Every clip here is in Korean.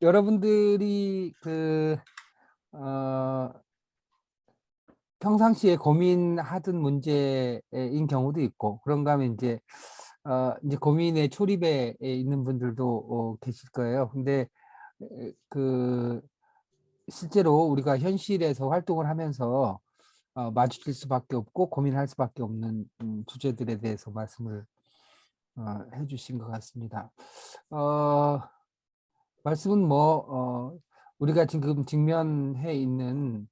여러분들이 어, 평상시에 고민하던 문제인 경우도 있고, 그런가 하면 이제 고민의 초립에 있는 분들도 계실 거예요. 근데 그 실제로 우리가 현실에서 활동을 하면서 마주칠 수밖에 없고 고민할 수밖에 없는 주제들에 대해서 말씀을 해주신 것 같습니다. 어, 말씀은 우리가 지금 직면해 있는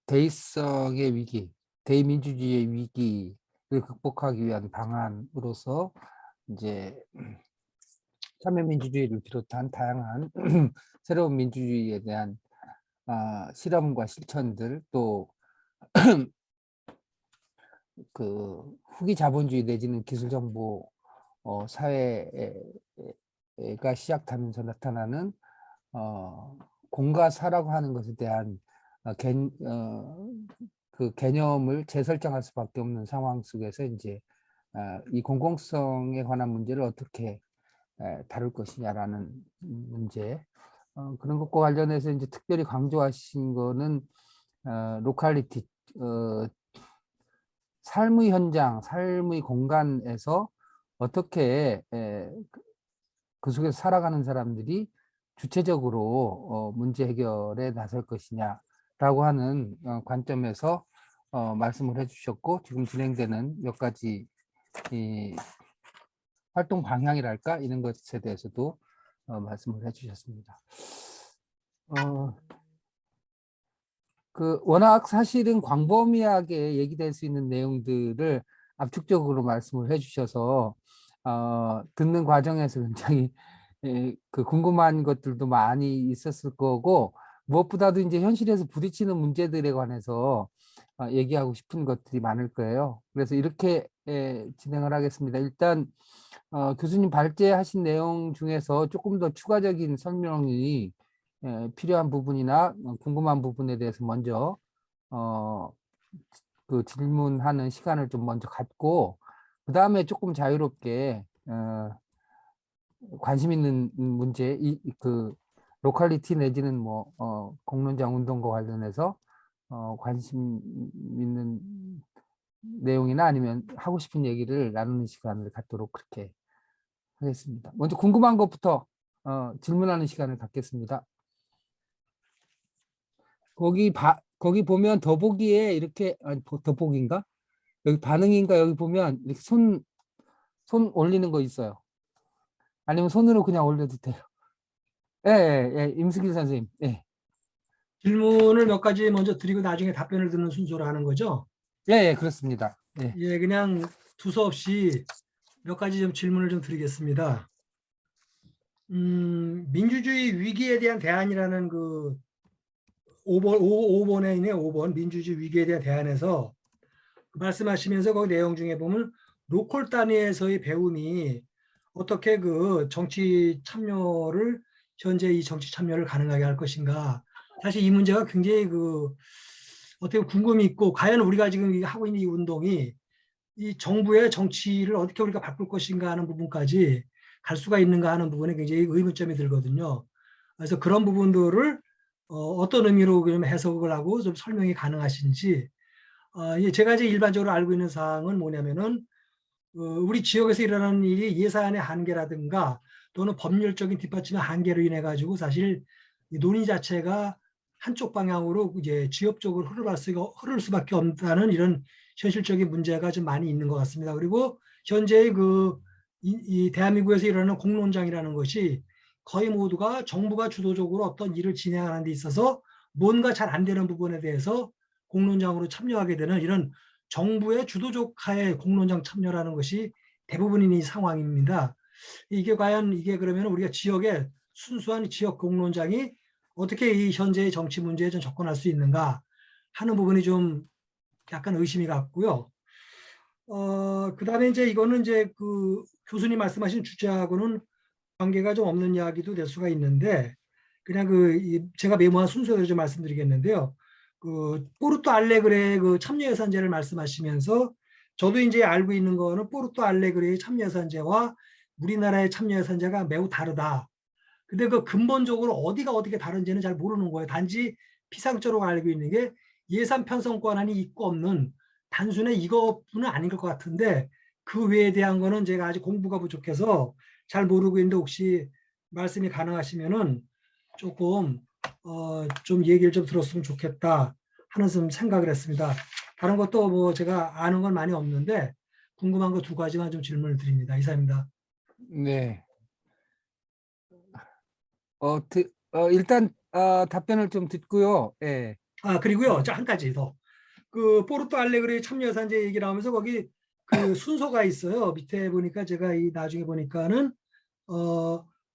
대의성의 위기, 대의민주주의의 위기를 극복하기 위한 방안으로서 이제 참여민주주의를 비롯한 다양한 새로운 민주주의에 대한 실험과 실천들, 또 후기 자본주의 내지는 기술정보 사회가 시작하면서 나타나는 공과 사라고 하는 것에 대한 그 개념을 재설정할 수밖에 없는 상황 속에서 이제 이 공공성에 관한 문제를 어떻게 다룰 것이냐라는 문제, 그런 것과 관련해서 이제 특별히 강조하신 거는 로컬리티, 삶의 현장, 삶의 공간에서 어떻게 그 속에서 살아가는 사람들이 주체적으로 문제 해결에 나설 것이냐라고 하는 관점에서 말씀을 해주셨고, 지금 진행되는 몇 가지 이 활동 방향이랄까 이런 것에 대해서도 말씀을 해주셨습니다. 워낙 사실은 광범위하게 얘기될 수 있는 내용들을 압축적으로 말씀을 해주셔서 듣는 과정에서 굉장히 궁금한 것들도 많이 있었을 거고, 무엇보다도 이제 현실에서 부딪히는 문제들에 관해서 얘기하고 싶은 것들이 많을 거예요. 그래서 이렇게 진행을 하겠습니다. 일단 교수님 발제하신 내용 중에서 조금 더 추가적인 설명이 필요한 부분이나 궁금한 부분에 대해서 먼저 질문하는 시간을 좀 먼저 갖고, 그 다음에 조금 자유롭게 관심 있는 문제, 로컬리티 내지는 공론장 운동과 관련해서 관심 있는 내용이나 아니면 하고 싶은 얘기를 나누는 시간을 갖도록 그렇게 하겠습니다. 먼저 궁금한 것부터 질문하는 시간을 갖겠습니다. 거기 보면 더보기에 이렇게, 더보기인가? 여기 반응인가? 여기 보면 이렇게 손 올리는 거 있어요. 아니면 손으로 그냥 올려도 돼요. 예, 예, 예, 임승길 선생님. 예. 질문을 몇 가지 먼저 드리고 나중에 답변을 듣는 순서로 하는 거죠. 예, 예, 그렇습니다. 예. 예, 그냥 두서없이 몇 가지 좀 질문을 좀 드리겠습니다. 민주주의 위기에 대한 대안이라는 그 5번에 있네요. 5번 민주주의 위기에 대한 대안에서 말씀하시면서 거기 내용 중에 보면 로컬 단위에서의 배움이 어떻게 그 정치 참여를 현재 이 정치 참여를 가능하게 할 것인가. 사실 이 문제가 굉장히 어떻게 궁금이 있고, 과연 우리가 지금 하고 있는 이 운동이 이 정부의 정치를 어떻게 우리가 바꿀 것인가 하는 부분까지 갈 수가 있는가 하는 부분에 굉장히 의문점이 들거든요. 그래서 그런 부분들을 어떤 의미로 좀 해석을 하고 좀 설명이 가능하신지. 제가 이제 일반적으로 알고 있는 사항은 뭐냐면은 우리 지역에서 일어나는 일이 예산의 한계라든가 또는 법률적인 뒷받침의 한계로 인해 가지고 사실 이 논의 자체가 한쪽 방향으로 이제 지역적으로 흐를 수밖에 없다는 이런 현실적인 문제가 좀 많이 있는 것 같습니다. 그리고 현재 이 대한민국에서 일어나는 공론장이라는 것이 거의 모두가 정부가 주도적으로 어떤 일을 진행하는 데 있어서 뭔가 잘 안 되는 부분에 대해서 공론장으로 참여하게 되는 이런 정부의 주도적 하에 공론장 참여라는 것이 대부분인 이 상황입니다. 이게 과연 이게 그러면 우리가 지역의 순수한 지역 공론장이 어떻게 이 현재의 정치 문제에 좀 접근할 수 있는가 하는 부분이 좀 약간 의심이 갔고요. 그다음에 이제 이거는 이제 그 교수님 말씀하신 주제하고는 관계가 좀 없는 이야기도 될 수가 있는데, 그냥 제가 메모한 순서대로 좀 말씀드리겠는데요. 포르투 알레그레 그 참여 예산제를 말씀하시면서 저도 이제 알고 있는 거는 포르투 알레그레의 참여 예산제와 우리나라의 참여 예산제가 매우 다르다. 근데 그 근본적으로 어디가 어떻게 다른지는 잘 모르는 거예요. 단지 피상적으로 알고 있는 게 예산 편성 권한이 있고 없는 단순히 이것뿐은 아닌 것 같은데 그 외에 대한 거는 제가 아직 공부가 부족해서 잘 모르고 있는데 혹시 말씀이 가능하시면은 조금 좀 얘기를 좀 들었으면 좋겠다 하는 좀 생각을 했습니다. 다른 것도 뭐 제가 아는 건 많이 없는데 궁금한 거 두 가지만 좀 질문을 드립니다. 이상입니다. 네. 일단 답변을 좀 듣고요. 예. 아, 그리고요. 한 가지 더. 그 포르투 알레그레 참여연산제 얘기 나오면서 거기 그 순서가 있어요. 밑에 보니까 제가 이 나중에 보니까는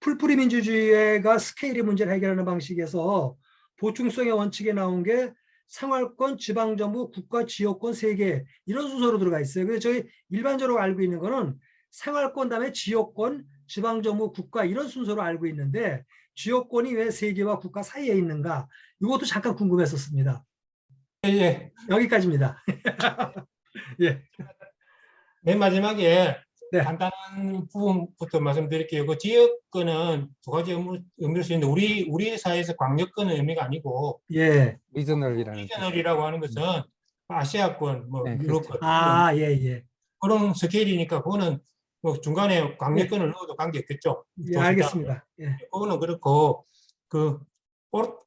풀뿌리 민주주의가 스케일의 문제를 해결하는 방식에서 보충성의 원칙에 나온 게 생활권, 지방정부, 국가, 지역권 세 개 이런 순서로 들어가 있어요. 그래서 저희 일반적으로 알고 있는 거는 생활권 다음에 지역권, 지방정부, 국가 이런 순서로 알고 있는데 지역권이 왜 세 개와 국가 사이에 있는가? 이것도 잠깐 궁금했었습니다. 예, 예. 여기까지입니다. 예, 맨 마지막에 네, 간단한 부분부터 말씀드릴게요. 그 지역권은 두 가지 의미를 수 있는데 우리 사회에서 광역권은 의미가 아니고 예. 리저널이라는 뜻. 리저널이라고 하는 것은 아시아권, 뭐 네, 그렇죠. 유럽권 아, 예, 예. 그런 스케일이니까 그거는 뭐 중간에 예, 광역권을 넣어도 관계없겠죠. 예, 도시다. 알겠습니다. 예, 그거는 그렇고 그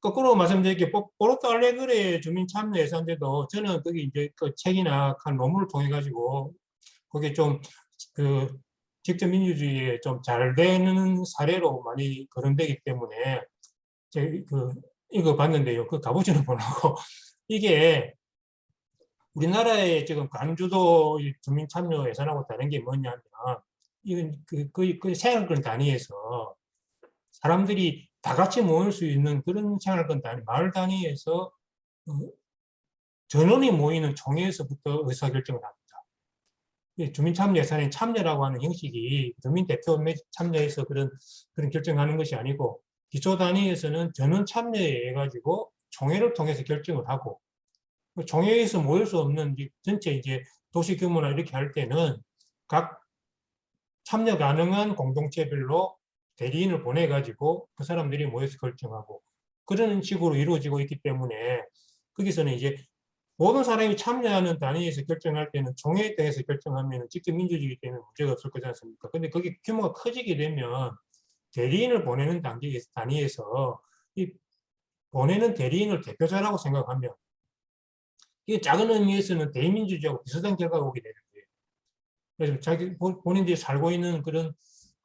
거꾸로 말씀드릴게요. 포르투 알레그레 주민 참여 예산제도 저는 거기 이제 그 책이나 한 논문을 통해 가지고 그게 좀 그 직접 민주주의에 좀 잘 되는 사례로 많이 거론되기 때문에 제 그 이거 봤는데요. 그 가보지는 못하고 이게 우리나라의 지금 간주도 주민 참여 예산하고 다른 게 뭐냐면 이건 그 생활권 단위에서 사람들이 다 같이 모일 수 있는 그런 생활권 단위, 마을 단위에서 전원이 모이는 총회에서부터 의사결정을 합니다. 주민 참여 예산의 참여라고 하는 형식이 주민 대표 참여해서 그런 결정하는 것이 아니고 기초 단위에서는 전원 참여해 가지고 총회를 통해서 결정을 하고 총회에서 모일 수 없는 전체 이제 도시 규모나 이렇게 할 때는 각 참여 가능한 공동체별로 대리인을 보내 가지고 그 사람들이 모여서 결정하고 그런 식으로 이루어지고 있기 때문에 거기서는 이제 모든 사람이 참여하는 단위에서 결정할 때는 총회에 대해서 결정하면 직접 민주주의 때문에 문제가 없을 거지 않습니까? 근데 그게 규모가 커지게 되면 대리인을 보내는 단위에서 이 보내는 대리인을 대표자라고 생각하면 이게 작은 의미에서는 대의민주주의하고 비슷한 결과가 오게 되는 거예요. 그래서 자기 본인들이 살고 있는 그런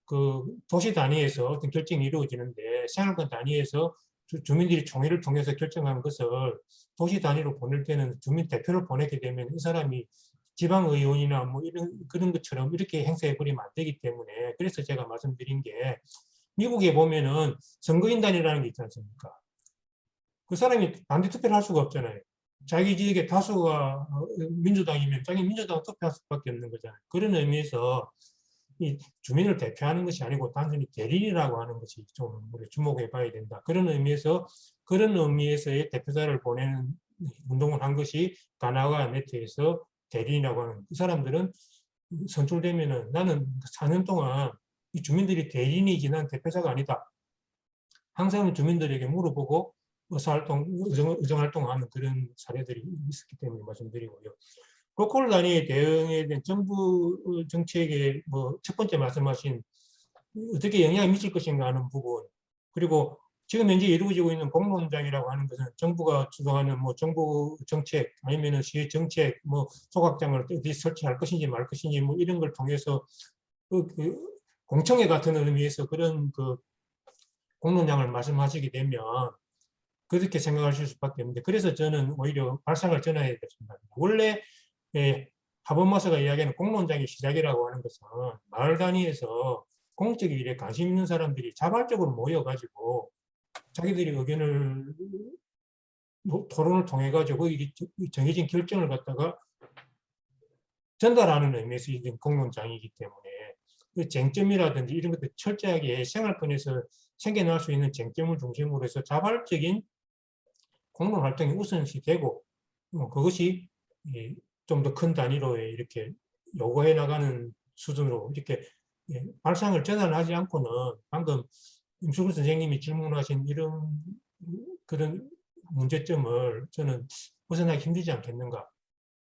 그 도시 단위에서 어떤 결정이 이루어지는데 생활권 단위에서 주민들이 총회를 통해서 결정한 것을 도시 단위로 보낼 때는 주민 대표를 보내게 되면 이 사람이 지방의원이나 뭐 이런 그런 것처럼 이렇게 행사해 버리면 안 되기 때문에 그래서 제가 말씀드린 게 미국에 보면은 선거인단이라는 게 있지 않습니까? 그 사람이 반대 투표를 할 수가 없잖아요. 자기 지역의 다수가 민주당이면 자기 민주당 투표할 수밖에 없는 거잖아요. 그런 의미에서 이 주민을 대표하는 것이 아니고 단순히 대리인이라고 하는 것이 좀 우리 주목해 봐야 된다. 그런 의미에서의 대표자를 보내는 운동을 한 것이 가나와 네트에서 대리인이라고 하는 그 사람들은 선출되면은 나는 4년 동안 이 주민들이 대리인이지 난 대표자가 아니다. 항상 주민들에게 물어보고 의사활동, 의정활동하는 그런 사례들이 있었기 때문에 말씀드리고요. 로컬 단위의 대응에 대한 정부 정책의 뭐 첫 번째 말씀하신 어떻게 영향을 미칠 것인가 하는 부분, 그리고 지금 현재 이루어지고 있는 공론장이라고 하는 것은 정부가 주도하는 뭐 정부 정책 아니면은 시의 정책, 뭐 소각장을 어디 설치할 것인지 말 것인지 뭐 이런 걸 통해서 그 공청회 같은 의미에서 그런 그 공론장을 말씀하시게 되면 그렇게 생각하실 수밖에 없는데, 그래서 저는 오히려 발상을 전해야 되겠습니다. 원래 하버마스가 이야기하는 공론장의 시작이라고 하는 것은 마을 단위에서 공적인 일에 관심 있는 사람들이 자발적으로 모여가지고 자기들이 의견을 토론을 통해 가지고 정해진 결정을 갖다가 전달하는 의미에서 이런 공론장이기 때문에 그 쟁점이라든지 이런 것들 철저하게 생활권에서 생겨날 수 있는 쟁점을 중심으로 해서 자발적인 공론 활동이 우선시 되고 그것이 좀 더 큰 단위로 이렇게 요구해 나가는 수준으로 이렇게 발상을 전환하지 않고는 방금 임수근 선생님이 질문하신 이런 그런 문제점을 저는 벗어나기 힘들지 않겠는가.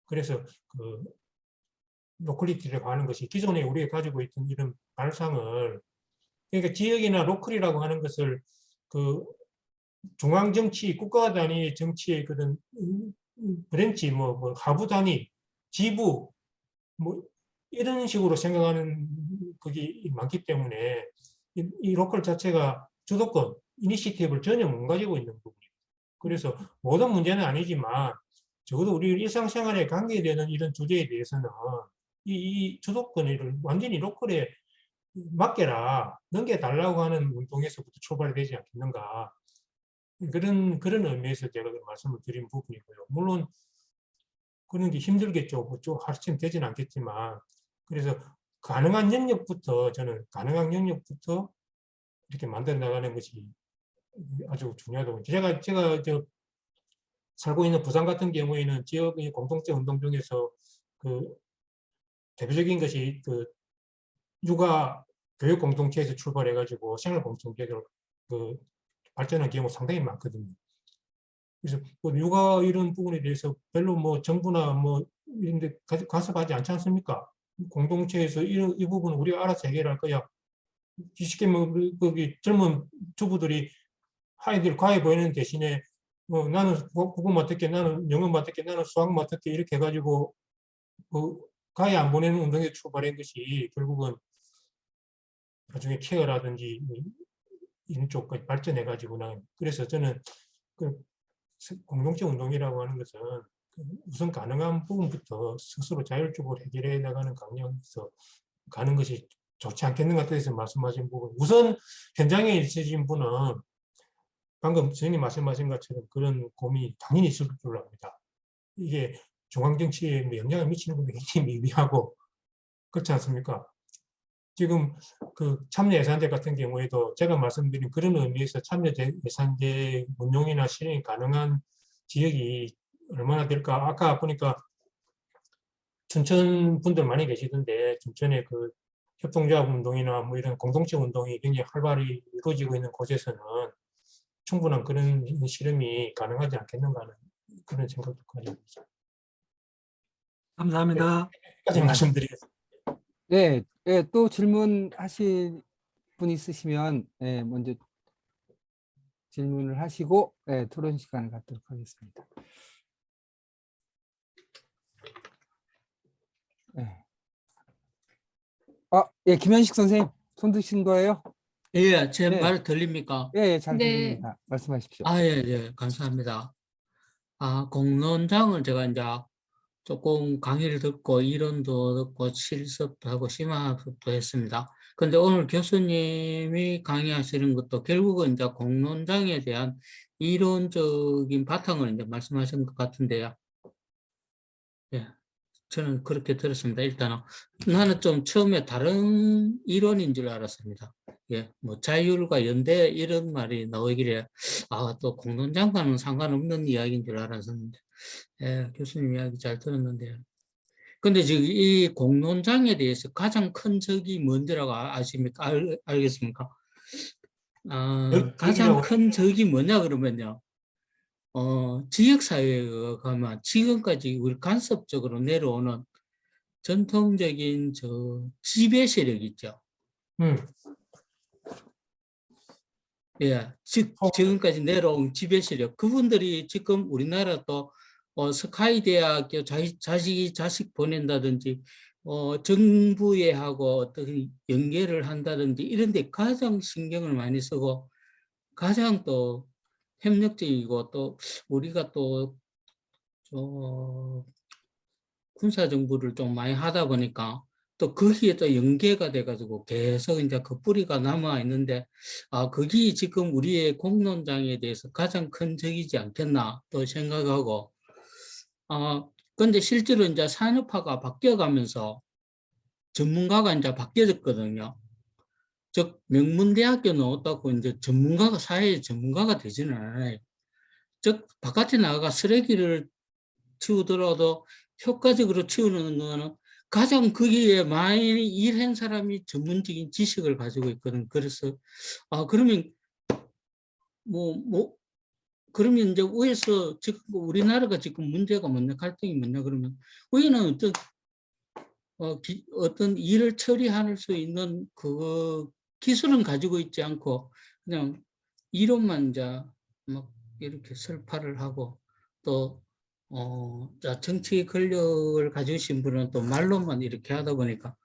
그래서 그 로컬리티라고 하는 것이 기존에 우리가 가지고 있던 이런 발상을, 그러니까 지역이나 로컬이라고 하는 것을 그 중앙 정치, 국가 단위 정치의 그런 브랜치, 뭐 하부 단위, 지부, 뭐 이런 식으로 생각하는 그게 많기 때문에 이 로컬 자체가 주도권, 이니시티브를 전혀 못 가지고 있는 부분입니다. 그래서 모든 문제는 아니지만 적어도 우리 일상생활에 관계되는 이런 주제에 대해서는 이 주도권을 완전히 로컬에 맡겨라, 넘겨달라고 하는 운동에서부터 출발이 되지 않겠는가. 그런 의미에서 제가 말씀을 드린 부분이고요. 물론 그런 게 힘들겠죠. 좀 하루쯤 되지는 않겠지만, 그래서 가능한 영역부터, 저는 가능한 영역부터 이렇게 만들어 나가는 것이 아주 중요하다고. 제가 저 살고 있는 부산 같은 경우에는 지역의 공동체 운동 중에서 그 대표적인 것이 그 육아 교육 공동체에서 출발해가지고 생활 공동체로 그 발전한 경우가 상당히 많거든요. 그래서 뭐 육아 이런 부분에 대해서 별로 뭐 정부나 뭐 이런 데 가서하지 않지 않습니까? 공동체에서 이 부분은 우리가 알아서 해결할 거야. 쉽게 뭐 거기 젊은 주부들이 아이들 과외 보이는 대신에 나는 국어 맡을게, 나는 영어 맡을게, 나는 수학 맡을게 이렇게 해가지고 과외 안 보내는 운동에 출발한 것이 결국은 나중에 케어라든지 이런 쪽까지 발전해가지고는, 그래서 저는 그 공동체 운동이라고 하는 것은 우선 가능한 부분부터 스스로 자율적으로 해결해 나가는 방향에서 가는 것이 좋지 않겠는가 해서 말씀하신 부분. 우선 현장에 있으신 분은 방금 선생님 말씀하신 것처럼 그런 고민이 당연히 있을 줄 압니다. 이게 중앙정치에 영향을 미치는 건 굉장히 미비하고 그렇지 않습니까? 지금 그 참여 예산제 같은 경우에도 제가 말씀드린 그런 의미에서 참여 예산제 운용이나 실행이 가능한 지역이 얼마나 될까? 아까 보니까 춘천 분들 많이 계시던데, 춘천의 그 협동조합 운동이나 뭐 이런 공동체 운동이 굉장히 활발히 이루어지고 있는 곳에서는 충분한 그런 실험이 가능하지 않겠는가 하는 그런 생각도 가지고 있습니다. 감사합니다. 여기까지 네. 말씀드리겠습니다. 네, 예, 또 질문하실 분 있으시면 예, 먼저 질문을 하시고 예, 토론 시간을 갖도록 하겠습니다. 예. 예, 김현식 선생님 손 드신 거예요? 예, 제 네. 말 들립니까? 예, 잘 네. 들립니다. 말씀하십시오. 예, 감사합니다. 공론장을 제가 이제 조금 강의를 듣고 이론도 듣고 실습도 하고 심화학습도 했습니다. 근데 오늘 교수님이 강의하시는 것도 결국은 이제 공론장에 대한 이론적인 바탕을 이제 말씀하신 것 같은데요. 예. 저는 그렇게 들었습니다. 일단은 나는 좀 처음에 다른 이론인 줄 알았습니다. 예, 뭐 자율과 연대 이런 말이 나오길래 또 공론장과는 상관없는 이야기인 줄 알았었는데, 예, 교수님 이야기 잘 들었는데요. 근데 지금 이 공론장에 대해서 가장 큰 적이 뭔지라고 아십니까? 알겠습니까? 가장 큰 적이 뭐냐 그러면요. 지역사회에 가면 지금까지 우리 간섭적으로 내려오는 전통적인 지배 세력 있죠. 예, 지금까지 내려온 지배 세력. 그분들이 지금 우리나라 또 스카이 대학교 자식 보낸다든지 정부에 하고 어떤 연계를 한다든지 이런 데 가장 신경을 많이 쓰고 가장 또 협력적이고 또 우리가 또 군사 정부를 좀 많이 하다 보니까 또 거기에 또 연계가 돼가지고 계속 이제 그 뿌리가 남아 있는데 그게 지금 우리의 공론장에 대해서 가장 큰 적이지 않겠나 또 생각하고 근데 실제로 이제 산업화가 바뀌어가면서 전문가가 이제 바뀌어졌거든요. 즉 명문대학교 나왔다고 이제 전문가가 사회의 전문가가 되지는 않아요. 즉 바깥에 나가 쓰레기를 치우더라도 효과적으로 치우는 거는 가장 거기에 많이 일한 사람이 전문적인 지식을 가지고 있거든. 그래서 그러면 그러면 이제 위에서 지금 우리나라가 지금 문제가 뭐냐, 갈등이 뭐냐 그러면 위에는 어떤 일을 처리할 수 있는 그 기술은 가지고 있지 않고 그냥 이론만 이제 막 이렇게 설파를 하고 또 정치 권력을 가지신 분은 또 말로만 이렇게 하다 보니까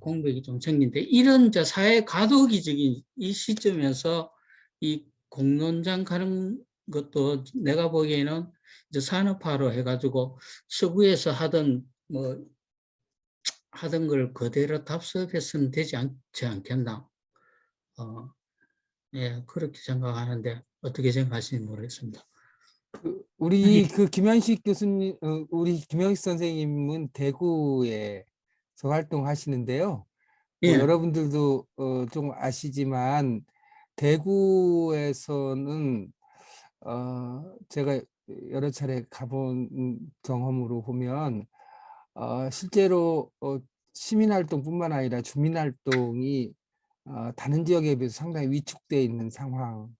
공백이 좀 생긴데, 이런 이제 사회 과도기적인 이 시점에서 이 공론장 가는 것도 내가 보기에는 이제 산업화로 해가지고 서구에서 하던 걸 그대로 답습했으면 되지 않지 않겠나. 예, 그렇게 생각하는데 어떻게 생각하시는지 모르겠습니다. 우리 그 김현식 교수님, 우리 김현식 선생님은 대구에서 활동하시는데요. 뭐 예, 여러분들도 좀 아시지만 대구에서는 제가 여러 차례 가본 경험으로 보면 실제로 시민활동뿐만 아니라 주민활동이 다른 지역에 비해서 상당히 위축되어 있는 상황이고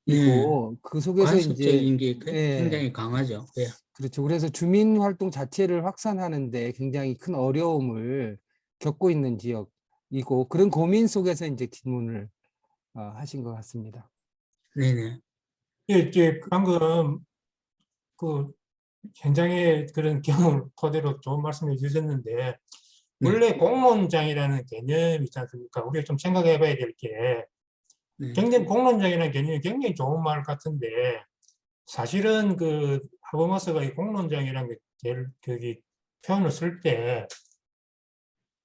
네, 그 속에서 이제 관습적인 게 예, 굉장히 강하죠. 예, 그렇죠. 그래서 주민활동 자체를 확산하는데 굉장히 큰 어려움을 겪고 있는 지역이고 그런 고민 속에서 이제 질문을 하신 것 같습니다. 네네. 예, 이제 방금 그 현장의 그런 경험을 토대로 좋은 말씀해 주셨는데, 네, 원래 공론장이라는 개념이 있지 않습니까? 우리가 좀 생각해 봐야 될 게, 네, 굉장히 공론장이라는 개념이 굉장히 좋은 말 같은데, 사실은 그 하버마스가 이 공론장이라는 거기 표현을 쓸 때,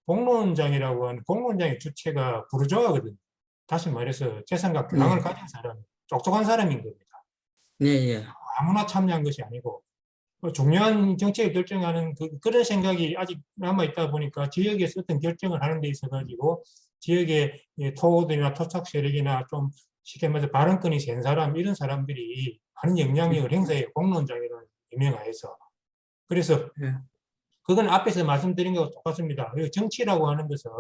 공론장이라고 하는 공론장의 주체가 부르주아거든요. 다시 말해서 재산과 권한을 네, 가진 사람, 똑똑한 사람인 겁니다. 네, 예, 아무나 참여한 것이 아니고, 중요한 정책을 결정하는 그런 생각이 아직 남아있다 보니까 지역에서 어떤 결정을 하는 데 있어 가지고 지역의 토호들이나 토착 세력이나 좀 쉽게 말해서 발언권이 센 사람, 이런 사람들이 많은 영향력을 행사해요. 공론장이라는 유명하에서. 그래서 예, 그건 앞에서 말씀드린 것과 똑같습니다. 그리고 정치라고 하는 것은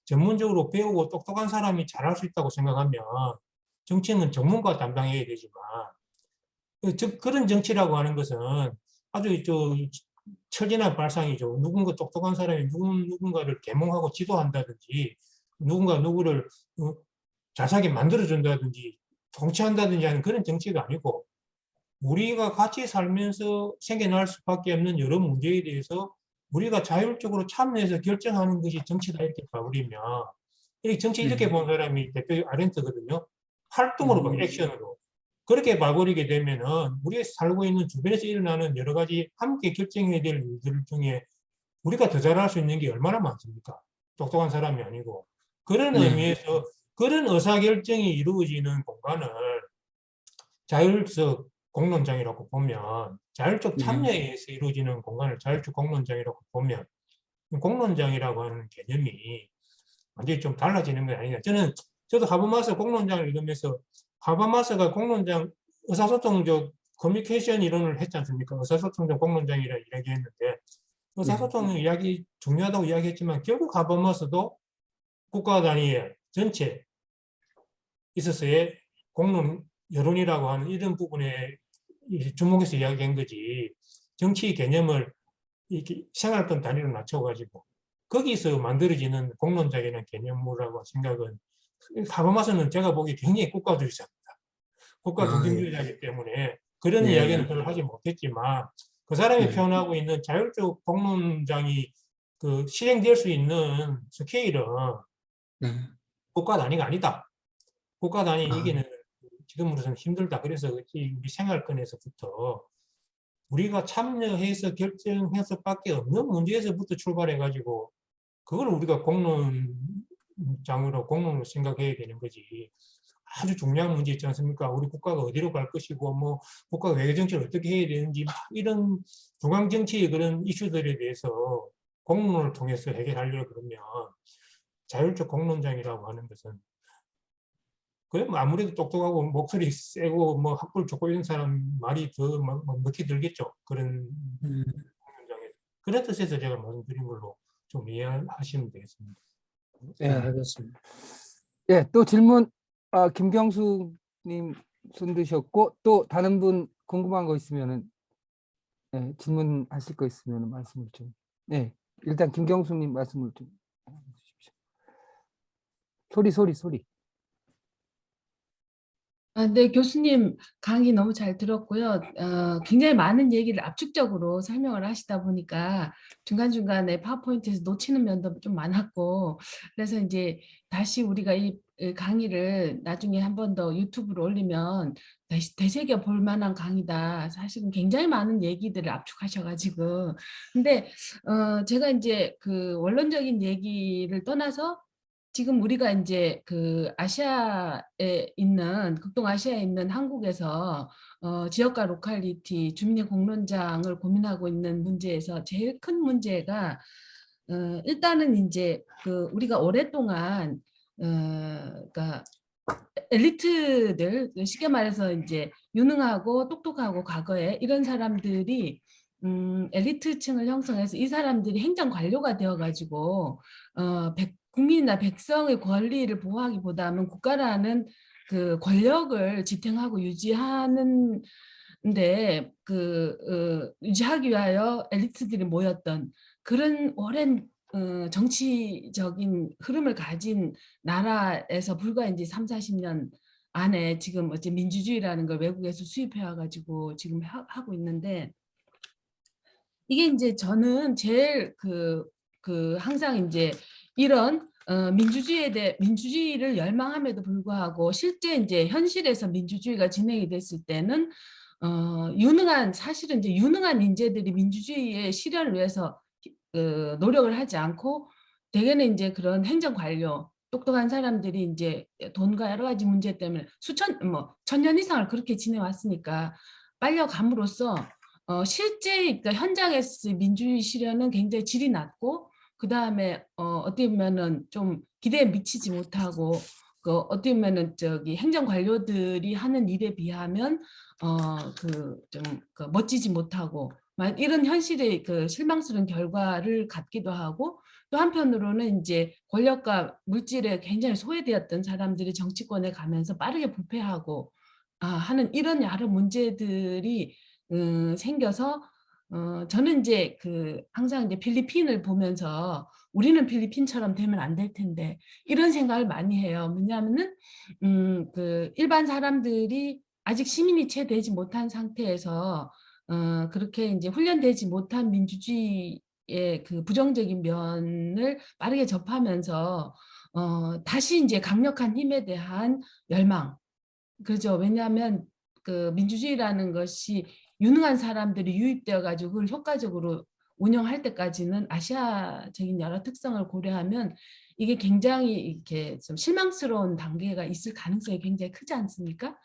전문적으로 배우고 똑똑한 사람이 잘할 수 있다고 생각하면 정치는 전문가 담당해야 되지만, 즉 그런 정치라고 하는 것은 아주 철진한 발상이죠. 누군가 똑똑한 사람이 누군가를 계몽하고 지도한다든지, 누구를 잘 살게 만들어준다든지, 통치한다든지 하는 그런 정치가 아니고, 우리가 같이 살면서 생겨날 수밖에 없는 여러 문제에 대해서 우리가 자율적으로 참여해서 결정하는 것이 정치다, 이렇게 봐버리면, 이 정치 이렇게 네, 본 사람이 대표 아렌트거든요. 활동으로 봐, 음, 액션으로. 그렇게 봐버리게 되면은 우리가 살고 있는 주변에서 일어나는 여러 가지 함께 결정해야 될 일들 중에 우리가 더 잘할 수 있는 게 얼마나 많습니까? 똑똑한 사람이 아니고. 그런 네, 의미에서 그런 의사결정이 이루어지는 공간을 자율적 공론장이라고 보면, 자율적 네, 참여에 의해서 이루어지는 공간을 자율적 공론장이라고 보면, 공론장이라고 하는 개념이 완전히 좀 달라지는 거 아니냐. 저도 하버마스 공론장을 읽으면서 하버마스가 공론장 의사소통적 커뮤니케이션 이론을 했지 않습니까? 의사소통적 공론장이라 이야기했는데, 네, 의사소통 이야기 중요하다고 이야기했지만 결국 하버마스도 국가 단위의 전체 있어서의 공론 여론이라고 하는 이런 부분에 주목해서 이야기한 거지, 정치 개념을 이렇게 생활권 단위로 낮춰가지고 거기서 만들어지는 공론장이라는 개념이라고 생각은, 하버마스는 제가 보기에 굉장히 국가주의자입니다. 국가 예, 중심주의자이기 때문에 그런 네, 이야기는 네, 별로 하지 못했지만, 그 사람이 네, 표현하고 있는 자율적 공론장이 실행될 수 있는 스케일은 네, 국가 단위가 아니다. 국가 단위 아, 이기는 지금으로서는 힘들다. 그래서 우리 생활권에서부터 우리가 참여해서 결정해서 밖에 없는 문제에서부터 출발해가지고 그걸 우리가 공론장으로 공론으로 생각해야 되는 거지. 아주 중요한 문제 있지 않습니까? 우리 국가가 어디로 갈 것이고, 뭐 국가가 외교 정치를 어떻게 해야 되는지, 이런 중앙 정치의 그런 이슈들에 대해서 공론을 통해서 해결하려고 그러면 자율적 공론장이라고 하는 것은, 그럼 아무래도 똑똑하고 목소리 세고 뭐 학벌 좋고 이런 사람 말이 더 먹히 들겠죠. 그런 음, 공론장에. 그런 뜻에서 제가 말씀드린 걸로 좀 이해하시면 되겠습니다. 네, 예, 알겠습니다. 예, 또 질문, 김경수님 손 드셨고, 또 다른 분 궁금한 거 있으면은, 예, 질문하실 거 있으면 말씀을 좀, 네, 일단 김경수님 말씀을 좀 해주십시오. 소리. 네, 교수님 강의 너무 잘 들었고요. 굉장히 많은 얘기를 압축적으로 설명을 하시다 보니까 중간중간에 파워포인트에서 놓치는 면도 좀 많았고, 그래서 이제 다시 우리가 이 강의를 나중에 한 번 더 유튜브로 올리면 다시 되새겨 볼 만한 강의다. 사실은 굉장히 많은 얘기들을 압축하셔가지고. 근데 제가 이제 그 원론적인 얘기를 떠나서 지금 우리가 이제 그 아시아에 있는 극동아시아에 있는 한국에서 지역과 로컬리티 주민의 공론장을 고민하고 있는 문제에서 제일 큰 문제가 일단은 이제 그 우리가 오랫동안 그러니까 엘리트들 쉽게 말해서 이제 유능하고 똑똑하고 과거에 이런 사람들이 엘리트층을 형성해서 이 사람들이 행정 관료가 되어가지고 국민이나 백성의 권리를 보호하기보다는 국가라는 그 권력을 지탱하고 유지하는데 유지하기 위하여 엘리트들이 모였던 그런 오랜 정치적인 흐름을 가진 나라에서 불과 이제 3, 40년 안에 지금 어째 민주주의라는 걸 외국에서 수입해 와가지고 지금 하고 있는데 이게 이제 저는 제일 항상 이제 이런 민주주의를 열망함에도 불구하고 실제 이제 현실에서 민주주의가 진행이 됐을 때는 사실은 이제 유능한 인재들이 민주주의의 실현을 위해서 노력을 하지 않고 대개는 이제 그런 행정 관료 똑똑한 사람들이 이제 돈과 여러 가지 문제 때문에 천년 이상을 그렇게 지내왔으니까 빨려감으로써 실제 그러니까 현장에서 민주주의 실현은 굉장히 질이 낮고 그 다음에 어떻게 보면은 좀 기대에 미치지 못하고 어떻게 보면은 행정 관료들이 하는 일에 비하면 멋지지 못하고 이런 현실의 실망스러운 결과를 갖기도 하고 또 한편으로는 이제 권력과 물질에 굉장히 소외되었던 사람들이 정치권에 가면서 빠르게 부패하고 하는 이런 여러 문제들이 생겨서 저는 이제 항상 이제 필리핀을 보면서 우리는 필리핀처럼 되면 안 될 텐데 이런 생각을 많이 해요. 왜냐하면은 일반 사람들이 아직 시민이 채 되지 못한 상태에서 그렇게 이제 훈련되지 못한 민주주의의 그 부정적인 면을 빠르게 접하면서 다시 이제 강력한 힘에 대한 열망. 그렇죠. 왜냐하면 민주주의라는 것이 유능한 사람들이 유입되어 가지고 그걸 효과적으로 운영할 때까지는 아시아적인 여러 특성을 고려하면 이게 굉장히 이렇게 좀 실망스러운 단계가 있을 가능성이 굉장히 크지 않습니까?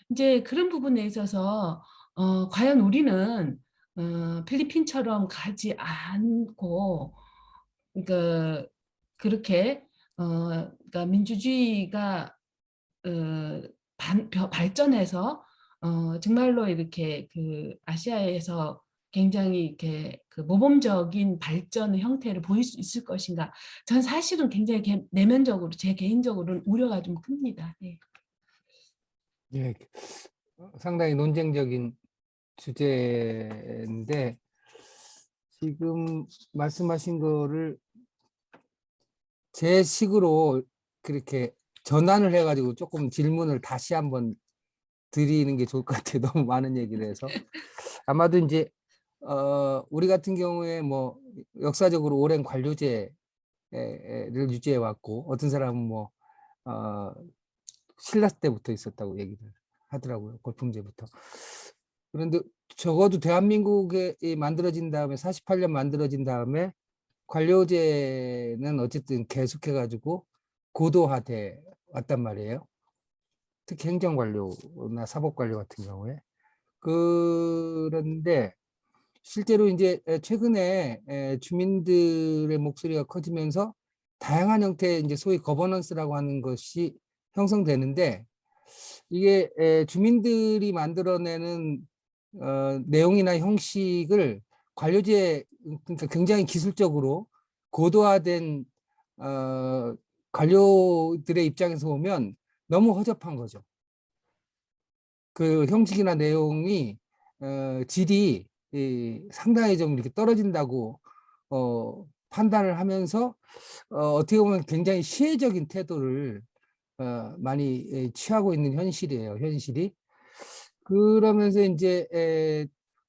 이제 그런 부분에 있어서 과연 우리는 필리핀처럼 가지 않고 그러니까 그렇게 그러니까 민주주의가 발전해서 정말로 이렇게 아시아에서 굉장히 이렇게 모범적인 발전의 형태를 보일 수 있을 것인가? 전 사실은 굉장히 내면적으로 제 개인적으로는 우려가 좀 큽니다. 네. 예, 상당히 논쟁적인 주제인데 지금 말씀하신 거를 제 식으로 그렇게 전환을 해가지고 조금 질문을 다시 한번 드리는 게 좋을 것 같아요. 너무 많은 얘기를 해서. 아마도 이제 우리 같은 경우에 뭐 역사적으로 오랜 관료제를 유지해 왔고 어떤 사람은 뭐 신라 때부터 있었다고 얘기를 하더라고요. 골품제부터. 그런데 적어도 대한민국에 만들어진 다음에 48년 만들어진 다음에 관료제는 어쨌든 계속해가지고 고도화돼 왔단 말이에요. 특히 행정관료나 사법관료 같은 경우에. 그런데 실제로 이제 최근에 주민들의 목소리가 커지면서 다양한 형태의 이제 소위 거버넌스라고 하는 것이 형성되는데 이게 주민들이 만들어내는 내용이나 형식을 관료제 그러니까 굉장히 기술적으로 고도화된 관료들의 입장에서 보면 너무 허접한 거죠. 그 형식이나 내용이 질이 상당히 좀 이렇게 떨어진다고 판단을 하면서 어떻게 보면 굉장히 시혜적인 태도를 많이 취하고 있는 현실이에요, 현실이. 그러면서 이제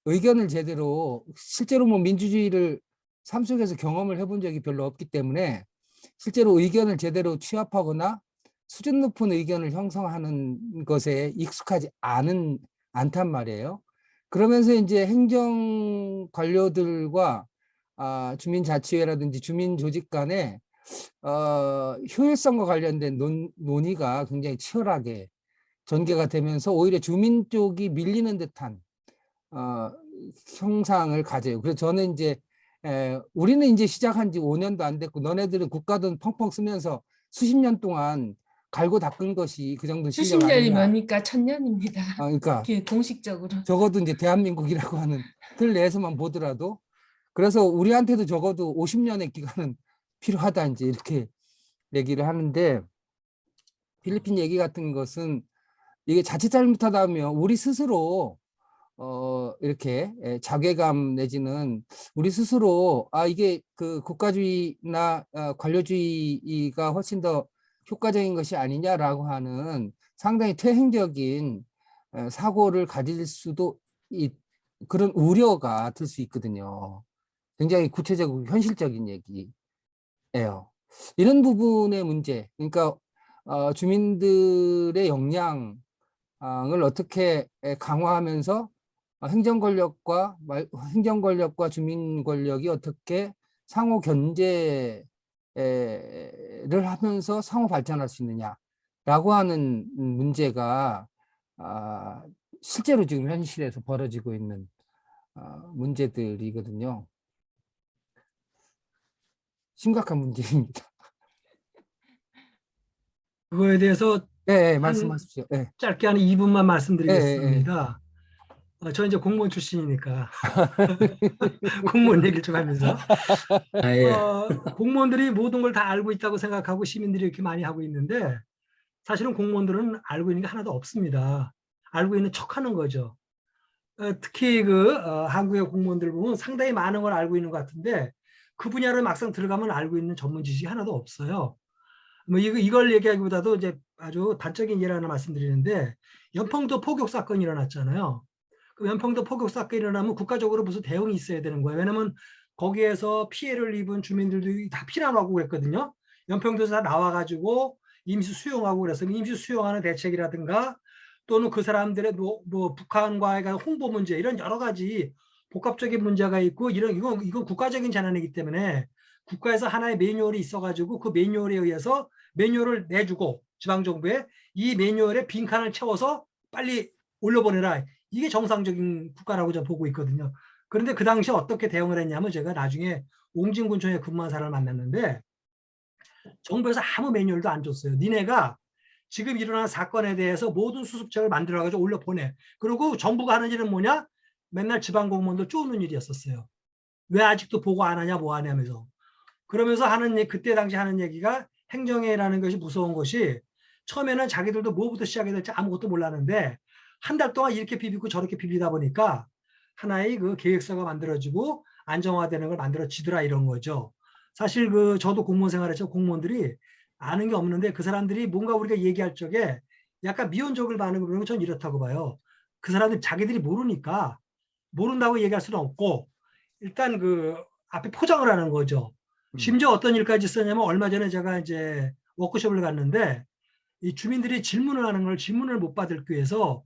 의견을 제대로 실제로 뭐 민주주의를 삶 속에서 경험을 해본 적이 별로 없기 때문에 실제로 의견을 제대로 취합하거나 수준 높은 의견을 형성하는 것에 익숙하지 않단 말이에요. 그러면서 이제 행정 관료들과 주민자치회라든지 주민조직 간에 효율성과 관련된 논의가 굉장히 치열하게 전개가 되면서 오히려 주민 쪽이 밀리는 듯한 형상을 가져요. 그래서 저는 이제 우리는 이제 시작한 지 5년도 안 됐고 너네들은 국가돈 펑펑 쓰면서 수십 년 동안 갈고 닦은 것이 그 정도 수십 실력 년이 아니냐. 뭐니까 1000년입니다. 그러니까 공식적으로. 적어도 이제 대한민국이라고 하는 틀 내에서만 보더라도 그래서 우리한테도 적어도 50년의 기간은 필요하다 이제 이렇게 얘기를 하는데 필리핀 얘기 같은 것은 이게 자칫 잘못하다면 우리 스스로 이렇게 자괴감 내지는 우리 스스로 이게 그 국가주의나 관료주의가 훨씬 더 효과적인 것이 아니냐라고 하는 상당히 퇴행적인 사고를 가질 수도 그런 우려가 들 수 있거든요. 굉장히 구체적이고 현실적인 얘기예요. 이런 부분의 문제, 그러니까 주민들의 역량을 어떻게 강화하면서 행정 권력과 주민 권력이 어떻게 상호 견제를 하면서 상호 발전할 수 있느냐라고 하는 문제가 실제로 지금 현실에서 벌어지고 있는 문제들이거든요. 심각한 문제입니다. 그거에 대해서 네, 한 말씀하십시오. 네. 짧게 한 2분만 네, 말씀드리겠습니다. 저 이제 공무원 출신이니까 공무원 얘기를 좀 하면서 예. 공무원들이 모든 걸 다 알고 있다고 생각하고 시민들이 이렇게 많이 하고 있는데 사실은 공무원들은 알고 있는 게 하나도 없습니다. 알고 있는 척하는 거죠. 특히 한국의 공무원들 보면 상당히 많은 걸 알고 있는 것 같은데 그 분야를 막상 들어가면 알고 있는 전문 지식이 하나도 없어요. 뭐 이걸 얘기하기보다도 이제 아주 단적인 예를 하나 말씀드리는데 연평도 포격 사건이 일어났잖아요. 그 연평도 포격 사건이 일어나면 국가적으로 무슨 대응이 있어야 되는 거예요. 왜냐하면 거기에서 피해를 입은 주민들도 다 피난하고 그랬거든요. 연평도에서 다 나와가지고 임시 수용하고 그래서 임시 수용하는 대책이라든가 또는 그 사람들의 뭐 북한과의 홍보 문제 이런 여러 가지 복합적인 문제가 있고 이건 국가적인 재난이기 때문에 국가에서 하나의 매뉴얼이 있어가지고 그 매뉴얼에 의해서 매뉴얼을 내주고 지방정부에 이 매뉴얼에 빈칸을 채워서 빨리 올려보내라. 이게 정상적인 국가라고 저는 보고 있거든요. 그런데 그 당시에 어떻게 대응을 했냐면 제가 나중에 옹진군청에 근무한 사람을 만났는데 정부에서 아무 매뉴얼도 안 줬어요. 니네가 지금 일어난 사건에 대해서 모든 수습책을 만들어가지고 올려보내. 그리고 정부가 하는 일은 뭐냐? 맨날 지방공무원들 쪼는 일이었었어요. 왜 아직도 보고 안 하냐 뭐 하냐면서. 그러면서 그때 당시 하는 얘기가 행정회라는 것이 무서운 것이 처음에는 자기들도 뭐부터 시작해야 될지 아무것도 몰랐는데 한 달 동안 이렇게 비비고 저렇게 비비다 보니까 하나의 그 계획서가 만들어지고 안정화되는 걸 만들어지더라 이런 거죠. 사실 저도 공무원 생활했죠. 공무원들이 아는 게 없는데 그 사람들이 뭔가 우리가 얘기할 적에 약간 미온적을 반응을 그러는 건 전 이렇다고 봐요. 그 사람들이 자기들이 모르니까 모른다고 얘기할 수는 없고 일단 앞에 포장을 하는 거죠. 심지어 어떤 일까지 있었냐면 얼마 전에 제가 이제 워크숍을 갔는데 이 주민들이 질문을 못 받을 위해서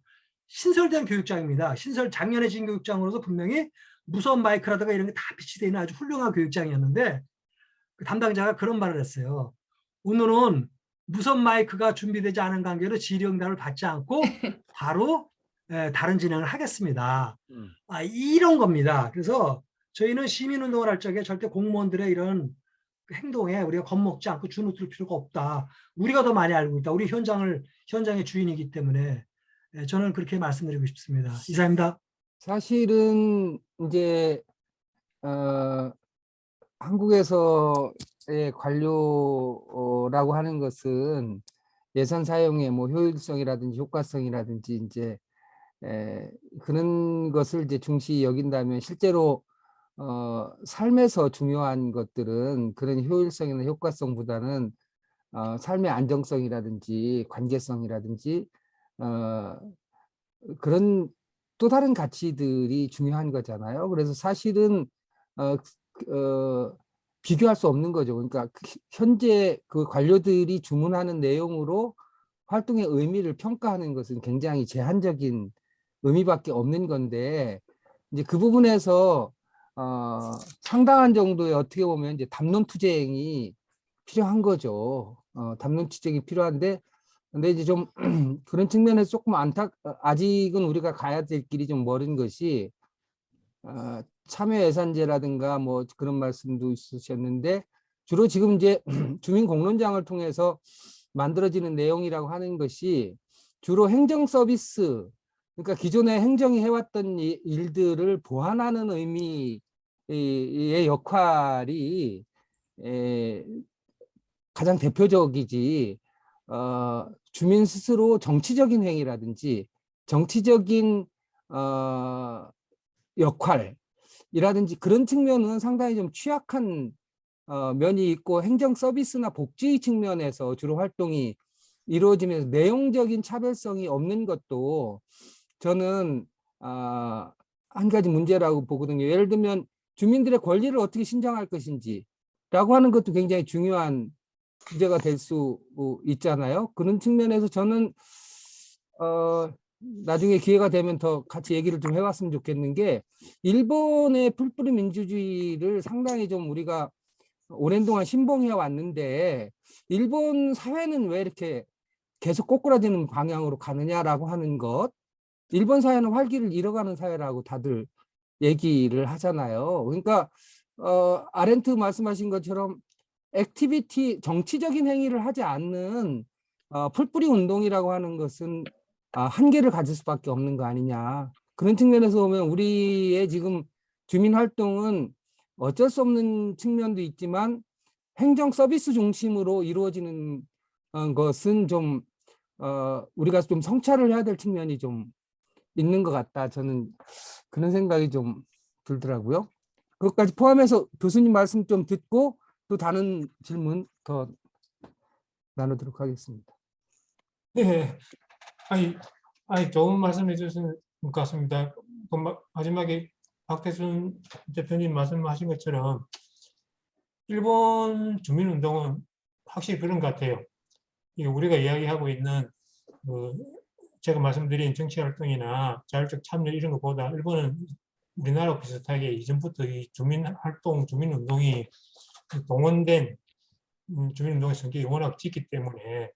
신설된 교육장입니다. 작년에 진 교육장으로서 분명히 무선 마이크라든가 이런 게 다 비치되어 있는 아주 훌륭한 교육장이었는데 그 담당자가 그런 말을 했어요. 오늘은 무선 마이크가 준비되지 않은 관계로 질의응답을 받지 않고 바로 다른 진행을 하겠습니다. 이런 겁니다. 그래서 저희는 시민운동을 할 적에 절대 공무원들의 이런 행동에 우리가 겁먹지 않고 주눅들 필요가 없다. 우리가 더 많이 알고 있다. 우리 현장의 주인이기 때문에 저는 그렇게 말씀드리고 싶습니다. 이상입니다. 사실은 이제 어, 한국에서의 관료라고 하는 것은 예산 사용의 뭐 효율성이라든지 효과성이라든지 이제 그런 것을 이제 중시 여긴다면 실제로 삶에서 중요한 것들은 그런 효율성이나 효과성보다는 삶의 안정성이라든지 관계성이라든지 어, 그런 또 다른 가치들이 중요한 거잖아요. 그래서 사실은 어, 비교할 수 없는 거죠. 그러니까 현재 그 관료들이 주문하는 내용으로 활동의 의미를 평가하는 것은 굉장히 제한적인 의미밖에 없는 건데 이제 그 부분에서 상당한 정도의 어떻게 보면 이제 담론 투쟁이 필요한 거죠. 담론 투쟁이 필요한데 근데 이제 좀 그런 측면에서 조금 아직은 우리가 가야 될 길이 좀 멀은 것이 참여 예산제라든가 뭐 그런 말씀도 있으셨는데 주로 지금 이제 주민 공론장을 통해서 만들어지는 내용이라고 하는 것이 주로 행정 서비스 그러니까 기존에 행정이 해왔던 일들을 보완하는 의미의 역할이 가장 대표적이지 주민 스스로 정치적인 행위라든지 정치적인 역할이라든지 그런 측면은 상당히 좀 취약한 면이 있고 행정 서비스나 복지 측면에서 주로 활동이 이루어지면서 내용적인 차별성이 없는 것도 저는 한 가지 문제라고 보거든요. 예를 들면 주민들의 권리를 어떻게 신장할 것인지라고 하는 것도 굉장히 중요한 주제가 될 수 있잖아요. 그런 측면에서 저는 나중에 기회가 되면 더 같이 얘기를 좀 해봤으면 좋겠는 게 일본의 풀뿌리 민주주의를 상당히 좀 우리가 오랜 동안 신봉해 왔는데 일본 사회는 왜 이렇게 계속 꼬꾸라지는 방향으로 가느냐라고 하는 것 일본 사회는 활기를 잃어가는 사회라고 다들 얘기를 하잖아요. 그러니까 아렌트 말씀하신 것처럼 액티비티 정치적인 행위를 하지 않는 풀뿌리 운동이라고 하는 것은 한계를 가질 수밖에 없는 거 아니냐. 그런 측면에서 보면 우리의 지금 주민 활동은 어쩔 수 없는 측면도 있지만 행정 서비스 중심으로 이루어지는 것은 좀 우리가 좀 성찰을 해야 될 측면이 좀 있는 것 같다. 저는 그런 생각이 좀 들더라고요. 그것까지 포함해서 교수님 말씀 좀 듣고 또 다른 질문 더 나누도록 하겠습니다. 네, 아니 좋은 말씀해 주신 것 같습니다. 마지막에 박태순 대표님 말씀하신 것처럼 일본 주민운동은 확실히 그런 것 같아요. 우리가 이야기하고 있는 제가 말씀드린 정치활동이나 자율적 참여 이런 것보다 일본은 우리나라와 비슷하게 이전부터 이 주민활동, 주민운동이 동원된 주민운동의 성격이 워낙 짙기 때문에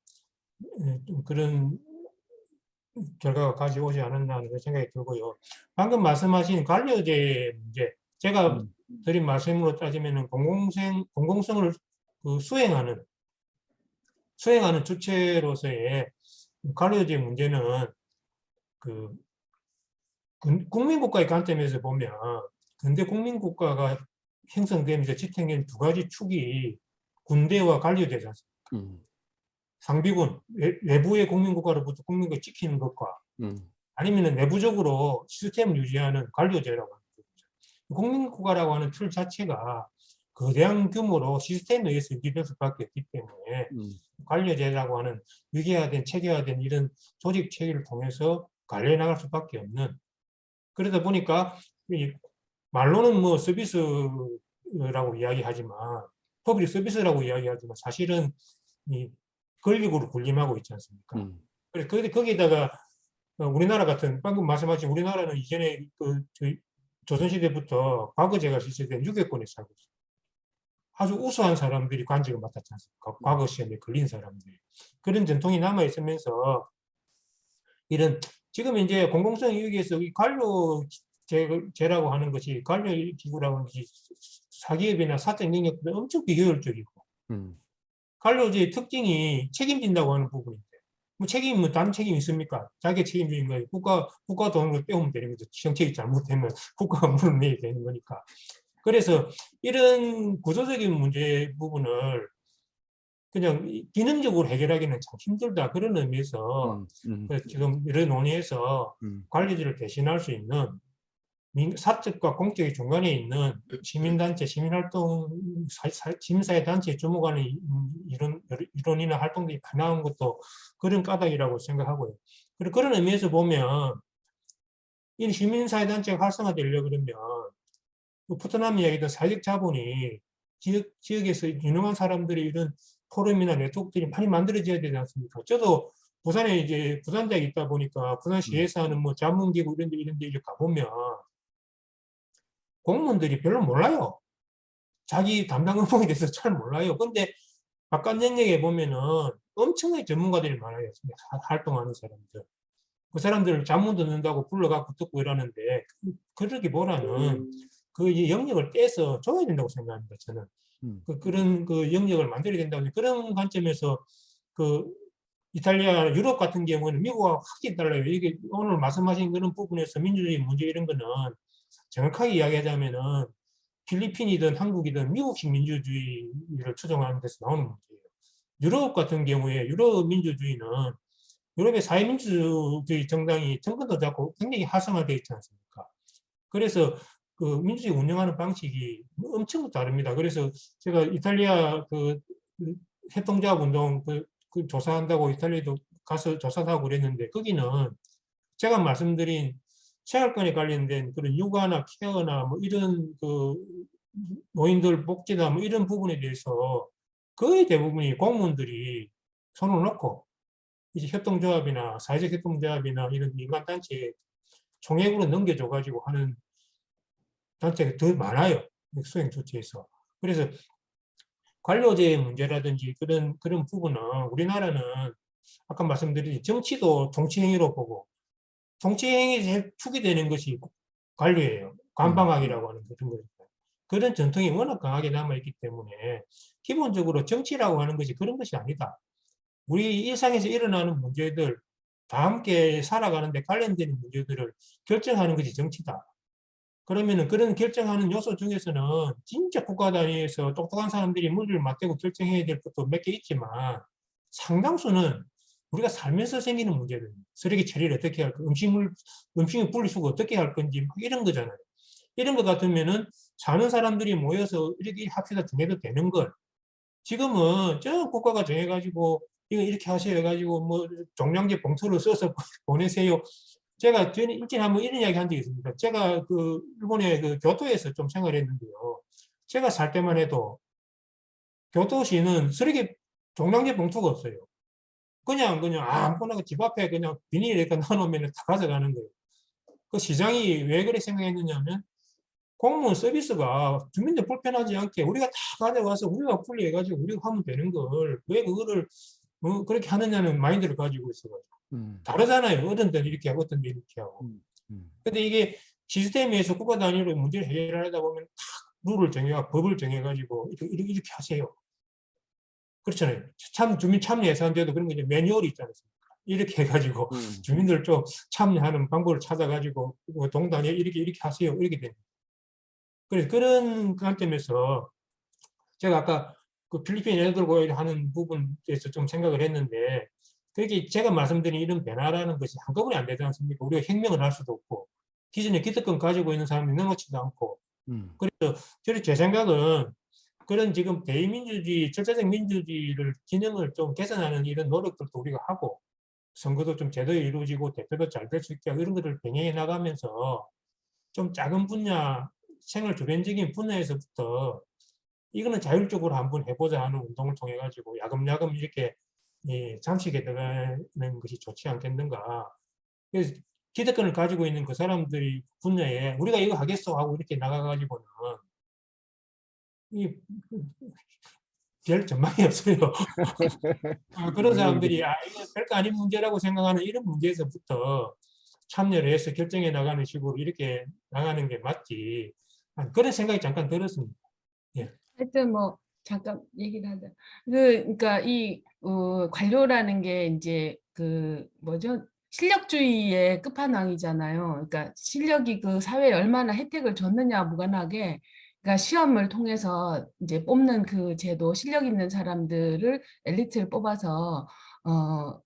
좀 그런 결과가 가져오지 않았나 하는 생각이 들고요. 방금 말씀하신 관료제 문제, 제가 드린 말씀으로 따지면 공공성을 수행하는 주체로서의 관료제 문제는 국민국가의 관점에서 보면 근대 국민국가가 형성되면서 지탱된 두 가지 축이 군대와 관료제지 않습니까? 상비군, 외부의 국민국가로부터 국민국가를 지키는 것과 아니면 내부적으로 시스템을 유지하는 관료제라고 하는 거죠. 국민국가라고 하는 틀 자체가 거대한 규모로 시스템에 의해서 유지될 수밖에 없기 때문에 관료제라고 하는 위계화된 체계화된 이런 조직 체계를 통해서 관리해 나갈 수밖에 없는 그러다 보니까 말로는 뭐 서비스라고 이야기하지만 퍼블릭 서비스라고 이야기하지만 사실은 이 권력으로 군림하고 있지 않습니까? 그런데 거기에다가 우리나라 같은 방금 말씀하신 우리나라는 이전에 조선시대부터 과거제가 실시된 유교권에 살고 있어요. 아주 우수한 사람들이 관직을 맡았지 않습니까? 과거 시험에 걸린 사람들. 그런 전통이 남아있으면서 이런 지금 이제 공공성 이익에서 이 관료제라고 하는 것이 관료기구라고 하는 것이 사기업이나 사적 능력보다 엄청 비효율적이고 관료제의 특징이 책임진다고 하는 부분인데 뭐 책임은 다른 책임이 있습니까? 자기 책임진 거예요. 국가 돈으로 떼우면 되는 거죠. 정책이 잘못되면 국가가 물어내야 되는 거니까. 그래서 이런 구조적인 문제 부분을 그냥 기능적으로 해결하기는 참 힘들다. 그런 의미에서 지금 이런 논의에서 관리자를 대신할 수 있는 사적과 공적의 중간에 있는 시민단체, 시민활동, 시민사회단체에 주목하는 이론이나 활동들이 가능한 것도 그런 까닭이라고 생각하고요. 그리고 그런 의미에서 보면 이 시민사회단체가 활성화되려고 그러면 푸트남이 얘기했던 사회적 자본이 지역에서 유능한 사람들이 이런 포럼이나 네트워크들이 많이 만들어져야 되지 않습니까? 저도 부산에 이제 부산대에 있다 보니까 부산시에서 하는 뭐 자문기구 이런 데 가보면 공무원들이 별로 몰라요. 자기 담당 업무에 대해서 잘 몰라요. 근데 바깥 영역에 보면은 엄청나게 전문가들이 많아요. 활동하는 사람들. 그 사람들을 자문 듣는다고 불러갖고 듣고 이러는데 그러기보다는 그 영역을 떼서 줘야 된다고 생각합니다. 저는. 그런 그 영역을 만들어야 된다고 그런 관점에서 그 이탈리아, 유럽 같은 경우는 미국과 확실히 달라요. 이게 오늘 말씀하신 그런 부분에서 민주주의 문제 이런 거는 정확하게 이야기하자면은 필리핀이든 한국이든 미국식 민주주의를 추종하는 데서 나오는 문제예요. 유럽 같은 경우에 유럽 민주주의는 유럽의 사회민주주의 정당이 정권도 잡고 굉장히 활성화되어 있지 않습니까? 그래서 그 민주주의 운영하는 방식이 엄청 다릅니다. 그래서 제가 이탈리아 그 협동조합 운동 그 조사한다고 이탈리아도 가서 조사도 하고 그랬는데 거기는 제가 말씀드린 생활권에 관련된 그런 육아나 케어나 뭐 이런 그 노인들 복지나 뭐 이런 부분에 대해서 거의 대부분이 공무원들이 손을 놓고 이제 협동조합이나 사회적 협동조합이나 이런 민간단체에 총액으로 넘겨줘가지고 하는 단체가 더 많아요. 수행 조치에서. 그래서 관료제의 문제라든지 그런 부분은 우리나라는 아까 말씀드린 정치도 정치행위로 보고 정치행위에 제일 축이 되는 것이 관료예요. 관방학이라고 하는 그런 거니까. 그런 전통이 워낙 강하게 남아있기 때문에 기본적으로 정치라고 하는 것이 그런 것이 아니다. 우리 일상에서 일어나는 문제들, 다 함께 살아가는데 관련되는 문제들을 결정하는 것이 정치다. 그러면은 그런 결정하는 요소 중에서는 진짜 국가 단위에서 똑똑한 사람들이 물을 맞대고 결정해야 될 것도 몇 개 있지만 상당수는 우리가 살면서 생기는 문제들, 쓰레기 처리를 어떻게 할 까, 음식물 분리수거 어떻게 할 건지 막 이런 거잖아요. 이런 것 같으면은 사는 사람들이 모여서 이렇게 합시다 정해도 되는 걸 지금은 저 국가가 정해가지고 이거 이렇게 하세요 해가지고 뭐 종량제 봉투를 써서 보내세요. 제가 전에 일전에 한번 이런 이야기 한 적이 있습니다. 제가 그 일본의 그 교토에서 좀 생활했는데요. 제가 살 때만 해도 교토시는 쓰레기 종량제 봉투가 없어요. 그냥 아무거나 집 앞에 그냥 비닐에 이렇게 넣어놓으면 다 가져가는 거예요. 그 시장이 왜 그렇게 생각했느냐면 공무원 서비스가 주민들 불편하지 않게 우리가 다 가져가서 우리가 분리해가지고 우리가 하면 되는 걸 왜 그거를 그렇게 하느냐는 마인드를 가지고 있어가지고 다르잖아요. 어떤 데는 이렇게 하고 어떤 데는 이렇게 하고. 근데 이게 시스템에서 국가 단위로 문제를 해결하다 보면 딱 룰을 정해가 법을 정해가지고 이렇게 하세요. 그렇잖아요. 주민 참여 예산제도 그런 게 이제 매뉴얼이 있지 않습니까? 이렇게 해가지고 주민들 좀 참여하는 방법을 찾아가지고 동단에 이렇게 하세요. 이렇게 됩니다. 그래서 그런 관점에서 제가 아까 그 필리핀 예를 들고 하는 부분에서 좀 생각을 했는데 그게 제가 말씀드린 이런 변화라는 것이 한꺼번에 안 되지 않습니까? 우리가 혁명을 할 수도 없고 기존에 기득권 가지고 있는 사람이 능하지도 않고 그래서 제 생각은 그런 지금 대의민주주의, 절차적 민주주의를 기능을 좀 개선하는 이런 노력들도 우리가 하고 선거도 좀 제대로 이루어지고 대표도 잘 될 수 있게 하고 이런 것들을 병행해 나가면서 좀 작은 분야, 생활 주변적인 분야에서부터 이거는 자율적으로 한번 해보자 하는 운동을 통해 가지고 야금야금 이렇게 잠식에 들어가는 것이 좋지 않겠는가. 그래서 기득권을 가지고 있는 그 사람들이 분야에 우리가 이거 하겠어 하고 이렇게 나가가지고는 별 전망이 없어요. 그런 사람들이 이거 별거 아닌 문제라고 생각하는 이런 문제에서부터 참여를 해서 결정해 나가는 식으로 이렇게 나가는 게 맞지. 그런 생각이 잠깐 들었습니다. 예. 하여튼 뭐 잠깐 얘기를 하자. 그러니까 이 관료라는 게 이제 그 뭐죠? 실력주의의 끝판왕이잖아요. 그러니까 실력이 그 사회에 얼마나 혜택을 줬느냐 무관하게 그러니까 시험을 통해서 이제 뽑는 그 제도, 실력 있는 사람들을 엘리트를 뽑아서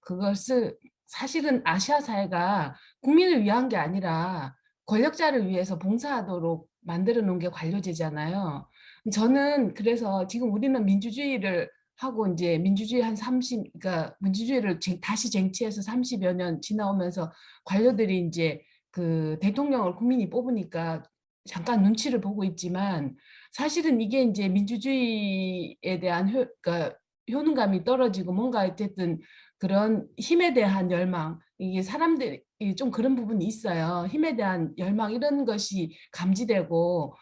그것을 사실은 아시아 사회가 국민을 위한 게 아니라 권력자를 위해서 봉사하도록 만들어 놓은 게 관료제잖아요. 저는 그래서 지금 우리는 민주주의를 하고 이제 민주주의 한 30, 그러니까 민주주의를 다시 쟁취해서 30여 년 지나오면서 관료들이 이제 그 대통령을 국민이 뽑으니까 잠깐 눈치를 보고 있지만 사실은 이게 이제 민주주의에 대한 그러니까 효능감이 떨어지고 뭔가 어쨌든 그런 힘에 대한 열망, 이게 사람들이 좀 그런 부분이 있어요. 힘에 대한 열망 이런 것이 감지되고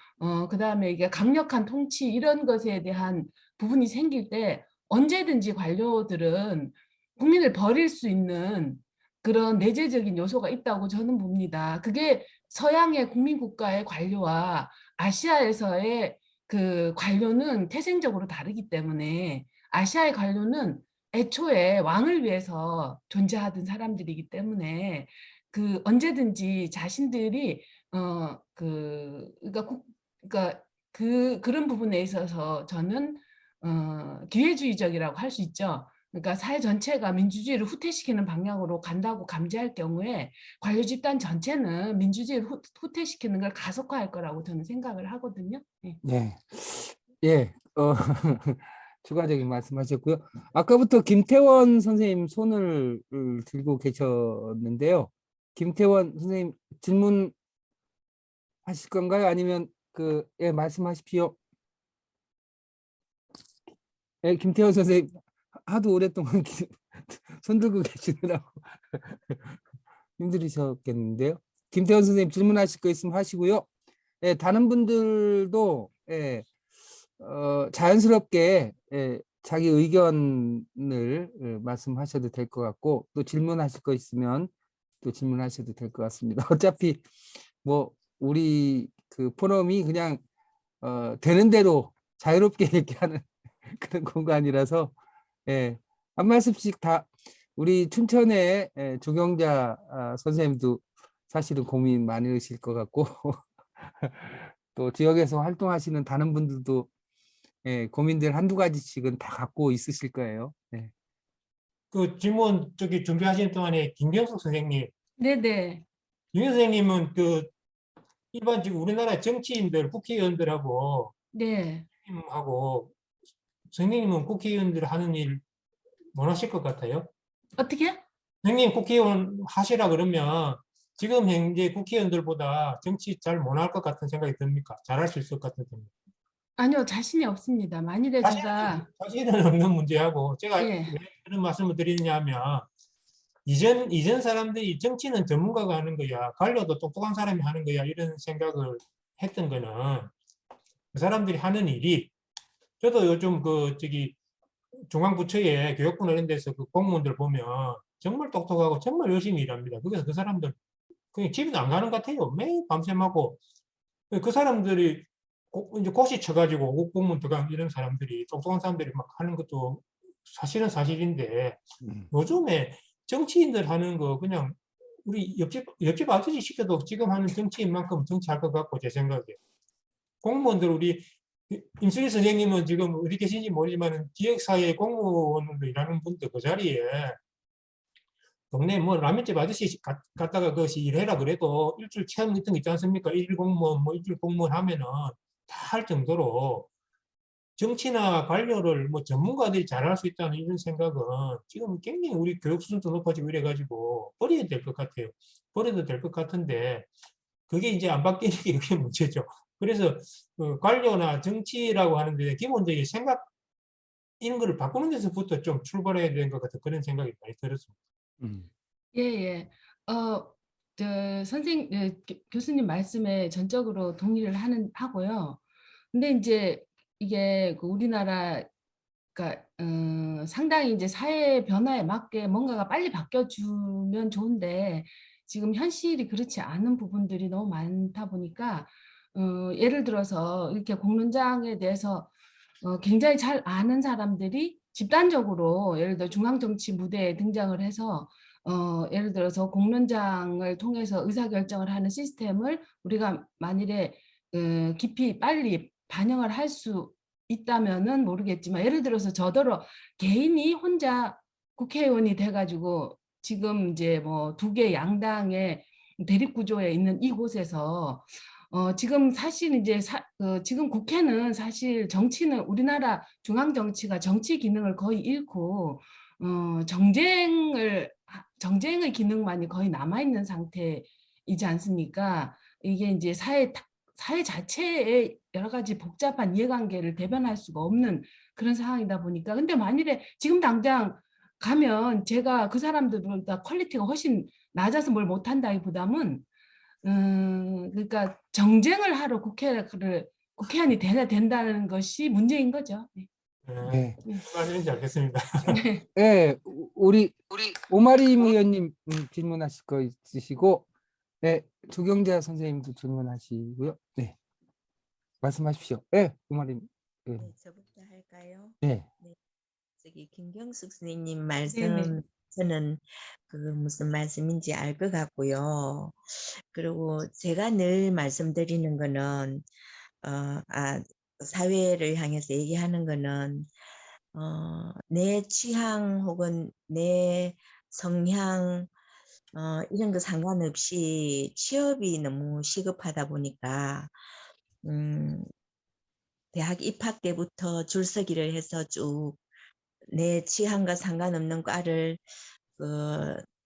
그다음에 이게 강력한 통치 이런 것에 대한 부분이 생길 때 언제든지 관료들은 국민을 버릴 수 있는 그런 내재적인 요소가 있다고 저는 봅니다. 그게 서양의 국민국가의 관료와 아시아에서의 그 관료는 태생적으로 다르기 때문에 아시아의 관료는 애초에 왕을 위해서 존재하던 사람들이기 때문에 그 언제든지 자신들이 그러니까 그런 부분에 있어서 저는 기회주의적이라고 할 수 있죠. 그러니까 사회 전체가 민주주의를 후퇴시키는 방향으로 간다고 감지할 경우에 관료 집단 전체는 민주주의를 후퇴시키는 걸 가속화할 거라고 저는 생각을 하거든요. 네. 네. 예, 추가적인 말씀하셨고요. 아까부터 김태원 선생님 손을 들고 계셨는데요. 김태원 선생님 질문하실 건가요? 아니면 예, 말씀하십시오. 예, 김태원 선생님 하도 오랫동안 손 들고 계시느라고 힘들으셨겠는데요. 김태원 선생님 질문하실 거 있으면 하시고요. 예, 다른 분들도 예, 자연스럽게 예, 자기 의견을 말씀하셔도 될 것 같고 또 질문하실 거 있으면 또 질문하셔도 될 것 같습니다. 어차피 뭐 우리 그 포럼이 그냥 되는 대로 자유롭게 얘기하는 그런 공간이라서 예, 한 말씀씩 다 우리 춘천의 조경자 선생님도 사실은 고민 많으실 것 같고 또 지역에서 활동하시는 다른 분들도 예, 고민들 한두 가지씩은 다 갖고 있으실 거예요. 네. 그 질문 저기 준비하시는 동안에 김경숙 선생님, 네네. 김 선생님은 그 일반적으로 우리나라 정치인들, 국회의원들하고 네. 하고 선생님은 국회의원들 하는 일 원하실 것 같아요. 어떻게? 선생님 국회의원 하시라 그러면 지금 현재 국회의원들보다 정치 잘 못할 것 같은 생각이 듭니까? 잘할 수 있을 것 같은 생각. 아니요, 자신이 없습니다. 만일에 제가 사실은 없는 문제하고 제가 왜 예. 그런 말씀을 드리느냐 하면 이전 사람들이 정치는 전문가가 하는 거야. 관료도 똑똑한 사람이 하는 거야. 이런 생각을 했던 거는 그 사람들이 하는 일이 저도 요즘 그 저기 중앙부처에 교육부 이런 데서 그 공무원들 보면 정말 똑똑하고 정말 열심히 일합니다. 그래서 그 사람들 그냥 집에도 안 가는 것 같아요. 매일 밤샘하고 그 사람들이 이제 고시 쳐가지고 5급 공무원 들어간 이런 사람들이 똑똑한 사람들이 막 하는 것도 사실은 사실인데 요즘에 정치인들 하는 거 그냥 우리 옆집 아저씨 시켜도 지금 하는 정치인만큼 정치할 것 같고 제 생각에 공무원들 우리 임수희 선생님은 지금 어디 계신지 모르지만 지역사회 공무원으로 일하는 분들 그 자리에 동네 뭐 라면집 아저씨 갔다가 그것이 일해라 그래도 일주일 체험 같은 거 있지 않습니까? 일일 공무원 뭐 일주일 공무원 하면은 다 할 정도로 정치나 관료를 뭐 전문가들이 잘할 수 있다는 이런 생각은 지금 굉장히 우리 교육 수준도 높아지고 이래가지고 버려야 될 것 같아요. 버려도 될 것 같은데 그게 이제 안 바뀌는 게 그게 문제죠. 그래서 그 관료나 정치라고 하는데 기본적인 생각 이런 거를 바꾸는 데서부터 좀 출발해야 되는 것 같은 그런 생각이 많이 들었습니다. 예, 예. 교수님 말씀에 전적으로 동의를 하고요. 근데 이제 이게 그 우리나라, 그러니까 상당히 이제 사회 변화에 맞게 뭔가가 빨리 바뀌어주면 좋은데 지금 현실이 그렇지 않은 부분들이 너무 많다 보니까 예를 들어서 이렇게 공론장에 대해서 굉장히 잘 아는 사람들이 집단적으로 예를 들어 중앙정치 무대에 등장을 해서 예를 들어서 공론장을 통해서 의사결정을 하는 시스템을 우리가 만일에 깊이 빨리 반영을 할 수 있다면은 모르겠지만 예를 들어서 저더러 개인이 혼자 국회의원이 돼가지고 지금 이제 뭐 두 개 양당의 대립 구조에 있는 이곳에서 지금 사실 이제 지금 국회는 사실 정치는 우리나라 중앙 정치가 정치 기능을 거의 잃고 정쟁의 기능만이 거의 남아 있는 상태이지 않습니까? 이게 이제 사회 자체의 여러 가지 복잡한 이해관계를 대변할 수가 없는 그런 상황이다 보니까 근데 만일에 지금 당장 가면 제가 그 사람들보다 퀄리티가 훨씬 낮아서 뭘 못한다기보다는 그러니까 정쟁을 하러 국회의원이 된다는 것이 문제인 거죠. 네. 네. 무슨 말인지 알겠습니다. 네, 우리 오마림 의원님 질문하실 거 있으시고, 네, 조경재 선생님도 질문하시고요. 네, 말씀하십시오. 네, 오마림 의원님. 네, 저부터 할까요? 네. 저기 김경숙 선생님 네네. 말씀 저는 그 무슨 말씀인지 알 것 같고요. 그리고 제가 늘 말씀드리는 거는 사회를 향해서 얘기하는 거는 내 취향 혹은 내 성향 이런 거 상관없이 취업이 너무 시급하다 보니까 대학 입학 때부터 줄서기를 해서 쭉 내 취향과 상관없는 과를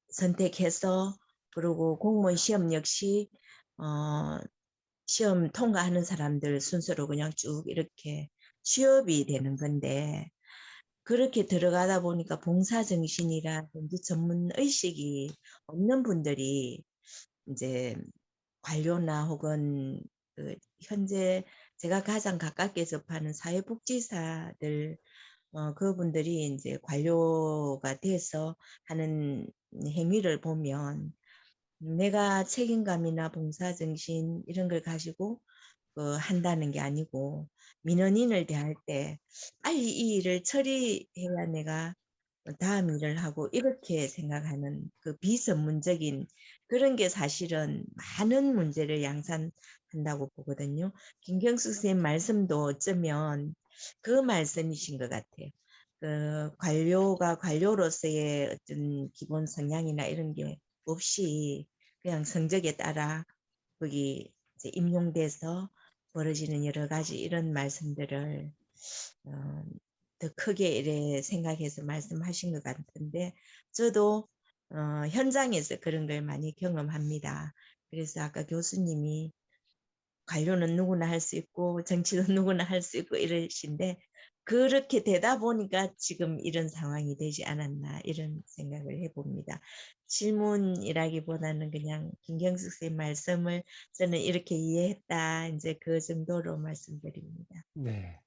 선택해서 그리고 공무원 시험 역시 시험 통과하는 사람들 순서로 그냥 쭉 이렇게 취업이 되는 건데 그렇게 들어가다 보니까 봉사정신이라든지 전문의식이 없는 분들이 이제 관료나 혹은 현재 제가 가장 가깝게 접하는 사회복지사들 그분들이 이제 관료가 돼서 하는 행위를 보면 내가 책임감이나 봉사정신 이런 걸 가지고 한다는 게 아니고 민원인을 대할 때 빨리 이 일을 처리해야 내가 다음 일을 하고 이렇게 생각하는 그 비전문적인 그런 게 사실은 많은 문제를 양산한다고 보거든요. 김경숙 선생님 말씀도 어쩌면 그 말씀이신 것 같아요. 그 관료가 관료로서의 어떤 기본 성향이나 이런 게 없이 그냥 성적에 따라 거기 이제 임용돼서 벌어지는 여러 가지 이런 말씀들을 더 크게 이래 생각해서 말씀하신 것 같은데 저도 현장에서 그런 걸 많이 경험합니다. 그래서 아까 교수님이 관료는 누구나 할 수 있고 정치도 누구나 할 수 있고 이러신데 그렇게 되다 보니까 지금 이런 상황이 되지 않았나 이런 생각을 해봅니다. 질문이라기보다는 그냥 김경숙 선생님 말씀을 저는 이렇게 이해했다 이제 그 정도로 말씀드립니다. 네.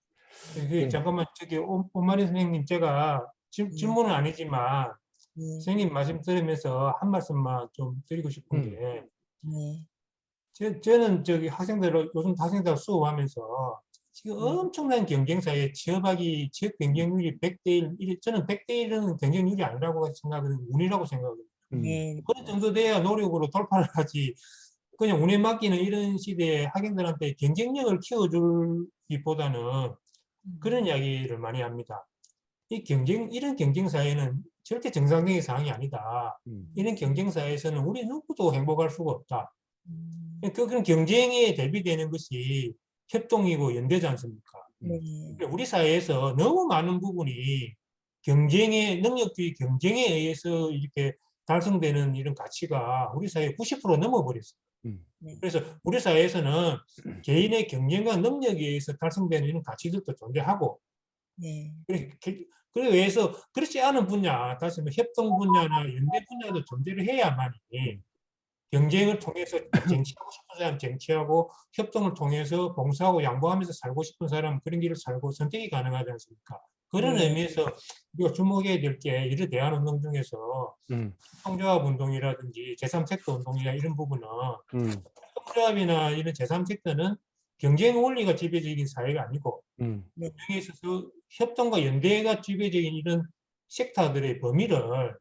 네. 잠깐만 저기 오마리 선생님 제가 질문은 아니지만 선생님 말씀 들으면서 한 말씀만 좀 드리고 싶은 게 저는 저기 요즘 학생들 수업하면서 지금 엄청난 경쟁사에 취업 경쟁률이 100대 1, 저는 100대 1은 경쟁률이 아니라고 생각하는 운이라고 생각해요. 그런 정도 돼야 노력으로 돌파를 하지. 그냥 운에 맡기는 이런 시대에 학생들한테 경쟁력을 키워주기보다는 그런 이야기를 많이 합니다. 이런 경쟁사회는 절대 정상적인 상황이 아니다. 이런 경쟁사회에서는 우리 누구도 행복할 수가 없다. 그런 경쟁에 대비되는 것이 협동이고 연대지 않습니까? 우리 사회에서 너무 많은 부분이 능력주의 경쟁에 의해서 이렇게 달성되는 이런 가치가 우리 사회 90% 넘어버렸어요. 그래서 우리 사회에서는 개인의 경쟁과 능력에 의해서 달성되는 이런 가치들도 존재하고, 그래 위해서 그렇지 않은 분야, 다시 협동 분야나 연대 분야도 존재를 해야만이 경쟁을 통해서 쟁취하고 싶은 사람 쟁취하고 협동을 통해서 봉사하고 양보하면서 살고 싶은 사람 그런 길을 살고 선택이 가능하지 않습니까? 그런 의미에서 우리가 주목해야 될 게 이런 대한운동 중에서 협동조합 운동이라든지 제3섹터 운동이나 이런 부분은 협동조합이나 이런 제3섹터는 경쟁 원리가 지배적인 사회가 아니고 경쟁에 있어서 협동과 연대가 지배적인 이런 섹터들의 범위를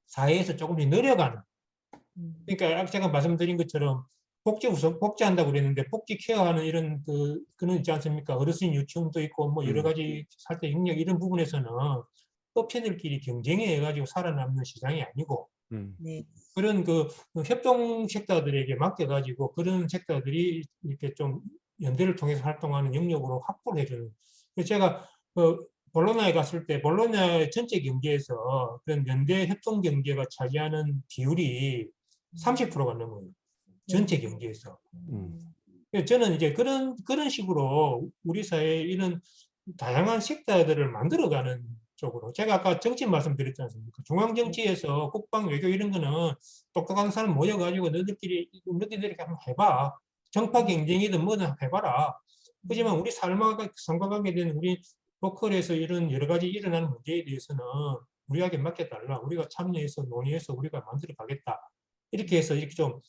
사회에서 조금씩 늘려가는 그러니까 제가 말씀드린 것처럼 복지한다고 그랬는데 복지 케어하는 이런 그는 있지 않습니까? 어르신 유치원도 있고 뭐 여러 가지 살때 영역 이런 부분에서는 업체들끼리 경쟁해 가지고 살아남는 시장이 아니고 네. 그런 협동 섹터들에게 맡겨가지고 그런 섹터들이 이렇게 좀 연대를 통해서 활동하는 영역으로 확보를 해주는. 그래서 제가 볼로냐에 갔을 때 볼로냐의 전체 경제에서 그런 연대 협동 경제가 차지하는 비율이 30%가 넘어요. 전체 경제에서. 그래서 저는 이제 그런 식으로 우리 사회에 이런 다양한 섹터들을 만들어가는 쪽으로. 제가 아까 정치 말씀드렸지 않습니까? 중앙 정치에서 국방, 외교 이런 거는 똑똑한 사람 모여가지고 너희들이 한번 해봐. 정파 경쟁이든 뭐든 해봐라. 하지만 우리 삶과 관계된 우리 로컬에서 이런 여러 가지 일어나는 문제에 대해서는 우리에게 맡겨달라. 우리가 참여해서 논의해서 우리가 만들어 가겠다. 이렇게 해서 이렇게 좀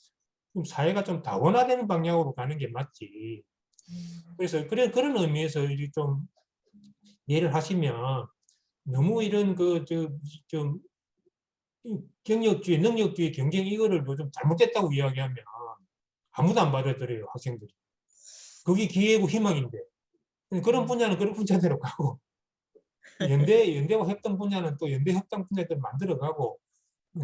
사회가 좀 다원화되는 방향으로 가는 게 맞지. 그래서 그런 의미에서 이렇게 좀 이해를 하시면 너무 이런 좀 경력주의, 능력주의 경쟁 이거를 요즘 잘못됐다고 이야기하면 아무도 안 받아들여요, 학생들이. 그게 기회고 희망인데. 그런 분야는 그런 분야대로 가고 연대와 협동 분야는 또 연대 협동 분야대로 만들어가고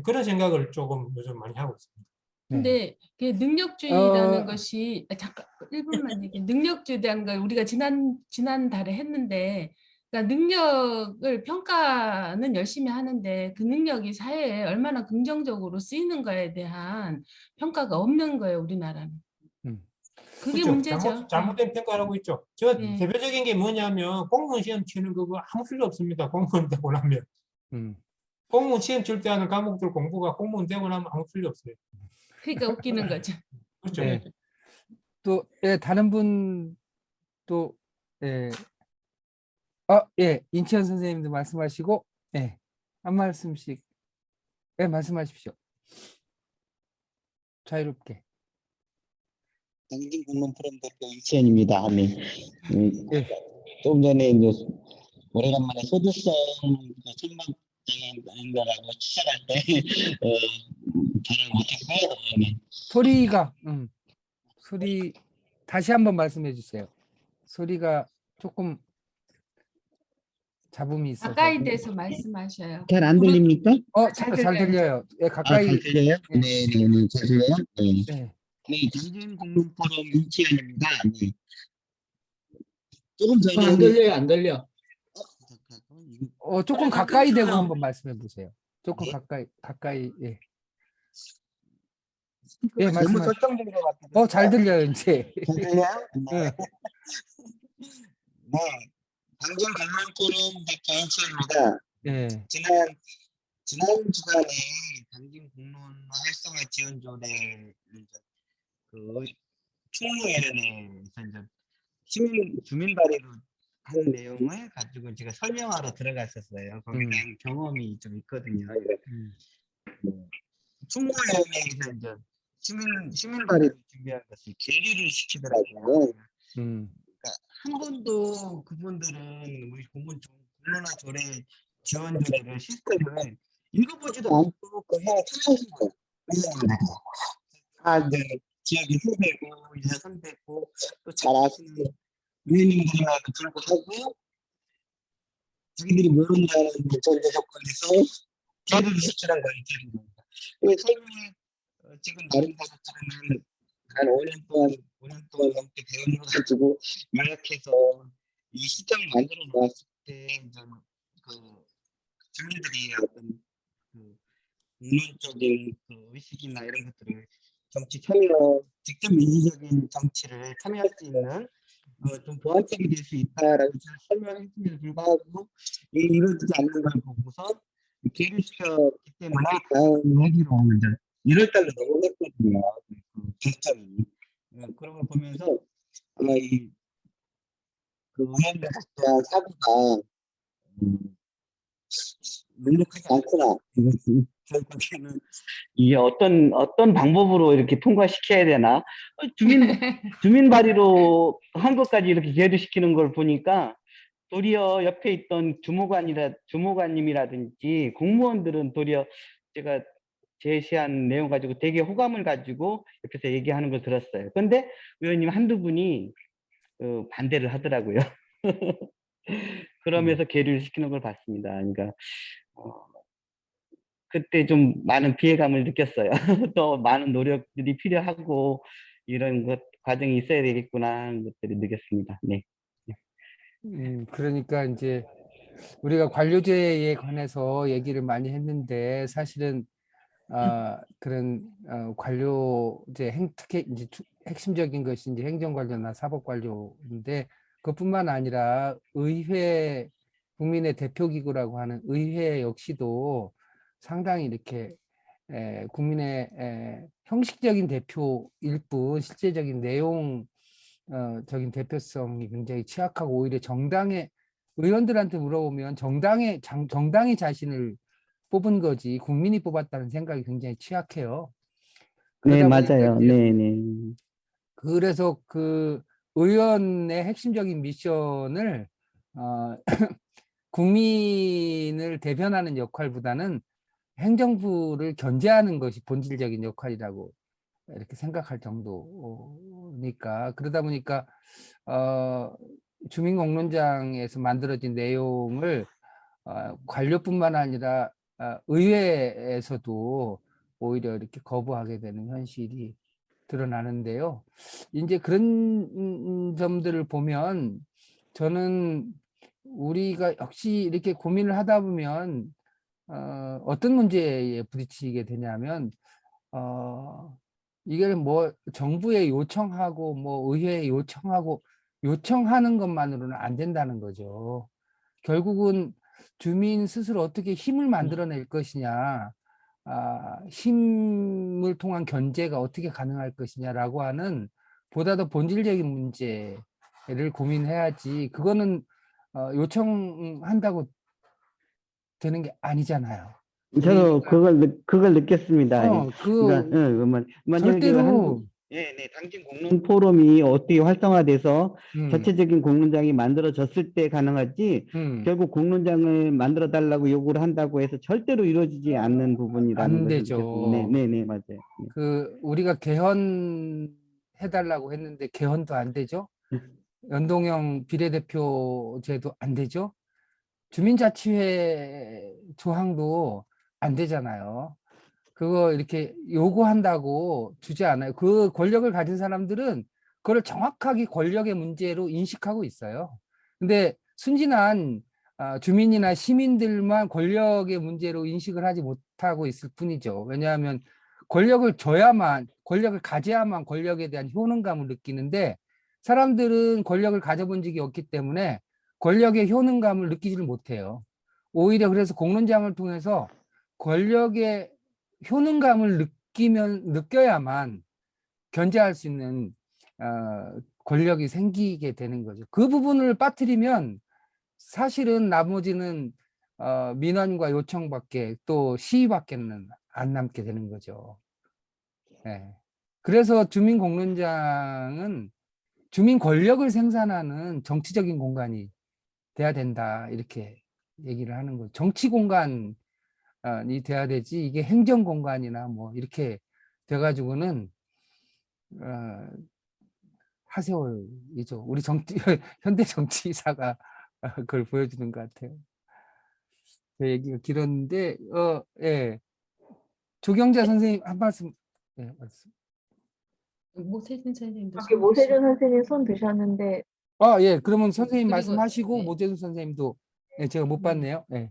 그런 생각을 조금 요즘 많이 하고 있습니다. 근데 그 능력주의라는 어, 것이 잠깐 1분만 얘기. 능력주의라는 걸 우리가 지난달에 했는데, 그러니까 능력을 평가는 열심히 하는데 그 능력이 사회에 얼마나 긍정적으로 쓰이는가에 대한 평가가 없는 거예요, 우리나라는. 음. 그게 그렇죠. 문제죠. 잘못된 평가를 하고 있죠. 저 네. 대표적인 게 뭐냐면 공무원 시험 치는 거 아무 필요 없습니다. 공무원 되고 나면. 음. 공무원 시험 칠 때 하는 과목들 공부가 공무원 되고 나면 아무 필요 없어요. 그러니까 웃기는 거죠. 그렇죠. 네. 또 다른 분 또 인치현 선생님도 말씀하시고 한 말씀씩 말씀하십시오. 자유롭게. 당진 공론 포럼 대표 이치현입니다. 네. 예. 조금 전에 이제 오래간만에 소득성 선박장인 거라고 추천할 때 잘을 못했고요. 네. 소리가 소리 다시 한번 말씀해 주세요. 소리가 조금 잡음이 있어서. 가까이 대서 말씀하셔요. 잘 안 들립니까? 잘 잘 들려요. 들려요. 예, 잘 가까이. 들려요? 네. 네, 잘 들려요? 네. 네. 네, 당진 공론 포럼 이치현입니다. 네. 조금 안 전에 들려요, 안 들려. 조금 가까이 대고 한번 말씀해 보세요. 조금 네. 가까이. 예. 잘못 말씀하세요. 설정된 것 같아요. 잘 들려요, 이제. 잘 들려요? 네. 네. 네. 당진 공론 포럼 대표 이치현입니다. 예. 지난 주간에 당진 공론 활성화 지원조례 그 충무위원회에서 이제 주민 발의로 하는 내용을 가지고 제가 설명하러 들어갔었어요. 거기에 대한 경험이 좀 있거든요. 충무위원회에서 이제 시민 발의를 준비한 것을 계류를 시키더라고요. 그러니까 한 번도 그분들은 우리 공론화 조례 지원 조례를 시스템을 읽어보지도 않고 그냥 참여하신 거예요. 이제 지역의 후배고 이제 선배고 또 잘 아시는 의원님들임에도 불구하고 자기들이 모른다는 전제 조건에서 계류를 시키란 거예요. 그래서 지금 다른 가족들은 한 5년 동안 넘게 배우는 거 가지고 요약해서 이 시스템을 만들어 놓았을 때 이제 주민들이 어떤 인문적인 의식이나 이런 것들을 정치 참여, 직접 민주적인 정치를 참여할 수 있는 좀 보완책이 될 수 있다라고 설명했음에도 불구하고 이루어지지 않는 걸 보고서 계류시켰기 때문에 다음 회기로 이제 1월 달로 넘어갔거든요. 그 결정이. 그런 걸 보면서 아마 그 의원들 또한 사고가 넉넉하지 않구나. 결국에는 이게 어떤 방법으로 이렇게 통과시켜야 되나? 주민 발의로 한 것까지 이렇게 계류시키는 걸 보니까 도리어 옆에 있던 주무관님이라든지 공무원들은 도리어 제가 제시한 내용 가지고 되게 호감을 가지고 옆에서 얘기하는 걸 들었어요. 그런데 의원님 한두 분이 반대를 하더라고요. 그러면서 계류를 시키는 걸 봤습니다. 그러니까 그때 좀 많은 피해감을 느꼈어요. 더 많은 노력들이 필요하고 이런 것 과정이 있어야 되겠구나 하는 것들을 느꼈습니다. 네. 그러니까 이제 우리가 관료제에 관해서 얘기를 많이 했는데 사실은 그런 관료제 특히 이제 핵심적인 것이 이제 행정관료나 사법관료인데 그것뿐만 아니라 의회 국민의 대표기구라고 하는 의회 역시도 상당히 이렇게 국민의 형식적인 대표일 뿐 실제적인 내용 적인 대표성이 굉장히 취약하고 오히려 정당의 의원들한테 물어보면 정당이 자신을 뽑은 거지 국민이 뽑았다는 생각이 굉장히 취약해요. 네, 그러다 보니까 맞아요. 이제 네, 네. 그래서 그 의원의 핵심적인 미션을 국민을 대변하는 역할보다는 행정부를 견제하는 것이 본질적인 역할이라고 이렇게 생각할 정도니까 그러다 보니까 주민공론장에서 만들어진 내용을 관료뿐만 아니라 의회에서도 오히려 이렇게 거부하게 되는 현실이 드러나는데요. 이제 그런 점들을 보면 저는 우리가 역시 이렇게 고민을 하다 보면 어떤 문제에 부딪히게 되냐면 이게 뭐 정부에 요청하고 뭐 의회에 요청하는 것만으로는 안 된다는 거죠. 결국은 주민 스스로 어떻게 힘을 만들어낼 것이냐, 힘을 통한 견제가 어떻게 가능할 것이냐라고 하는 보다 더 본질적인 문제를 고민해야지. 그거는 요청한다고 되는 게 아니잖아요. 저도 우리가 그걸 느꼈습니다. 그러니까 만약에 절대로 네, 네, 당진 공론 포럼이 어떻게 활성화돼서 음, 자체적인 공론장이 만들어졌을 때 가능하지 결국 공론장을 만들어 달라고 요구를 한다고 해서 절대로 이루어지지 않는 부분이라는 안 것을 느꼈습니다. 네, 되죠. 네, 네, 맞아요. 네. 우리가 개헌해달라고 했는데 개헌도 안 되죠. 연동형 비례대표제도 안 되죠. 주민자치회 조항도 안 되잖아요. 그거 이렇게 요구한다고 주지 않아요. 그 권력을 가진 사람들은 그걸 정확하게 권력의 문제로 인식하고 있어요. 근데 순진한 주민이나 시민들만 권력의 문제로 인식을 하지 못하고 있을 뿐이죠. 왜냐하면 권력을 가져야만 권력에 대한 효능감을 느끼는데 사람들은 권력을 가져본 적이 없기 때문에 권력의 효능감을 느끼지를 못해요. 오히려 그래서 공론장을 통해서 권력의 효능감을 느껴야만 견제할 수 있는 권력이 생기게 되는 거죠. 그 부분을 빠뜨리면 사실은 나머지는 민원과 요청밖에 또 시위밖에는 안 남게 되는 거죠. 네. 그래서 주민공론장은 주민 권력을 생산하는 정치적인 공간이 돼야 된다 이렇게 얘기를 하는 거죠. 정치 공간이 돼야 되지 이게 행정 공간이나 뭐 이렇게 돼가지고는 하세월이죠. 우리 현대 정치사가 그걸 보여주는 것 같아요. 제 얘기가 길었는데 예. 조경자 선생님 한 말씀. 네, 말씀. 모세진 선생님도 여기 모세준 선생님 손 드셨는데 예. 그러면 선생님 그리고 말씀하시고 네. 모재준 선생님도 제가 못 봤네요. 예.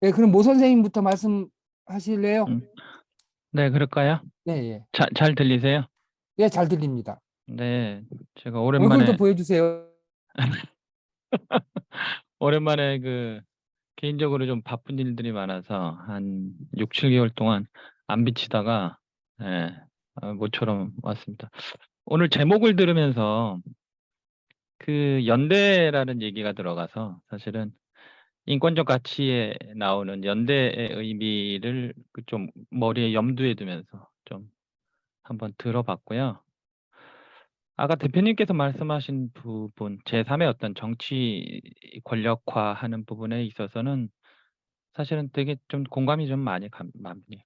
네, 그럼 모 선생님부터 말씀하실래요? 네, 그럴까요? 네, 예. 잘 들리세요? 예, 잘 들립니다. 네, 제가 얼굴도 보여주세요. 오랜만에 개인적으로 좀 바쁜 일들이 많아서 한 6, 7개월 동안 안 비치다가 모처럼 왔습니다. 오늘 제목을 들으면서 연대라는 얘기가 들어가서 사실은 인권적 가치에 나오는 연대의 의미를 좀 머리에 염두에 두면서 좀 한번 들어봤고요. 아까 대표님께서 말씀하신 부분, 제3의 어떤 정치 권력화하는 부분에 있어서는 사실은 되게 좀 공감이 좀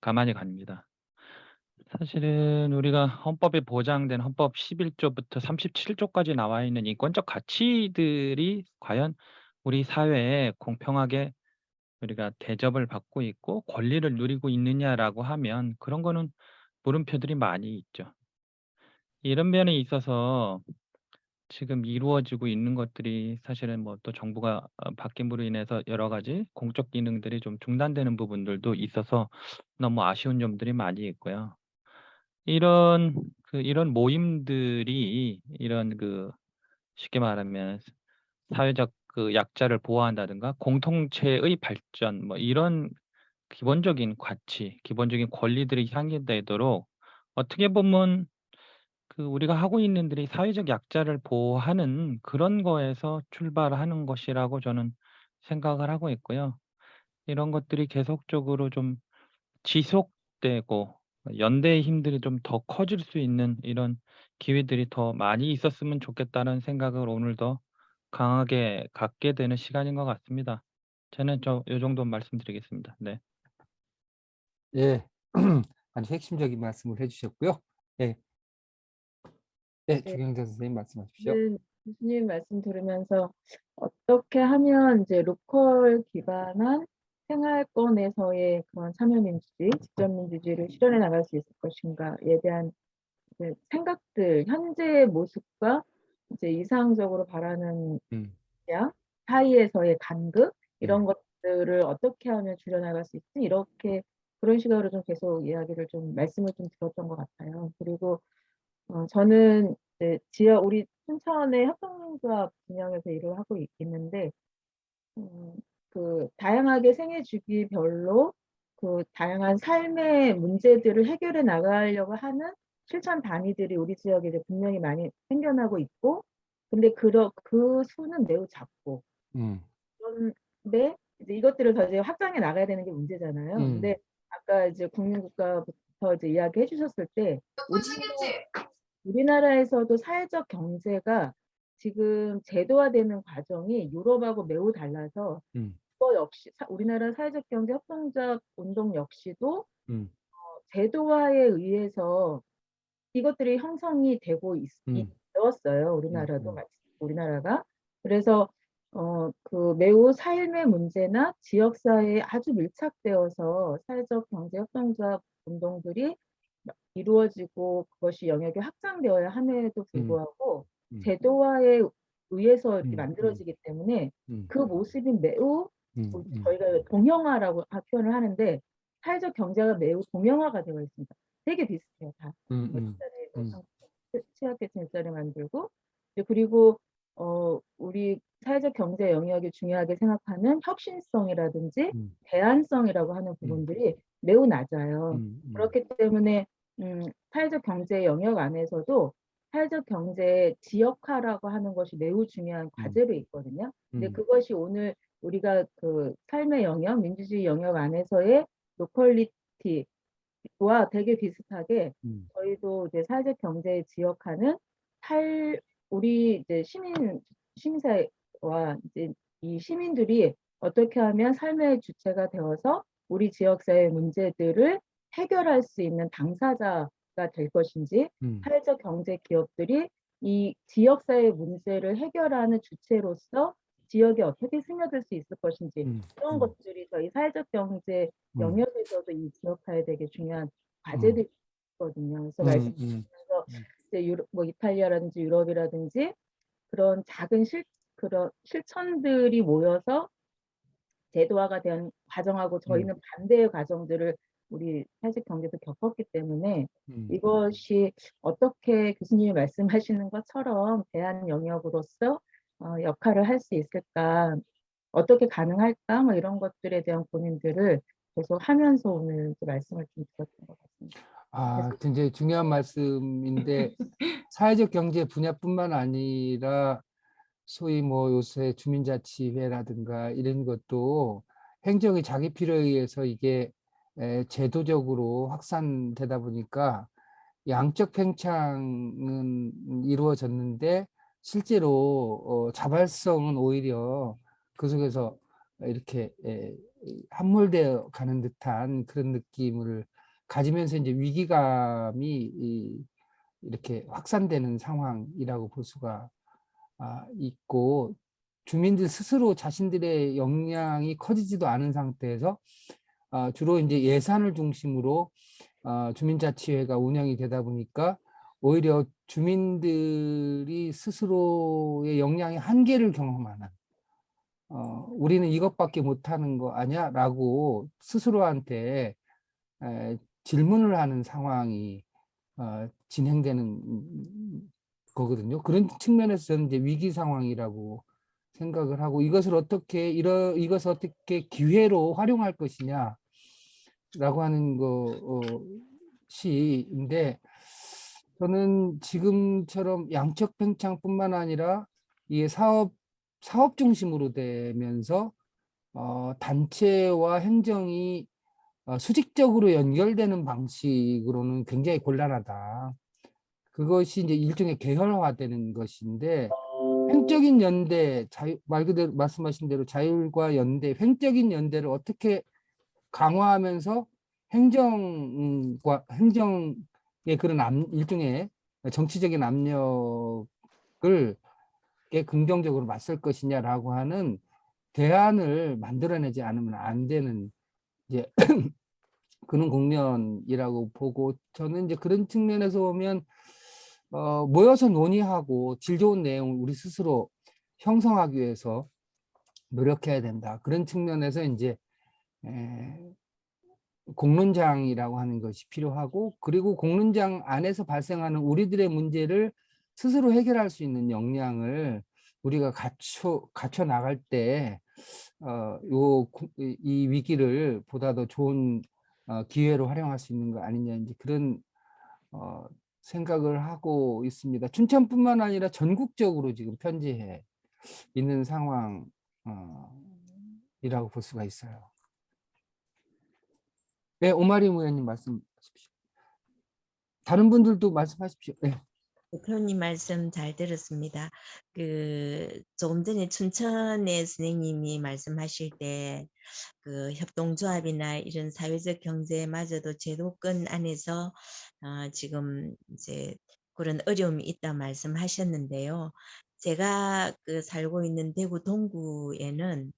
가만히 갑니다. 사실은 우리가 헌법에 보장된 헌법 11조부터 37조까지 나와 있는 인권적 가치들이 과연 우리 사회에 공평하게 우리가 대접을 받고 있고 권리를 누리고 있느냐라고 하면 그런 거는 물음표들이 많이 있죠. 이런 면에 있어서 지금 이루어지고 있는 것들이 사실은 뭐 또 정부가 바뀜으로 인해서 여러 가지 공적 기능들이 좀 중단되는 부분들도 있어서 너무 아쉬운 점들이 많이 있고요. 이런 모임들이 이런 쉽게 말하면 사회적 약자를 보호한다든가 공동체의 발전 뭐 이런 기본적인 가치, 기본적인 권리들이 향유되도록 어떻게 보면 우리가 하고 있는 들이 사회적 약자를 보호하는 그런 거에서 출발하는 것이라고 저는 생각을 하고 있고요. 이런 것들이 계속적으로 좀 지속되고 연대의 힘들이 좀 더 커질 수 있는 이런 기회들이 더 많이 있었으면 좋겠다는 생각을 오늘도 강하게 갖게 되는 시간인 것 같습니다. 저는 요 정도 말씀드리겠습니다. 네. 예. 아주 핵심적인 말씀을 해주셨고요. 예. 네, 네. 주경자 선생님 말씀하십시오. 저는 교수님 말씀 들으면서 어떻게 하면 이제 로컬 기반한 생활권에서의 그런 참여민주주의, 직접민주주의를 실현해 나갈 수 있을 것인가에 대한 이제 생각들, 현재의 모습과 이제 이상적으로 바라는 음. 양 사이에서의 간극 이런 음. 것들을 어떻게 하면 줄여나갈 수 있지? 이렇게 그런 식으로 좀 계속 이야기를 좀 말씀을 좀 들었던 것 같아요. 그리고 저는 이제 우리 춘천의 협동조합 진영에서 일을 하고 있는데 그 다양하게 생애 주기별로 그 다양한 삶의 문제들을 해결해 나가려고 하는 실천 단위들이 우리 지역에 이제 분명히 많이 생겨나고 있고, 근데 그 수는 매우 작고, 그런데 이제 이것들을 더 이제 확장해 나가야 되는 게 문제잖아요. 근데 아까 이제 국민국가부터 이제 이야기해 주셨을 때 우리나라에서도 사회적 경제가 지금 제도화되는 과정이 유럽하고 매우 달라서 그거 역시 우리나라 사회적 경제 협동조합 운동 역시도 제도화에 의해서 이것들이 형성이 되고 되었어요. 우리나라가. 그래서 그 매우 삶의 문제나 지역사회에 아주 밀착되어서 사회적 경제 협동조합 운동들이 이루어지고 그것이 영역이 확장되어야 함에도 불구하고 제도화에 의해서 이렇게 만들어지기 때문에 그 모습이 매우 저희가 동형화라고 표현을 하는데 사회적 경제가 매우 동형화가 되어 있습니다. 되게 비슷해요. 다. 취약계층 일자리 만들고 그리고 우리 사회적 경제 영역이 중요하게 생각하는 혁신성이라든지 대안성이라고 하는 부분들이 매우 낮아요. 그렇기 때문에 사회적 경제 영역 안에서도 사회적 경제 지역화라고 하는 것이 매우 중요한 과제로 있거든요. 근데 그것이 오늘 우리가 그 삶의 영역, 민주주의 영역 안에서의 로컬리티와 되게 비슷하게 저희도 이제 사회적 경제 지역화는 우리 이제 시민사회와 이제 이 시민들이 어떻게 하면 삶의 주체가 되어서 우리 지역사회 문제들을 해결할 수 있는 당사자가 될 것인지, 사회적 경제 기업들이 이 지역사회 문제를 해결하는 주체로서 지역에 어떻게 스며들 수 있을 것인지 이런 것들이 저희 사회적 경제 영역에서도 이 지역화에 되게 중요한 과제들이 있거든요. 그래서 말씀드리면서 이제 뭐 이탈리아라든지 유럽이라든지 그런 작은 그런 실천들이 모여서 제도화가 된 과정하고 저희는 반대의 과정들을 우리 사회적 경제도 겪었기 때문에 이것이 어떻게 교수님이 말씀하시는 것처럼 대안 영역으로서 역할을 할 수 있을까, 어떻게 가능할까, 뭐 이런 것들에 대한 고민들을 계속 하면서 오늘 말씀을 좀 드렸던 것 같습니다. 아, 굉장히 중요한 말씀인데 사회적 경제 분야뿐만 아니라 소위 뭐 요새 주민자치회라든가 이런 것도 행정이 자기 필요에 의해서 이게 제도적으로 확산되다 보니까 양적 팽창은 이루어졌는데 실제로 자발성은 오히려 그 속에서 이렇게 함몰되어 가는 듯한 그런 느낌을 가지면서 이제 위기감이 이렇게 확산되는 상황이라고 볼 수가 있고, 주민들 스스로 자신들의 역량이 커지지도 않은 상태에서 주로 이제 예산을 중심으로 주민자치회가 운영이 되다 보니까 오히려 주민들이 스스로의 역량의 한계를 경험하는, 우리는 이것밖에 못하는 거 아니야? 라고 스스로한테 질문을 하는 상황이 진행되는 거거든요. 그런 측면에서 저는 이제 위기 상황이라고 생각을 하고, 이것을 어떻게 기회로 활용할 것이냐라고 하는 것인데, 저는 지금처럼 양적 팽창뿐만 아니라 이게 사업 중심으로 되면서 단체와 행정이 수직적으로 연결되는 방식으로는 굉장히 곤란하다. 그것이 이제 일종의 계열화되는 것인데, 횡적인 연대, 말 그대로 말씀하신 대로 자율과 연대, 횡적인 연대를 어떻게 강화하면서 행정의 그런 일종의 정치적인 압력을 긍정적으로 맞설 것이냐라고 하는 대안을 만들어내지 않으면 안 되는 이제 그런 국면이라고 보고, 저는 이제 그런 측면에서 보면 모여서 논의하고 질 좋은 내용을 우리 스스로 형성하기 위해서 노력해야 된다. 그런 측면에서 이제 공론장이라고 하는 것이 필요하고, 그리고 공론장 안에서 발생하는 우리들의 문제를 스스로 해결할 수 있는 역량을 우리가 갖춰 나갈 때 이 위기를 보다 더 좋은 기회로 활용할 수 있는 거 아니냐, 이제 그런 생각을 하고 있습니다. 춘천뿐만 아니라 전국적으로 지금 편지해 있는 상황이라고 볼 수가 있어요. 네, 오마리 의원님 말씀하십시오. 다른 분들도 말씀하십시오. 네. 대표님 말씀 잘 들었습니다. 조금 전에 춘천의 선생님이 말씀하실 때 협동조합이나 이런 사회적 경제마저도 제도권 안에서 지금 이제 그런 어려움이 있다 말씀하셨는데요. 제가 살고 있는 대구 동구에는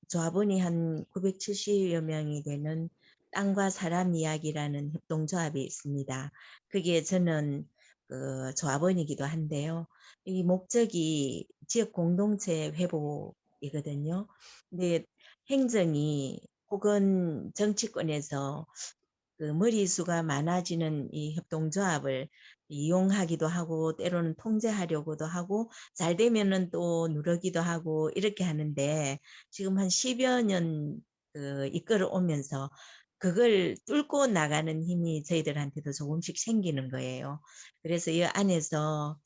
조합원이 한 970여 명이 되는 땅과 사람 이야기라는 협동조합이 있습니다. 그게 저는 조합원이기도 한데요. 이 목적이 지역 공동체 회복이거든요. 근데 행정이 혹은 정치권에서 머리수가 많아지는 이 협동조합을 이용하기도 하고, 때로는 통제하려고도 하고, 잘 되면은 또 누르기도 하고 이렇게 하는데, 지금 한 10여 년 이끌어 오면서 그걸 뚫고 나가는 힘이 저희들한테도 조금씩 생기는 거예요. 그래서 이 안에서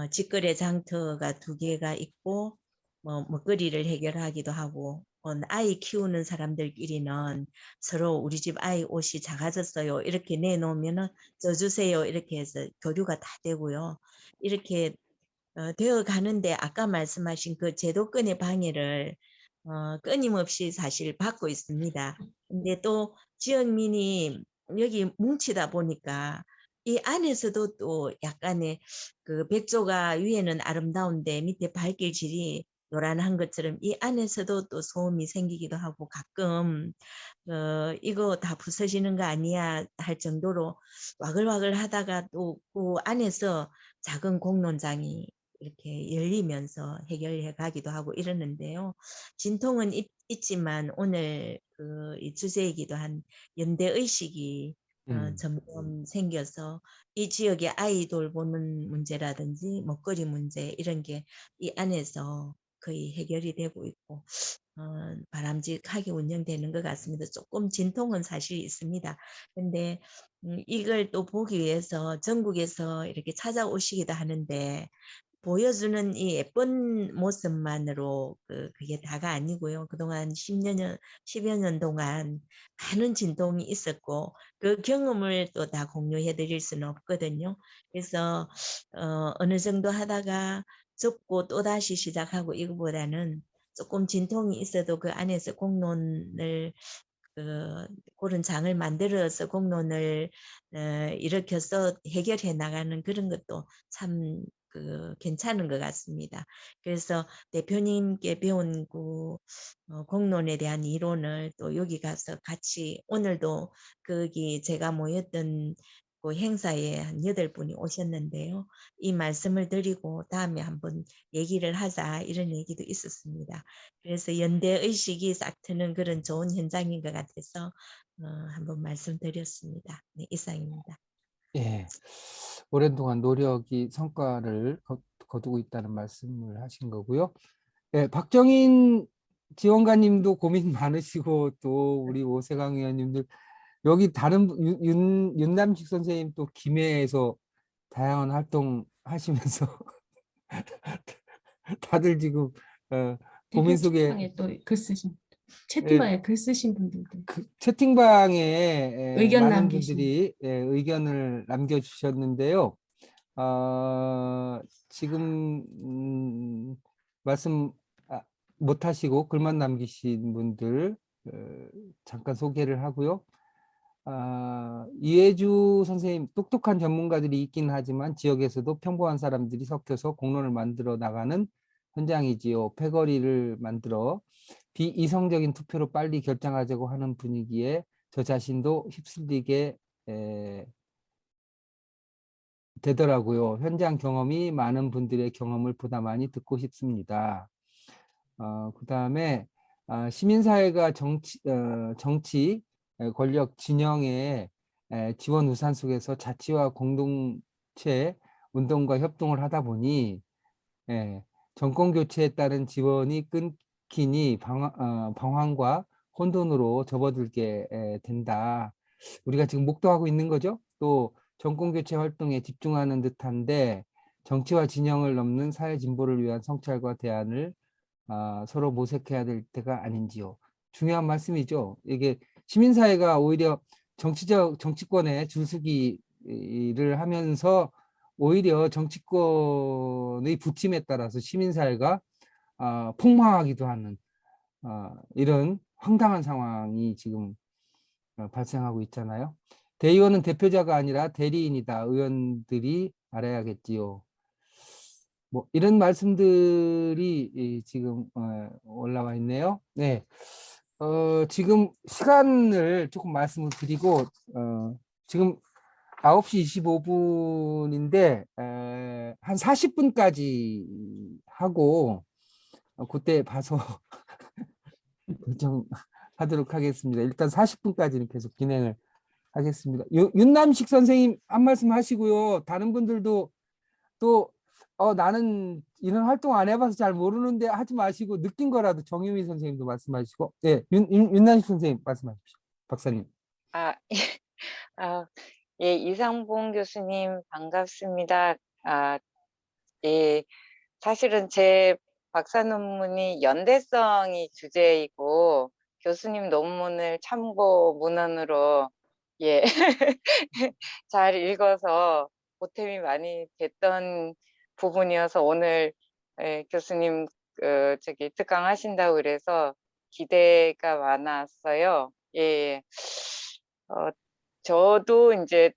직거래 장터가 2개가 있고, 먹거리를 해결하기도 하고, 아이 키우는 사람들끼리는 서로 우리 집 아이 옷이 작아졌어요, 이렇게 내놓으면은 저 주세요, 이렇게 해서 교류가 다 되고요. 이렇게 되어 가는데, 아까 말씀하신 그 제도권의 방해를 끊임없이 사실 받고 있습니다. 근데 또 지역민이 여기 뭉치다 보니까 이 안에서도 또 약간의 백조가 위에는 아름다운데 밑에 발길질이 요란한 것처럼 이 안에서도 또 소음이 생기기도 하고, 가끔 이거 다 부서지는 거 아니야 할 정도로 와글와글 하다가 또 그 안에서 작은 공론장이 이렇게 열리면서 해결해 가기도 하고 이러는데요. 진통은 있지만 오늘 이 주제이기도 한 연대의식이 점점 생겨서 이 지역의 아이 돌보는 문제라든지 먹거리 문제, 이런 게 이 안에서 거의 해결이 되고 있고 바람직하게 운영되는 것 같습니다. 조금 진통은 사실 있습니다. 근데 이걸 또 보기 위해서 전국에서 이렇게 찾아오시기도 하는데, 보여주는 이 예쁜 모습만으로 그게 다가 아니고요. 그동안 10여 년 동안 많은 진동이 있었고, 그 경험을 또 다 공유해 드릴 수는 없거든요. 그래서 어느 정도 하다가 접고 또다시 시작하고 이거보다는 조금 진통이 있어도 그 안에서 공론을 그런 장을 만들어서 공론을 일으켜서 해결해 나가는 그런 것도 참 괜찮은 것 같습니다. 그래서 대표님께 배운 공론에 대한 이론을 또 여기 가서 같이 오늘도 거기 제가 모였던 그 행사에 한 8분이 오셨는데요. 이 말씀을 드리고 다음에 한번 얘기를 하자 이런 얘기도 있었습니다. 그래서 연대 의식이 싹 트는 그런 좋은 현장인 것 같아서 한번 말씀드렸습니다. 네, 이상입니다. 예. 오랜 동안 노력이 성과를 거두고 있다는 말씀을 하신 거고요. 예, 박정인 지원관님도 고민 많으시고 또 우리 오세강 의원님들 여기 다른 윤남식 선생님 또 김해에서 다양한 활동 하시면서 다들 지금 고민 속에 채팅방에 또 글 쓰신 예, 채팅방에 글 쓰신 분들도 채팅방에 의견 많은 남기신 분들이 의견을 남겨주셨는데요. 지금 말씀 못 하시고 글만 남기신 분들 잠깐 소개를 하고요. 이해주 선생님, 똑똑한 전문가들이 있긴 하지만 지역에서도 평범한 사람들이 섞여서 공론을 만들어 나가는 현장이지요. 패거리를 만들어 비이성적인 투표로 빨리 결정하자고 하는 분위기에 저 자신도 휩쓸리게 되더라고요. 현장 경험이 많은 분들의 경험을 보다 많이 듣고 싶습니다. 그다음에 시민사회가 정치 권력 진영의 지원 우산 속에서 자치와 공동체 운동과 협동을 하다 보니 정권 교체에 따른 지원이 끊기니 방황과 혼돈으로 접어들게 된다. 우리가 지금 목도하고 있는 거죠. 또 정권 교체 활동에 집중하는 듯한데 정치와 진영을 넘는 사회 진보를 위한 성찰과 대안을 서로 모색해야 될 때가 아닌지요. 중요한 말씀이죠. 이게 시민사회가 오히려 정치권의 줄서기를 하면서 오히려 정치권의 부침에 따라서 시민사회가 폭망하기도 하는 이런 황당한 상황이 지금 발생하고 있잖아요. 대의원은 대표자가 아니라 대리인이다. 의원들이 알아야겠지요. 뭐 이런 말씀들이 지금 올라와 있네요. 네. 지금 시간을 조금 말씀을 드리고 지금 9시 25분인데 한 40분까지 하고 그때 봐서 결정하도록 하겠습니다. 일단 40분까지는 계속 진행을 하겠습니다. 윤남식 선생님 한 말씀 하시고요. 다른 분들도 또 나는 이런 활동 안 해봐서 잘 모르는데 하지 마시고 느낀 거라도 정유미 선생님도 말씀하시고 윤남식 선생님 말씀하십시오. 박사님. 예, 이상봉 교수님 반갑습니다. 예, 사실은 제 박사 논문이 연대성이 주제이고 교수님 논문을 참고 문헌으로 예, 잘 읽어서 보탬이 많이 됐던 부분이어서 오늘 교수님 특강 하신다고 그래서 기대가 많았어요. 예. 저도 이제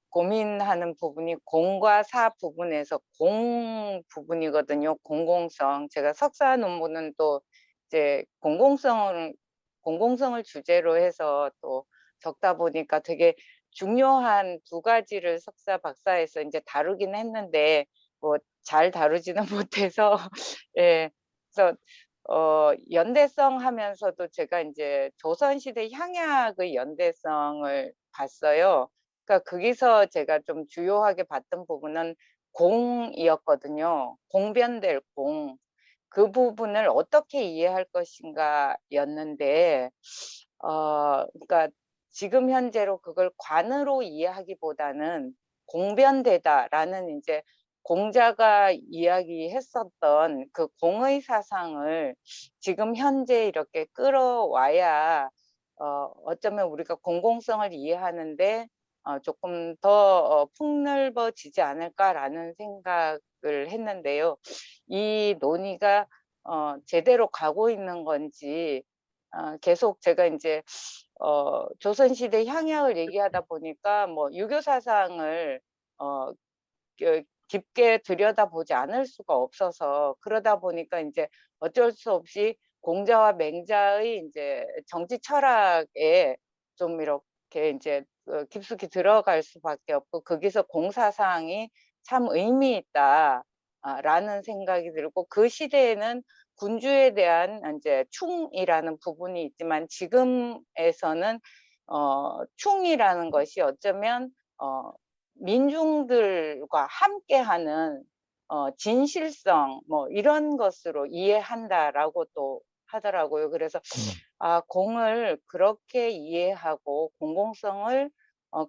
고민하는 부분이 공과 사 부분에서 공 부분이거든요. 공공성. 제가 석사 논문은 또 이제 공공성을 주제로 해서 또 적다 보니까 되게 중요한 두 가지를 석사 박사에서 이제 다루긴 했는데 뭐 잘 다루지는 못해서 예. 그래서 연대성 하면서도 제가 이제 조선시대 향약의 연대성을 봤어요. 그러니까 거기서 제가 좀 주요하게 봤던 부분은 공이었거든요. 공변될 공. 그 부분을 어떻게 이해할 것인가 였는데, 그러니까 지금 현재로 그걸 관으로 이해하기보다는 공변되다라는 이제 공자가 이야기했었던 그 공의 사상을 지금 현재 이렇게 끌어와야 어쩌면 우리가 공공성을 이해하는데 조금 더 폭넓어지지 않을까라는 생각을 했는데요. 이 논의가 제대로 가고 있는 건지 계속 제가 이제 조선시대 향약을 얘기하다 보니까 뭐 유교 사상을 깊게 들여다보지 않을 수가 없어서 그러다 보니까 이제 어쩔 수 없이 공자와 맹자의 이제 정치 철학에 좀 이렇게 이제 깊숙이 들어갈 수밖에 없고 거기서 공사상이 참 의미 있다라는 생각이 들고 그 시대에는 군주에 대한 이제 충이라는 부분이 있지만 지금에서는 충이라는 것이 어쩌면 민중들과 함께하는 진실성 뭐 이런 것으로 이해한다라고 또 하더라고요. 그래서 공을 그렇게 이해하고 공공성을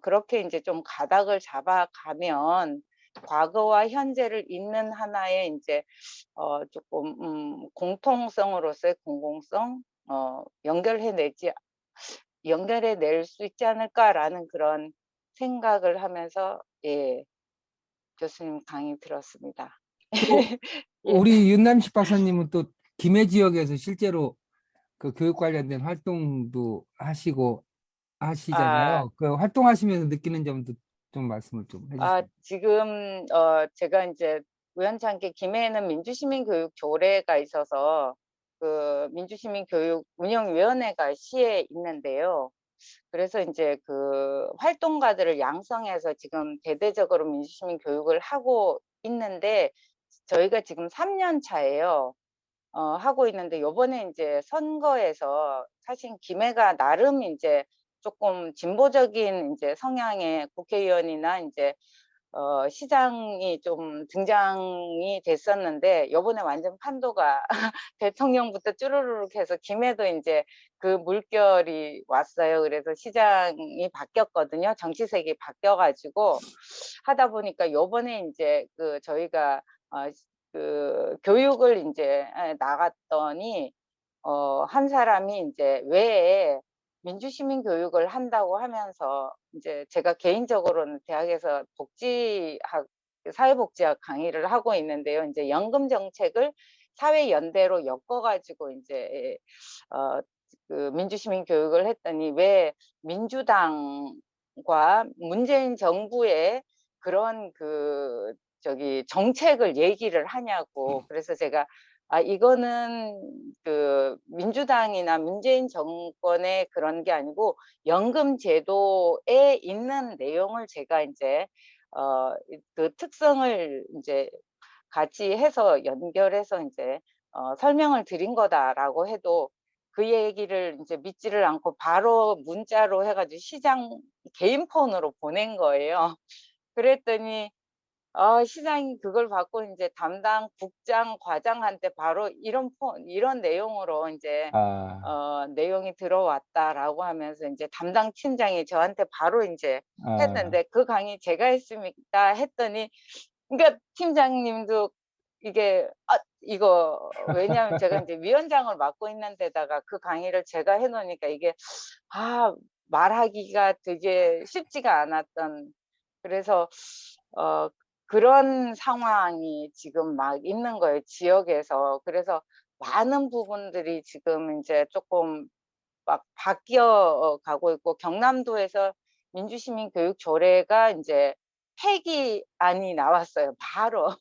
그렇게 이제 좀 가닥을 잡아가면 과거와 현재를 잇는 하나의 이제 조금 공통성으로서의 공공성 연결해낼 수 있지 않을까라는 그런 생각을 하면서 예, 교수님 강의 들었습니다. 예. 우리 윤남식 박사님은 또 김해 지역에서 실제로 그 교육 관련된 활동도 하시잖아요. 그 활동하시면서 느끼는 점도 좀 말씀을 좀 해주세요. 지금 제가 이제 우연찮게 김해에는 민주시민교육 조례가 있어서 그 민주시민교육 운영위원회가 시에 있는데요. 그래서 이제 그 활동가들을 양성해서 지금 대대적으로 민주시민 교육을 하고 있는데 저희가 지금 3년 차예요. 하고 있는데 요번에 이제 선거에서 사실 김해가 나름 이제 조금 진보적인 이제 성향의 국회의원이나 이제 시장이 좀 등장이 됐었는데 요번에 완전 판도가 대통령부터 쭈루루룩 해서 김해도 이제 그 물결이 왔어요. 그래서 시장이 바뀌었거든요. 정치색이 바뀌어가지고 하다 보니까 요번에 이제 그 저희가 그 교육을 이제 나갔더니 한 사람이 이제 왜 민주시민 교육을 한다고 하면서 이제 제가 개인적으로는 대학에서 사회복지학 강의를 하고 있는데요. 이제 연금 정책을 사회연대로 엮어가지고 이제 그 민주시민 교육을 했더니 왜 민주당과 문재인 정부의 그런 그 정책을 얘기를 하냐고. 그래서 제가 이거는 그 민주당이나 문재인 정권의 그런 게 아니고 연금 제도에 있는 내용을 제가 이제 그 특성을 이제 같이 해서 연결해서 이제 설명을 드린 거다라고 해도 그 얘기를 이제 믿지를 않고 바로 문자로 해가지고 시장 개인 폰으로 보낸 거예요. 그랬더니 시장이 그걸 받고 이제 담당 국장, 과장한테 바로 이런 내용으로 이제 내용이 들어왔다라고 하면서 이제 담당 팀장이 저한테 바로 이제 했는데 그 강의 제가 했습니까? 했더니 그러니까 팀장님도 이게 이거 왜냐하면 제가 이제 위원장을 맡고 있는 데다가 그 강의를 제가 해놓으니까 이게 말하기가 되게 쉽지가 않았던 그래서 그런 상황이 지금 막 있는 거예요, 지역에서. 그래서 많은 부분들이 지금 이제 조금 막 바뀌어 가고 있고, 경남도에서 민주시민 교육 조례가 이제 폐기안이 나왔어요, 바로.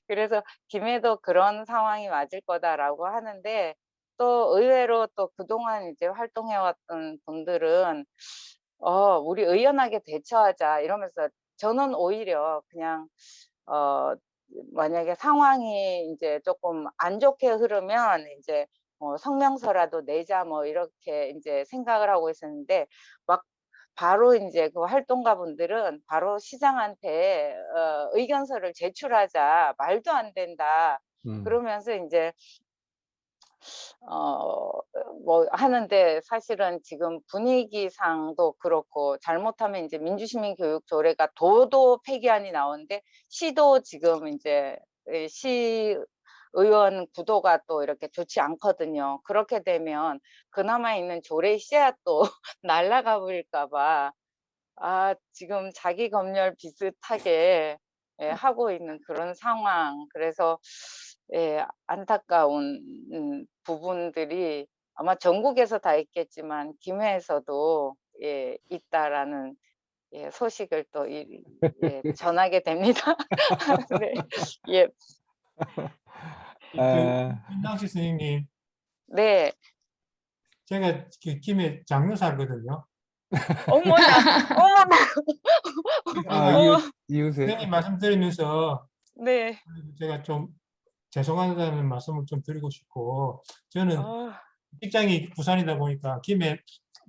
그래서 김해도 그런 상황이 맞을 거다라고 하는데, 또 의외로 또 그동안 이제 활동해왔던 분들은 우리 의연하게 대처하자 이러면서 저는 오히려 그냥 만약에 상황이 이제 조금 안 좋게 흐르면 이제 성명서라도 내자 뭐 이렇게 이제 생각을 하고 있었는데 막 바로 이제 그 활동가 분들은 바로 시장한테 의견서를 제출하자 말도 안 된다 그러면서 이제 뭐 하는데 사실은 지금 분위기상도 그렇고 잘못하면 이제 민주시민 교육 조례가 도도 폐기안이 나오는데 시도 지금 이제 시의원 구도가 또 이렇게 좋지 않거든요. 그렇게 되면 그나마 있는 조례 씨앗도 날아가 버릴까 봐 지금 자기 검열 비슷하게 예, 하고 있는 그런 상황. 그래서 예, 안타까운 부분들이 아마 전국에서 다 있겠지만 김해에서도 예, 있다라는 예, 소식을 또 예, 전하게 됩니다. 네. 예. 김남식 선생님, 네. 제가 그 김해 장로 살거든요. 어머나, 어머나. 이웃에. 선생님 말씀 들으면서 네. 제가 좀 죄송하다는 말씀을 좀 드리고 싶고, 저는 직장이 부산이다 보니까 김해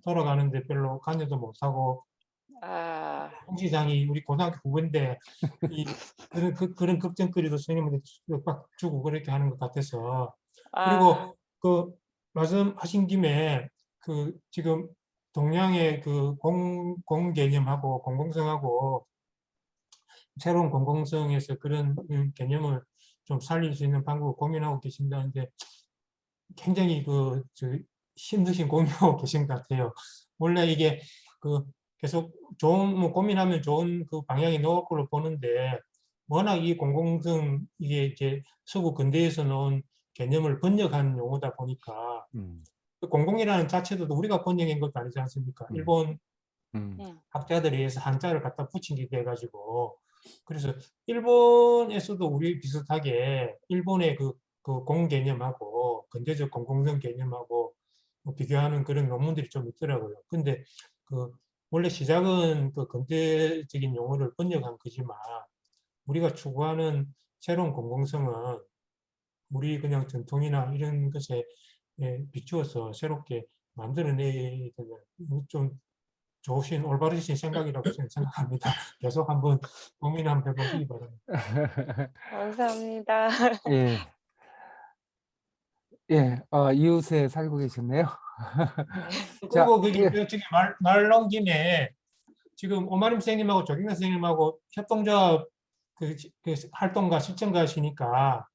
돌아가는데 별로 관여도 못하고, 홍시장이 우리 고등학교 후배인데 그런 걱정거리도 선생님한테 막 주고 그렇게 하는 것 같아서. 그리고 그 말씀하신 김에 그 지금 동양의 그 공개념하고 공공성하고 새로운 공공성에서 그런 개념을 좀 살릴 수 있는 방법을 고민하고 계신다는데 굉장히 힘드신 고민하고 계신 것 같아요. 원래 이게 계속 좋은 고민하면 좋은 그 방향이 나올 걸로 보는데 워낙 이 공공성 이게 이제 서구 근대에서 나온 개념을 번역한 용어다 보니까 공공이라는 자체도 우리가 번역한 것도 아니지 않습니까? 일본 학자들에 의해서 한자를 갖다 붙인 게 돼가지고 그래서 일본에서도 우리 비슷하게 일본의 그 공개념하고 근대적 공공성 개념하고 비교하는 그런 논문들이 좀 있더라고요. 근데 원래 시작은 근대적인 용어를 번역한 거지만 우리가 추구하는 새로운 공공성은 우리 그냥 전통이나 이런 것에 비추어서 새롭게 만들어내야 되는 좀 좋으신 올바르신 생각이라고 저는 생각합니다. 계속 한번 고민 한번 해보시기 바랍니다. 감사합니다. 예. 예, 이웃에 살고 계셨네요. 그리고 저기 말 나온 김에 지금 오마림 선생님하고 조경래 선생님하고 협동조합 그 활동가 실천가시니까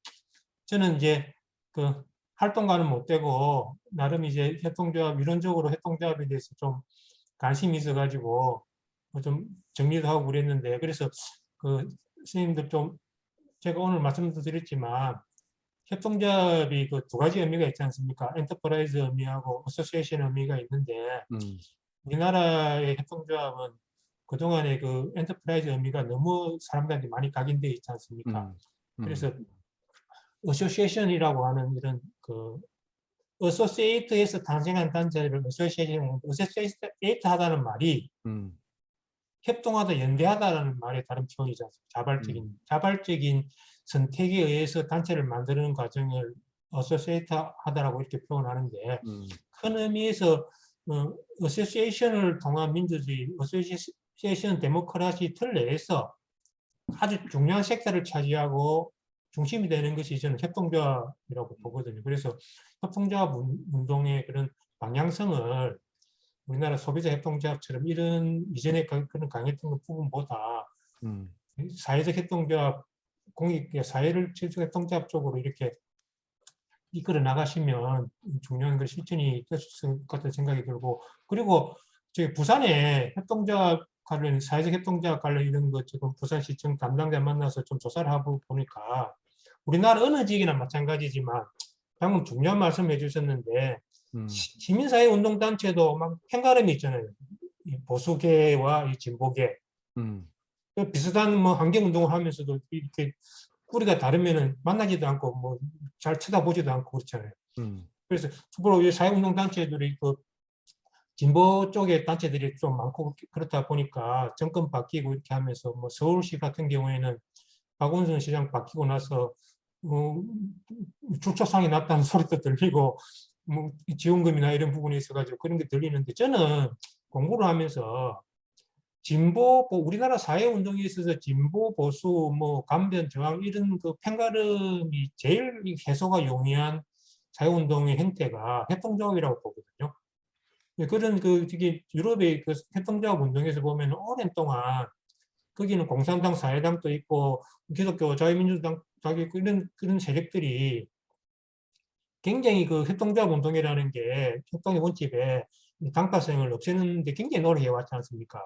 저는 이제 그 활동가는 못 되고 나름 이제 협동조합 이론적으로 협동조합에 대해서 좀 관심이 있어가지고 좀 정리도 하고 그랬는데 그래서 선생님들 좀 제가 오늘 말씀도 드렸지만 협동조합이 두 가지 의미가 있지 않습니까? 엔터프라이즈 의미하고 어소시에이션 의미가 있는데 우리나라의 협동조합은 그동안에 엔터프라이즈 의미가 너무 사람들한테 많이 각인되어 있지 않습니까? 그래서 어소시에이션이라고 하는 이런 어소시에이트에서 탄생한 단체를 어소시에이트 하다는 말이 협동하다, 연대하다라는 말의 다른 표현이지 않습니까? 자발적인 선택에 의해서 단체를 만드는 과정을 어소시에이트 하다라고 이렇게 표현하는데 큰 의미에서 어소시에이션을 통한 민주주의, 어소시에이션 데모크라시 틀 내에서 아주 중요한 섹터를 차지하고 중심이 되는 것이 저는 협동조합이라고 보거든요. 그래서 협동조합 운동의 그런 방향성을 우리나라 소비자 협동조합처럼 이런 이전에 그런 강했던 부분보다 사회적 협동조합, 공익 사회를 지속 협동조합 쪽으로 이렇게 이끌어 나가시면 중요한 그 실천이 됐을 것 같은 생각이 들고 그리고 저희 부산에 협동조합 관련 사회적 협동조합 관련 이런 것 지금 부산시청 담당자 만나서 좀 조사를 하고 보니까 우리나라 어느 지역이나 마찬가지지만 방금 중요한 말씀 해주셨는데 시민사회 운동단체도 막 팽가름이 있잖아요. 이 보수계와 이 진보계. 비슷한 환경운동을 하면서도 이렇게 뿌리가 다르면은 만나지도 않고 잘 쳐다보지도 않고 그렇잖아요. 그래서 주로 사회운동단체들이 진보 쪽의 단체들이 좀 많고 그렇다 보니까 정권 바뀌고 이렇게 하면서 서울시 같은 경우에는 박원순 시장 바뀌고 나서 주초상이 났다는 소리도 들리고 지원금이나 이런 부분에 있어가지고 그런 게 들리는데 저는 공부를 하면서 진보, 우리나라 사회운동에 있어서 진보, 보수, 강변, 저항 이런 팽가름이 제일 해소가 용이한 사회운동의 형태가 협동조합이라고 보거든요. 그런 특히 유럽의 협동조합 운동에서 보면 오랜 동안 거기는 공산당, 사회당도 있고 기독교 자유민주당도 있고 그런 세력들이 굉장히 협동조합 운동이라는 게 협동의 원칙에 당파성을 없애는 데 굉장히 노력해 왔지 않습니까?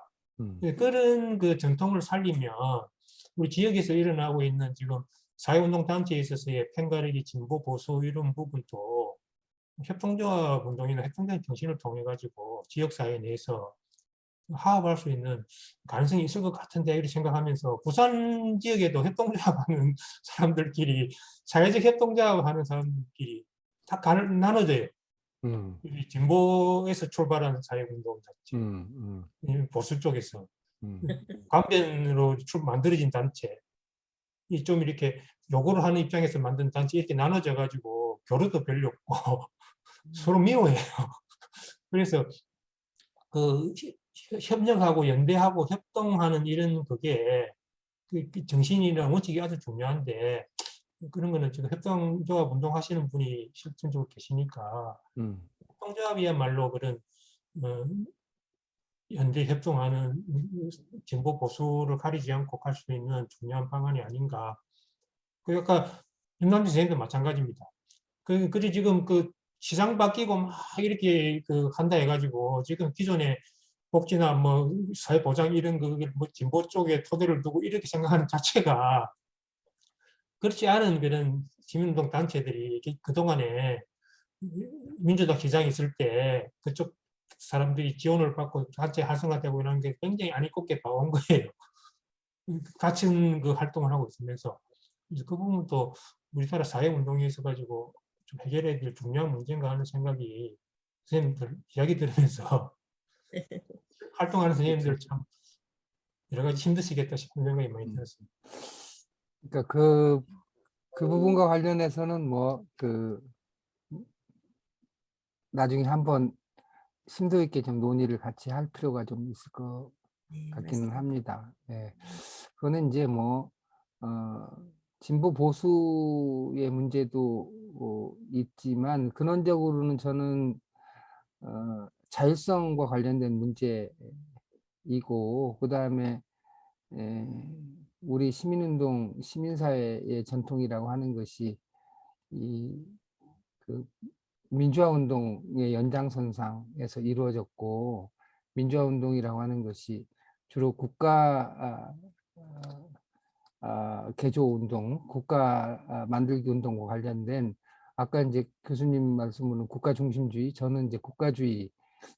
그런 전통을 살리면 우리 지역에서 일어나고 있는 지금 사회운동 단체에 있어서의 펜가르기 진보 보수 이런 부분도 협동조합 운동이나 협동조합 정신을 통해 가지고 지역사회 내에서 화합할 수 있는 가능성이 있을 것 같은데 이렇게 생각하면서 부산 지역에도 협동조합하는 사람들끼리 사회적 협동조합하는 사람들끼리 다 나눠져요. 이 진보에서 출발한 사회운동 단체, 이 보수 쪽에서 강변으로 만들어진 단체, 이 좀 이렇게 요구를 하는 입장에서 만든 단체 이렇게 나눠져 가지고 교류도 별로 없고 서로 미워해요. 그래서 그 협력하고 연대하고 협동하는 이런 그게 그 정신이랑 원칙이 아주 중요한데 그런 거는 지금 협동조합 운동하시는 분이 실질적으로 계시니까 협동조합이야말로 그런 연대 협동하는 진보 보수를 가리지 않고 갈 수 있는 중요한 방안이 아닌가. 그 아까 윤남진 선생님도 마찬가지입니다. 그래 지금 그 시장 바뀌고 막 이렇게 그 한다 해가지고 지금 기존에 복지나 뭐 사회보장 이런 뭐 진보 쪽에 토대를 두고 이렇게 생각하는 자체가 그렇지 않은 그런 시민운동 단체들이 그동안에 민주당 시장이 있을 때 그쪽 사람들이 지원을 받고 단체 활성화되고 이런 게 굉장히 안 이롭게 봐온 거예요. 같은 그 활동을 하고 있으면서 그 부분도 우리나라 사회운동에 있어가지고 좀 해결해야 될 중요한 문제인가 하는 생각이 선생님들 이야기 들으면서 활동하는 선생님들 참 여러 가지 힘드시겠다 싶은 생각이 많이 들었습니다. 그러니까 그 부분과 관련해서는 뭐 나중에 한번 심도 있게 좀 논의를 같이 할 필요가 좀 있을 것 같기는 합니다. 예. 그거는 이제 뭐 진보 보수의 문제도 있지만 근원적으로는 저는 자율성과 관련된 문제이고 그다음에 우리 시민운동, 시민사회의 전통이라고 하는 것이 그 민주화운동의 연장선상에서 이루어졌고 민주화운동이라고 하는 것이 주로 국가 개조운동, 국가 만들기 운동과 관련된 아까 이제 교수님 말씀으로는 국가중심주의, 저는 이제 국가주의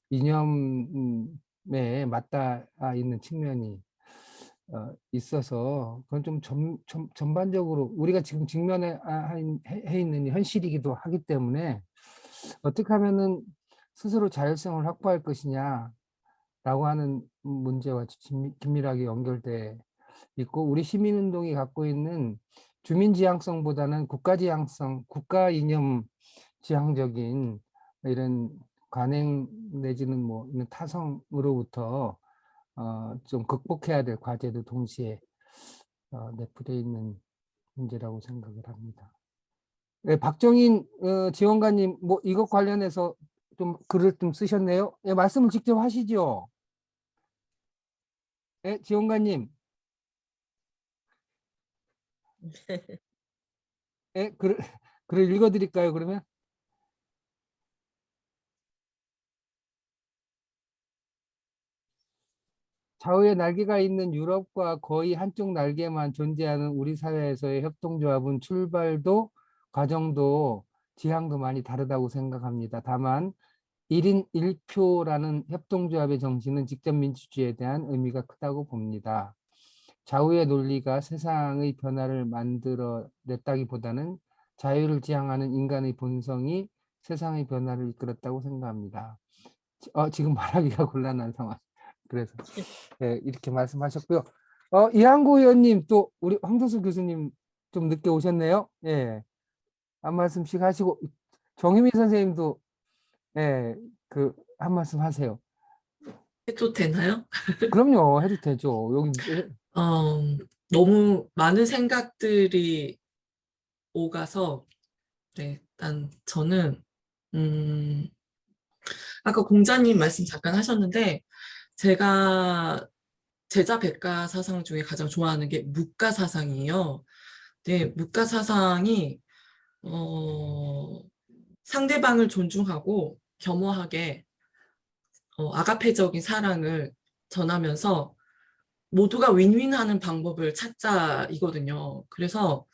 이념에 맞닿아 있는 측면이 있어서 그건 좀 전반적으로 우리가 지금 직면해 있는 현실이기도 하기 때문에 어떻게 하면은 스스로 자율성을 확보할 것이냐라고 하는 문제와 긴밀하게 연결돼 있고 우리 시민운동이 갖고 있는 주민지향성보다는 국가지향성, 국가 이념 지향적인 이런 관행 내지는 뭐 이런 타성으로부터 좀 극복해야 될 과제도 동시에 내포되어 있는 문제라고 생각을 합니다. 네, 박정인 지원관님, 뭐 이것 관련해서 좀 글을 좀 쓰셨네요. 예, 말씀을 직접 하시죠. 예, 지원관님. 예, 글을 읽어드릴까요, 그러면? 좌우에 날개가 있는 유럽과 거의 한쪽 날개만 존재하는 우리 사회에서의 협동조합은 출발도 과정도 지향도 많이 다르다고 생각합니다. 다만 1인 1표라는 협동조합의 정신은 직접 민주주의에 대한 의미가 크다고 봅니다. 좌우의 논리가 세상의 변화를 만들어냈다기보다는 자유를 지향하는 인간의 본성이 세상의 변화를 이끌었다고 생각합니다. 지금 말하기가 곤란한 상황. 그래서 네, 이렇게 말씀하셨고요. 이한구 의원님 또 우리 황도수 교수님 좀 늦게 오셨네요. 예, 한 말씀씩 하시고 정유미 선생님도 예, 한 말씀 하세요. 해도 되나요? 그럼요, 해도 되죠. 여기 너무 많은 생각들이 오가서 네, 일단 저는 아까 공자님 말씀 잠깐 하셨는데 제가 제자 백가 사상 중에 가장 좋아하는 게 묵가 사상이에요. 네, 묵가 사상이 상대방을 존중하고 겸허하게 아가페적인 사랑을 전하면서 모두가 윈윈하는 방법을 찾자이거든요. 그래서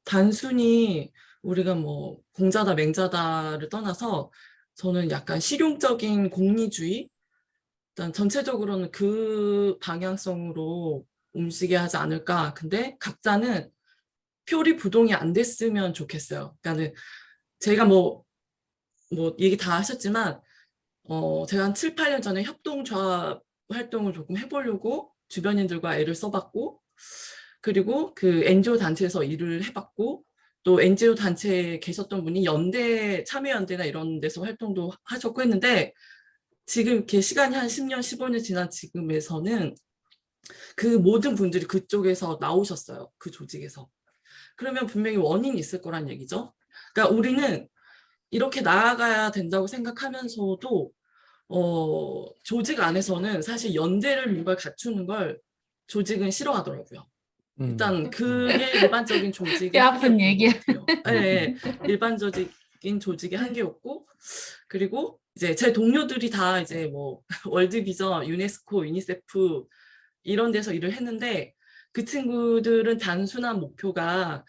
단순히 우리가 뭐 공자다 맹자다를 떠나서 저는 약간 실용적인 공리주의, 일단 전체적으로는 그 방향성으로 움직여야 하지 않을까. 근데 각자는 표리부동이 안 됐으면 좋겠어요. 그러니까는 제가 뭐 얘기 다 하셨지만 제가 한 7, 8년 전에 협동조합 활동을 조금 해보려고 주변인들과 애를 써봤고, 그리고 그 NGO 단체에서 일을 해봤고, 또 NGO 단체에 계셨던 분이 연대, 참여연대나 이런 데서 활동도 하셨고 했는데, 지금 이렇게 시간이 한 10년, 15년 지난 지금에서는 그 모든 분들이 그쪽에서 나오셨어요. 그 조직에서. 그러면 분명히 원인이 있을 거란 얘기죠. 그러니까 우리는 이렇게 나아가야 된다고 생각하면서도 조직 안에서는 사실 연대를 뭔가 갖추는 걸 조직은 싫어하더라고요. 일단 그게 일반적인 조직의 뼈 아픈 얘기야. 한계였던 것 같아요. 네, 일반적인 조직의 한계였고, 그리고 이제 제 동료들이 다 이제 뭐 월드비전, 유네스코, 유니세프 이런 데서 일을 했는데, 그 친구들은 단순한 목표가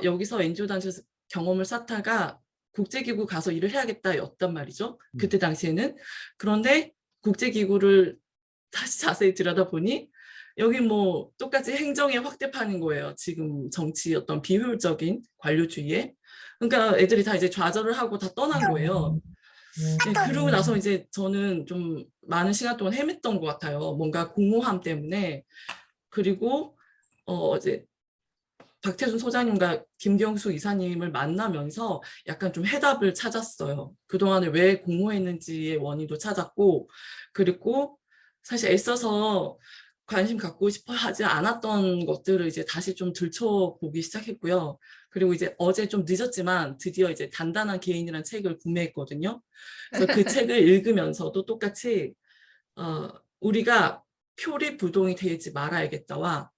여기서 NGO 단체에서 경험을 쌓다가 국제기구 가서 일을 해야겠다였단 말이죠. 그때 당시에는. 그런데 국제기구를 다시 자세히 들여다보니 여기 뭐 똑같이 행정의 확대판인 거예요. 지금 정치 어떤 비효율적인 관료주의에. 그러니까 애들이 다 이제 좌절을 하고 다 떠난 거예요. 네, 그러고 나서 이제 저는 좀 많은 시간 동안 헤맸던 것 같아요. 뭔가 공허함 때문에. 그리고 이제 박태준 소장님과 김경수 이사님을 만나면서 약간 좀 해답을 찾았어요. 그동안에 왜 공허했는지의 원인도 찾았고, 그리고 사실 애써서 관심 갖고 싶어 하지 않았던 것들을 이제 다시 좀 들춰보기 시작했고요. 그리고 이제 어제 좀 늦었지만 드디어 이제 단단한 개인이라는 책을 구매했거든요. 그래서 그 책을 읽으면서도 똑같이 우리가 표리부동이 되지 말아야겠다와,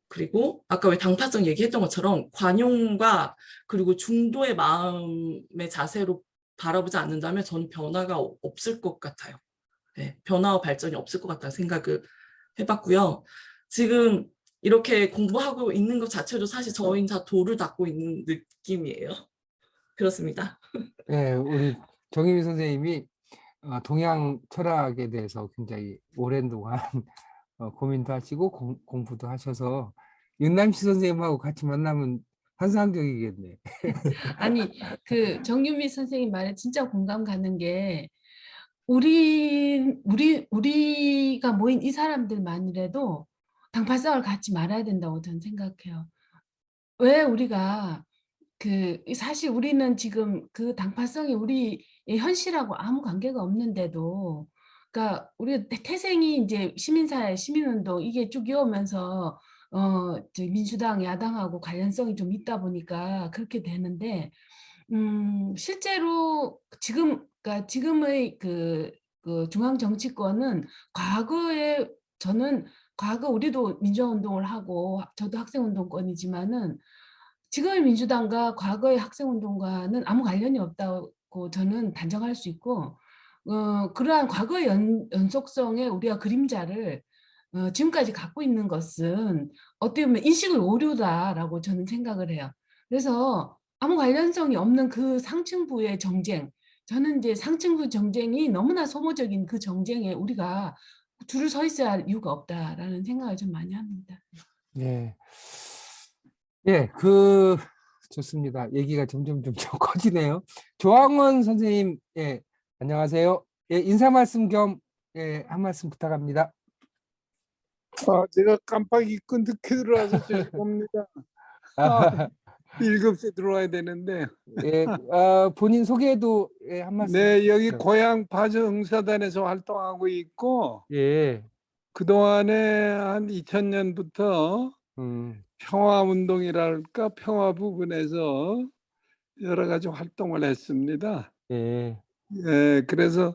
그리고 아까 왜 당파성 얘기했던 것처럼 관용과 그리고 중도의 마음의 자세로 바라보지 않는다면 저는 변화가 없을 것 같아요. 네, 변화와 발전이 없을 것 같다는 생각을 해봤고요. 지금 이렇게 공부하고 있는 것 자체도 사실 저희는 다 도를 닦고 있는 느낌이에요. 그렇습니다. 네, 우리 정유미 선생님이 동양 철학에 대해서 굉장히 오랜 동안 고민도 하시고 공부도 하셔서 윤남시 선생님하고 같이 만나면 환상적이겠네. 아니, 그 정유미 선생님 말에 진짜 공감 가는 게 우리가 모인 이 사람들만이라도 당파성을 갖지 말아야 된다고 저는 생각해요. 왜 우리가 사실 우리는 지금 그 당파성이 우리의 현실하고 아무 관계가 없는데도, 그러니까 우리 태생이 이제 시민사회, 시민운동 이게 쭉 이어오면서 민주당, 야당하고 관련성이 좀 있다 보니까 그렇게 되는데, 실제로 그러니까 지금의 그 중앙 정치권은 과거에 과거 우리도 민주화운동을 하고 저도 학생운동권이지만은 지금의 민주당과 과거의 학생운동과는 아무 관련이 없다고 저는 단정할 수 있고, 그러한 과거의 연속성의 우리가 그림자를 지금까지 갖고 있는 것은 어떻게 보면 인식의 오류다라고 저는 생각을 해요. 그래서 아무 관련성이 없는 그 상층부의 정쟁, 저는 이제 상층부 정쟁이 너무나 소모적인 그 정쟁에 우리가 줄을 서 있어야 할 이유가 없다라는 생각을 좀 많이 합니다. 예. 예, 좋습니다. 얘기가 점점 커지네요. 조항원 선생님, 예, 안녕하세요. 예, 인사 말씀 겸, 예, 한 말씀 부탁합니다. 제가 깜빡 잊고 늦게 들어와서 죄송합니다. 7시에 들어와야 되는데. 예, 본인 소개도 예, 한 말씀. 네, 여기 고향 파주 응사단에서 활동하고 있고, 예. 그동안에 한 2000년부터 평화운동이랄까 평화 부분에서 여러 가지 활동을 했습니다. 예. 예, 그래서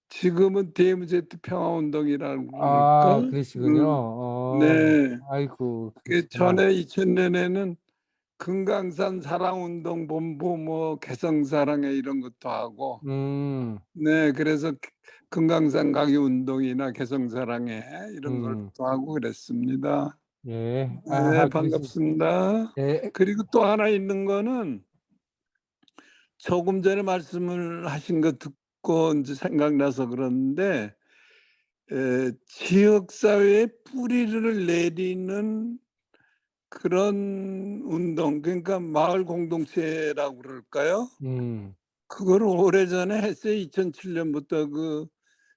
지금은 DMZ 평화운동이라고 그럴까? 그러시군요. 네. 아이고. 그 전에 2000년에는 금강산 사랑운동 본부 뭐 개성사랑회 이런 것도 하고, 네, 그래서 금강산 가기 운동이나 개성사랑회 이런 걸 또 하고 그랬습니다. 예. 네, 그러시- 반갑습니다. 예. 그리고 또 하나 있는 거는 조금 전에 말씀을 하신 거 듣고 이제 생각나서 그러는데 지역사회에 뿌리를 내리는 그런 운동, 그러니까 마을 공동체라고 그럴까요? 그걸 오래전에 했어요. 2007년부터 그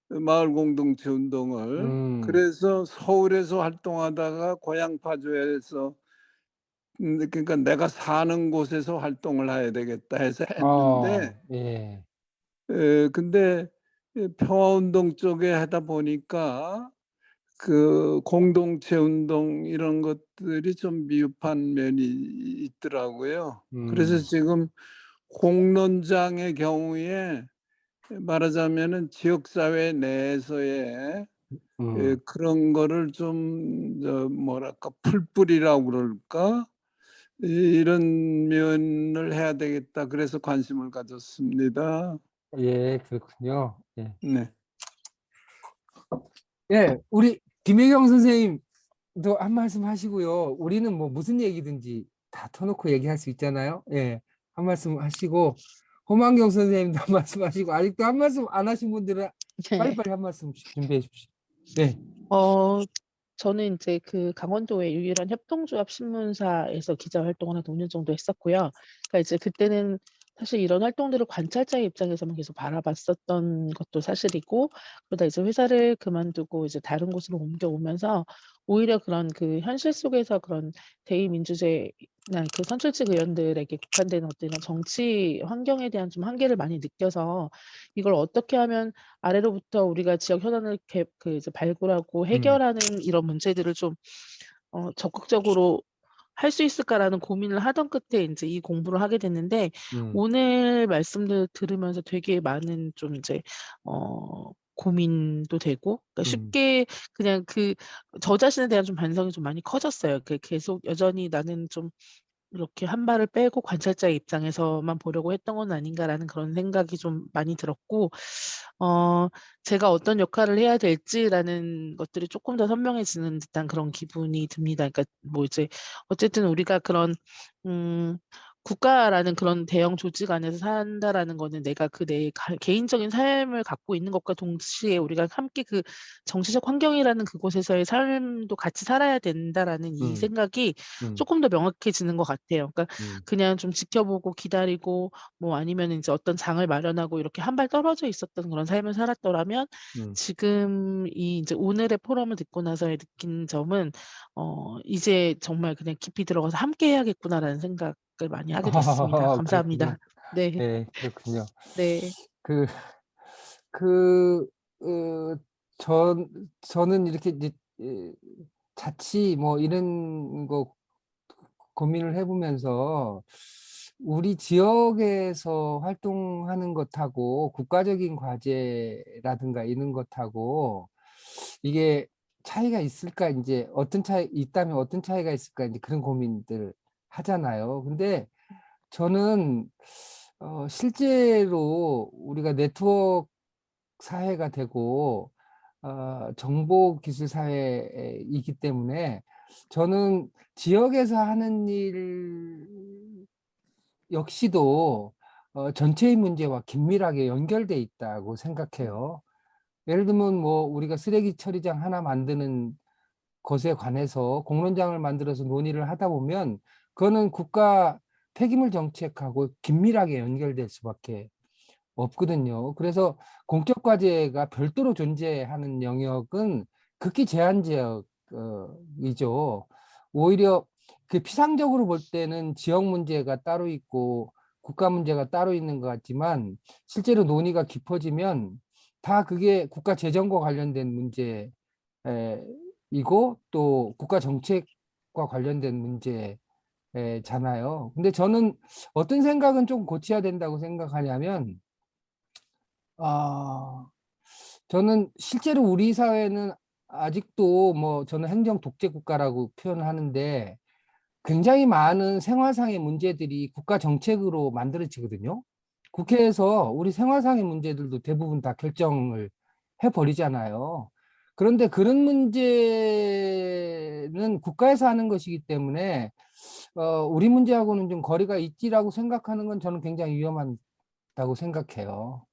마을 공동체 운동을. 그래서 서울에서 활동하다가 고향 파주에서 그러니까 내가 사는 곳에서 활동을 해야 되겠다 해서 했는데 예. 근데 평화운동 쪽에 하다 보니까 그 공동체 운동 이런 것들이 좀 미흡한 면이 있더라고요. 그래서 지금 공론장의 경우에 말하자면은 지역사회 내에서의 그런 거를 좀 뭐랄까 풀뿌리라고 그럴까 이런 면을 해야 되겠다. 그래서 관심을 가졌습니다. 예, 그렇군요. 예. 네. 예, 우리 김혜경 선생님도 한 말씀 하시고요. 우리는 뭐 무슨 얘기든지 다 터놓고 얘기할 수 있잖아요. 예, 한 말씀 하시고 호만경 선생님도 한 말씀 하시고 아직도 한 말씀 안 하신 분들은 빨리빨리 한 말씀 준비해 주십시오. 네. 저는 이제 그 강원도의 유일한 협동조합 신문사에서 기자 활동을 한 5년 정도 했었고요. 그러니까 이제 그때는 사실 이런 활동들을 관찰자의 입장에서만 계속 바라봤었던 것도 사실이고, 그러다 이제 회사를 그만두고 이제 다른 곳으로 옮겨오면서 오히려 그런 그 현실 속에서 그런 대의민주주의나 그 선출직 의원들에게 국한되는 어떤 이런 정치 환경에 대한 좀 한계를 많이 느껴서 이걸 어떻게 하면 아래로부터 우리가 지역 현안을 그 이제 발굴하고 해결하는 이런 문제들을 좀 적극적으로 할 수 있을까라는 고민을 하던 끝에 인제 이 공부를 하게 됐는데, 오늘 말씀들 들으면서 되게 많은 좀 이제 고민도 되고, 그러니까 쉽게 그냥 저 자신에 대한 좀 반성이 좀 많이 커졌어요. 계속 여전히 '나는 좀 이렇게 한 발을 빼고 관찰자의 입장에서만 보려고 했던 건 아닌가.'라는 그런 생각이 좀 많이 들었고, 제가 어떤 역할을 해야 될지라는 것들이 쪼끔 더 선명해지는 듯한 그런 기분이 듭니다. 그러니까 뭐 이제 어쨌든 우리가 그런 국가라는 그런 대형 조직 안에서 산다라는 거는 내가 그 내 개인적인 삶을 갖고 있는 것과 동시에 우리가 함께 그 정치적 환경이라는 그곳에서의 삶도 같이 살아야 된다라는 이 생각이 쪼끔 더 명확해지는 것 같아요. 그러니까 그냥 좀 지켜보고 기다리고 뭐 아니면 인제 어떤 장을 마련하고 이렇게 한 발 떨어져 있었던 그런 삶을 살았더라면, 지금 이 인제 오늘의 포럼을 듣고 나서의 느낀 점은 이제 정말 그냥 깊이 들어가서 '함께 해야겠구나.'라는 생각을 많이 하게 됐습니다. 그렇군요. 감사합니다. 네. 네, 그렇군요. 네. 그, 그, 어, 저는 이렇게 이제 자치 뭐 이런 거 고민을 해보면서 우리 지역에서 활동하는 것하고 국가적인 과제라든가 이런 것하고 이게 차이가 있을까, 이제 어떤 차이 있다면 어떤 차이가 있을까, 이제 그런 고민들 하잖아요. 근데 저는 실제로 우리가 네트워크 사회가 되고 정보기술 사회이기 때문에 저는 지역에서 하는 일 역시도 전체의 문제와 긴밀하게 연결돼 있다고 생각해요. 예를 들면 뭐 우리가 쓰레기 처리장 하나 만드는 것에 관해서 공론장을 만들어서 논의를 하다 보면 그거는 국가 폐기물 정책하고 긴밀하게 연결될 수밖에 없거든요. 그래서 공적 과제가 별도로 존재하는 영역은 극히 제한 지역이죠. 오히려 그 피상적으로 볼 때는 지역 문제가 따로 있고 국가 문제가 따로 있는 것 같지만 실제로 논의가 깊어지면 다 그게 국가 재정과 관련된 문제이고 또 국가 정책과 관련된 문제잖아요. 근데 저는 어떤 생각은 좀 고쳐야 된다고 생각하냐면 저는 실제로 우리 사회는 아직도 뭐 저는 행정 독재 국가라고 표현을 하는데 굉장히 많은 생활상의 문제들이 국가 정책으로 만들어지거든요. 국회에서 우리 생활상의 문제들도 대부분 다 결정을 해버리잖아요. 그런데 그런 문제는 국가에서 하는 것이기 때문에 우리 문제하고는 좀 거리가 있지라고 생각하는 건 저는 굉장히 위험하다고 생각해요.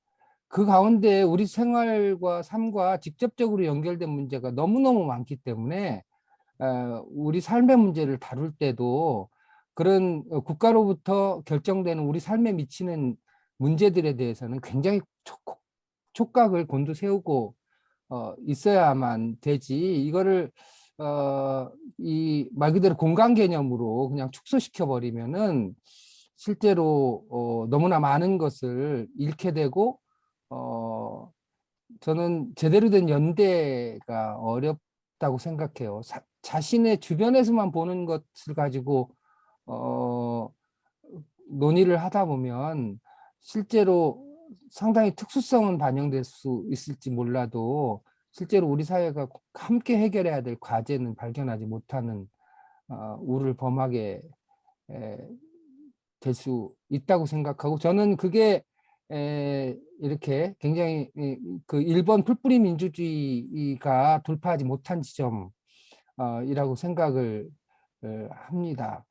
그 가운데 우리 생활과 삶과 직접적으로 연결된 문제가 너무너무 많기 때문에 우리 삶의 문제를 다룰 때도 그런 국가로부터 결정되는 우리 삶에 미치는 문제들에 대해서는 굉장히 촉각을 곤두세우고 있어야만 되지. 이거를 이 말 그대로 공간 개념으로 그냥 축소시켜 버리면은 실제로 너무나 많은 것을 잃게 되고 저는 제대로 된 연대가 어렵다고 생각해요. 자신의 주변에서만 보는 것을 가지고 논의를 하다 보면 실제로 상당히 특수성은 반영될 수 있을지 몰라도 실제로 우리 사회가 함께 해결해야 될 과제는 발견하지 못하는 우를 범하게 될 수 있다고 생각하고, 저는 그게 이렇게 굉장히 그 일본 풀뿌리 민주주의가 돌파하지 못한 지점이라고 생각을 합니다.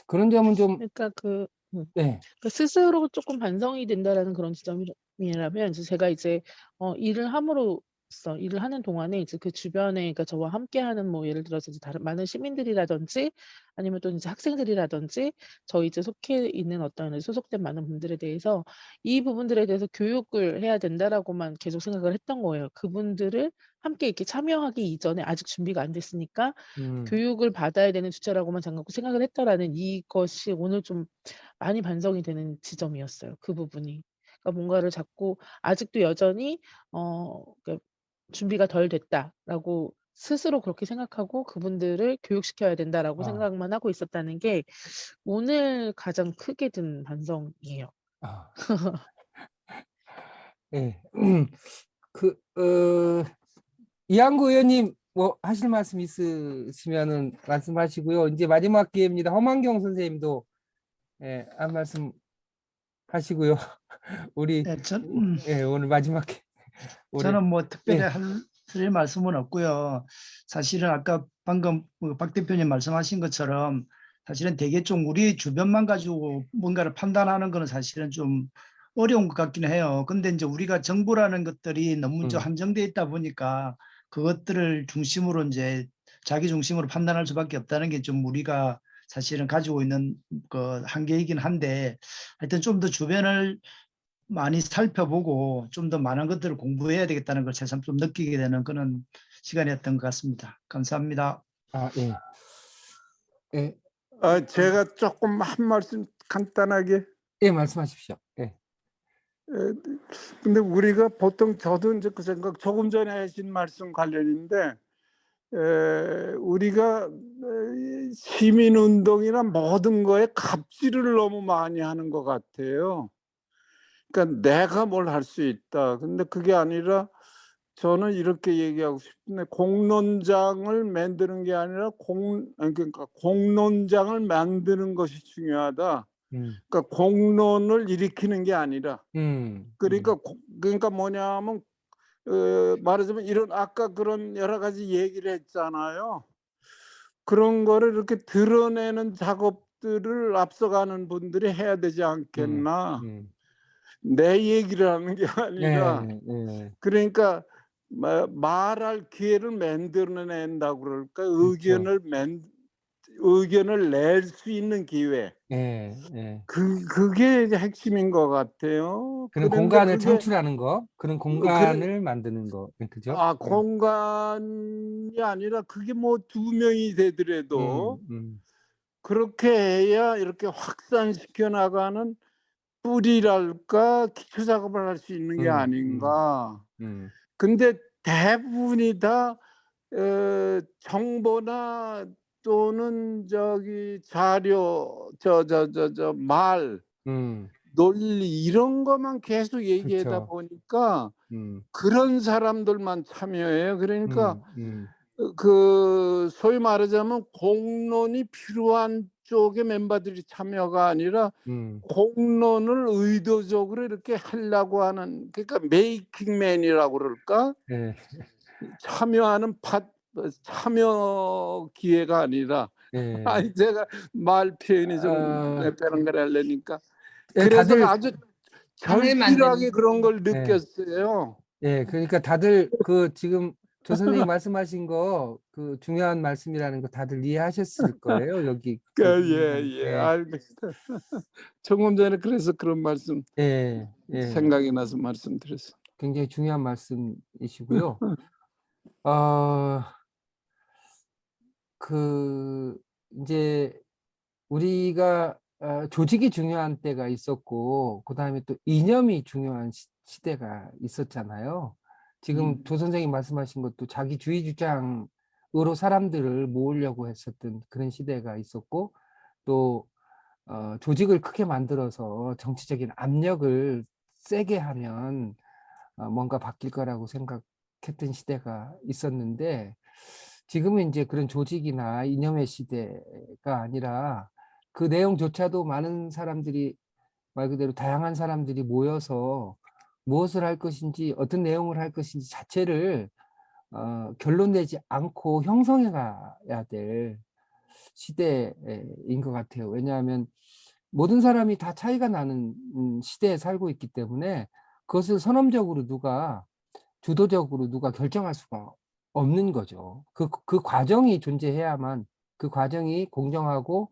그런 점은 좀 그러니까 네. 그 스스로 조금 반성이 된다라는 그런 지점이라면 이제 제가 이제 일을 함으로써 일을 하는 동안에 이제 그 주변에 그러니까 저와 함께하는 뭐 예를 들어서 이제 다른 많은 시민들이라든지 아니면 또 이제 학생들이라든지 저희 이제 속해 있는 어떤 소속된 많은 분들에 대해서 이 부분들에 대해서 교육을 해야 된다라고만 계속 생각을 했던 거예요. 그분들을 함께 이렇게 참여하기 이전에 아직 준비가 안 됐으니까 교육을 받아야 되는 주체라고만 생각을 했다라는 이것이 오늘 좀 많이 반성이 되는 지점이었어요. 그 부분이. 그러니까 뭔가를 자꾸 아직도 여전히 그러니까 '준비가 덜 됐다.'라고 스스로 그렇게 생각하고 '그분들을 교육시켜야 된다.'라고 아, 생각만 하고 있었다는 게 오늘 가장 크게 든 반성이에요. 아, 예. 그 이한구 의원님 뭐 하실 말씀 있으시면은 말씀하시고요. 이제 마지막 기회입니다. 허만경 선생님도 한 말씀 하시고요. 우리 네, 오늘 마지막 저는 뭐 특별히 예. 드릴 말씀은 없고요. 사실은 아까 방금 박 대표님 말씀하신 것처럼 사실은 되게 좀 우리 주변만 가지고 뭔가를 판단하는 거는 사실은 좀 어려운 것 같기는 해요. 근데 이제 우리가 정보라는 것들이 너무 이제 한정돼 있다 보니까 그것들을 중심으로 이제 자기 중심으로 판단할 수밖에 없다는 게 좀 우리가 사실은 가지고 있는 그 한계이긴 한데, 하여튼 좀 더 주변을 많이 살펴보고 좀 더 많은 것들을 공부해야 되겠다는 걸 새삼 좀 느끼게 되는 그런 시간이었던 것 같습니다. 감사합니다. 아, 예. 예. 제가 조금 한 말씀 간단하게. 예, 말씀하십시오. 예. 근데 우리가 보통 저도 이제 그 생각 조금 전에 하신 말씀 관련인데 우리가 시민운동이나 모든 거에 갑질을 너무 많이 하는 것 같아요. 그러니까 내가 뭘 할 수 있다. 근데 그게 아니라 저는 이렇게 얘기하고 싶은데 공론장을 만드는 게 아니라 그러니까 공론장을 만드는 것이 중요하다. 그러니까 공론을 일으키는 게 아니라 그러니까 뭐냐면 말하자면 이런 아까 그런 여러 가지 얘기를 했잖아요. 그런 거를 이렇게 드러내는 작업들을 앞서가는 분들이 해야 되지 않겠나. 내 얘기를 하는 게 아니라 그러니까 말할 기회를 만들어낸다고 그럴까. 그렇죠. 의견을 낼 수 있는 기회. 그게 이제 핵심인 것 같아요. 그런 그런데 공간을 그게 창출하는 거, 그런 그래 공간을 만드는 거, 그죠? 공간이 아니라 그게 뭐 2명이 되더라도 음. 그렇게 해야 이렇게 확산시켜 나가는 뿌리랄까 기초 작업을 할 수 있는 게 아닌가. 근데 대부분이 다 정보나 또는 저기 자료 말 논리 이런 것만 계속 얘기하다 그렇죠. 보니까 그런 사람들만 참여해요. 그러니까 그 소위 말하자면 공론이 필요한 쪽의 멤버들이 참여가 아니라 공론을 의도적으로 이렇게 하려고 하는, 그러니까 메이킹맨이라고 그럴까? 예. 참여하는 참여 기회가 아니라 예. 아니 제가 말 표현이 좀 어, 빼는 걸 하려니까 예, 그래서 다들 아주 판을 절실하게 만드는 그런 걸 예. 느꼈어요. 예, 그러니까 다들 그 지금 조 선생님 말씀하신 거 그 중요한 말씀이라는 거 다들 이해하셨을 거예요. 여기 예, 예, 알겠어요. 조금 전에 그래서 그런 말씀 예, 예. 생각이 나서 말씀드렸어요. 굉장히 중요한 말씀이시고요. 그 이제 우리가 조직이 중요한 때가 있었고 그다음에 또 이념이 중요한 시대가 있었잖아요. 지금 조 선생님 말씀하신 것도 자기주의 주장으로 사람들을 모으려고 했었던 그런 시대가 있었고 또 조직을 크게 만들어서 정치적인 압력을 세게 하면 뭔가 바뀔 거라고 생각했던 시대가 있었는데 지금은 이제 그런 조직이나 이념의 시대가 아니라 그 내용조차도 많은 사람들이 말 그대로 다양한 사람들이 모여서 무엇을 할 것인지 어떤 내용을 할 것인지 자체를 결론 내지 않고 형성해 가야 될 시대인 것 같아요. 왜냐하면 모든 사람이 다 차이가 나는 시대에 살고 있기 때문에 그것을 선언적으로 주도적으로 누가 결정할 수가 없는 거죠. 그 과정이 존재해야만, 그 과정이 공정하고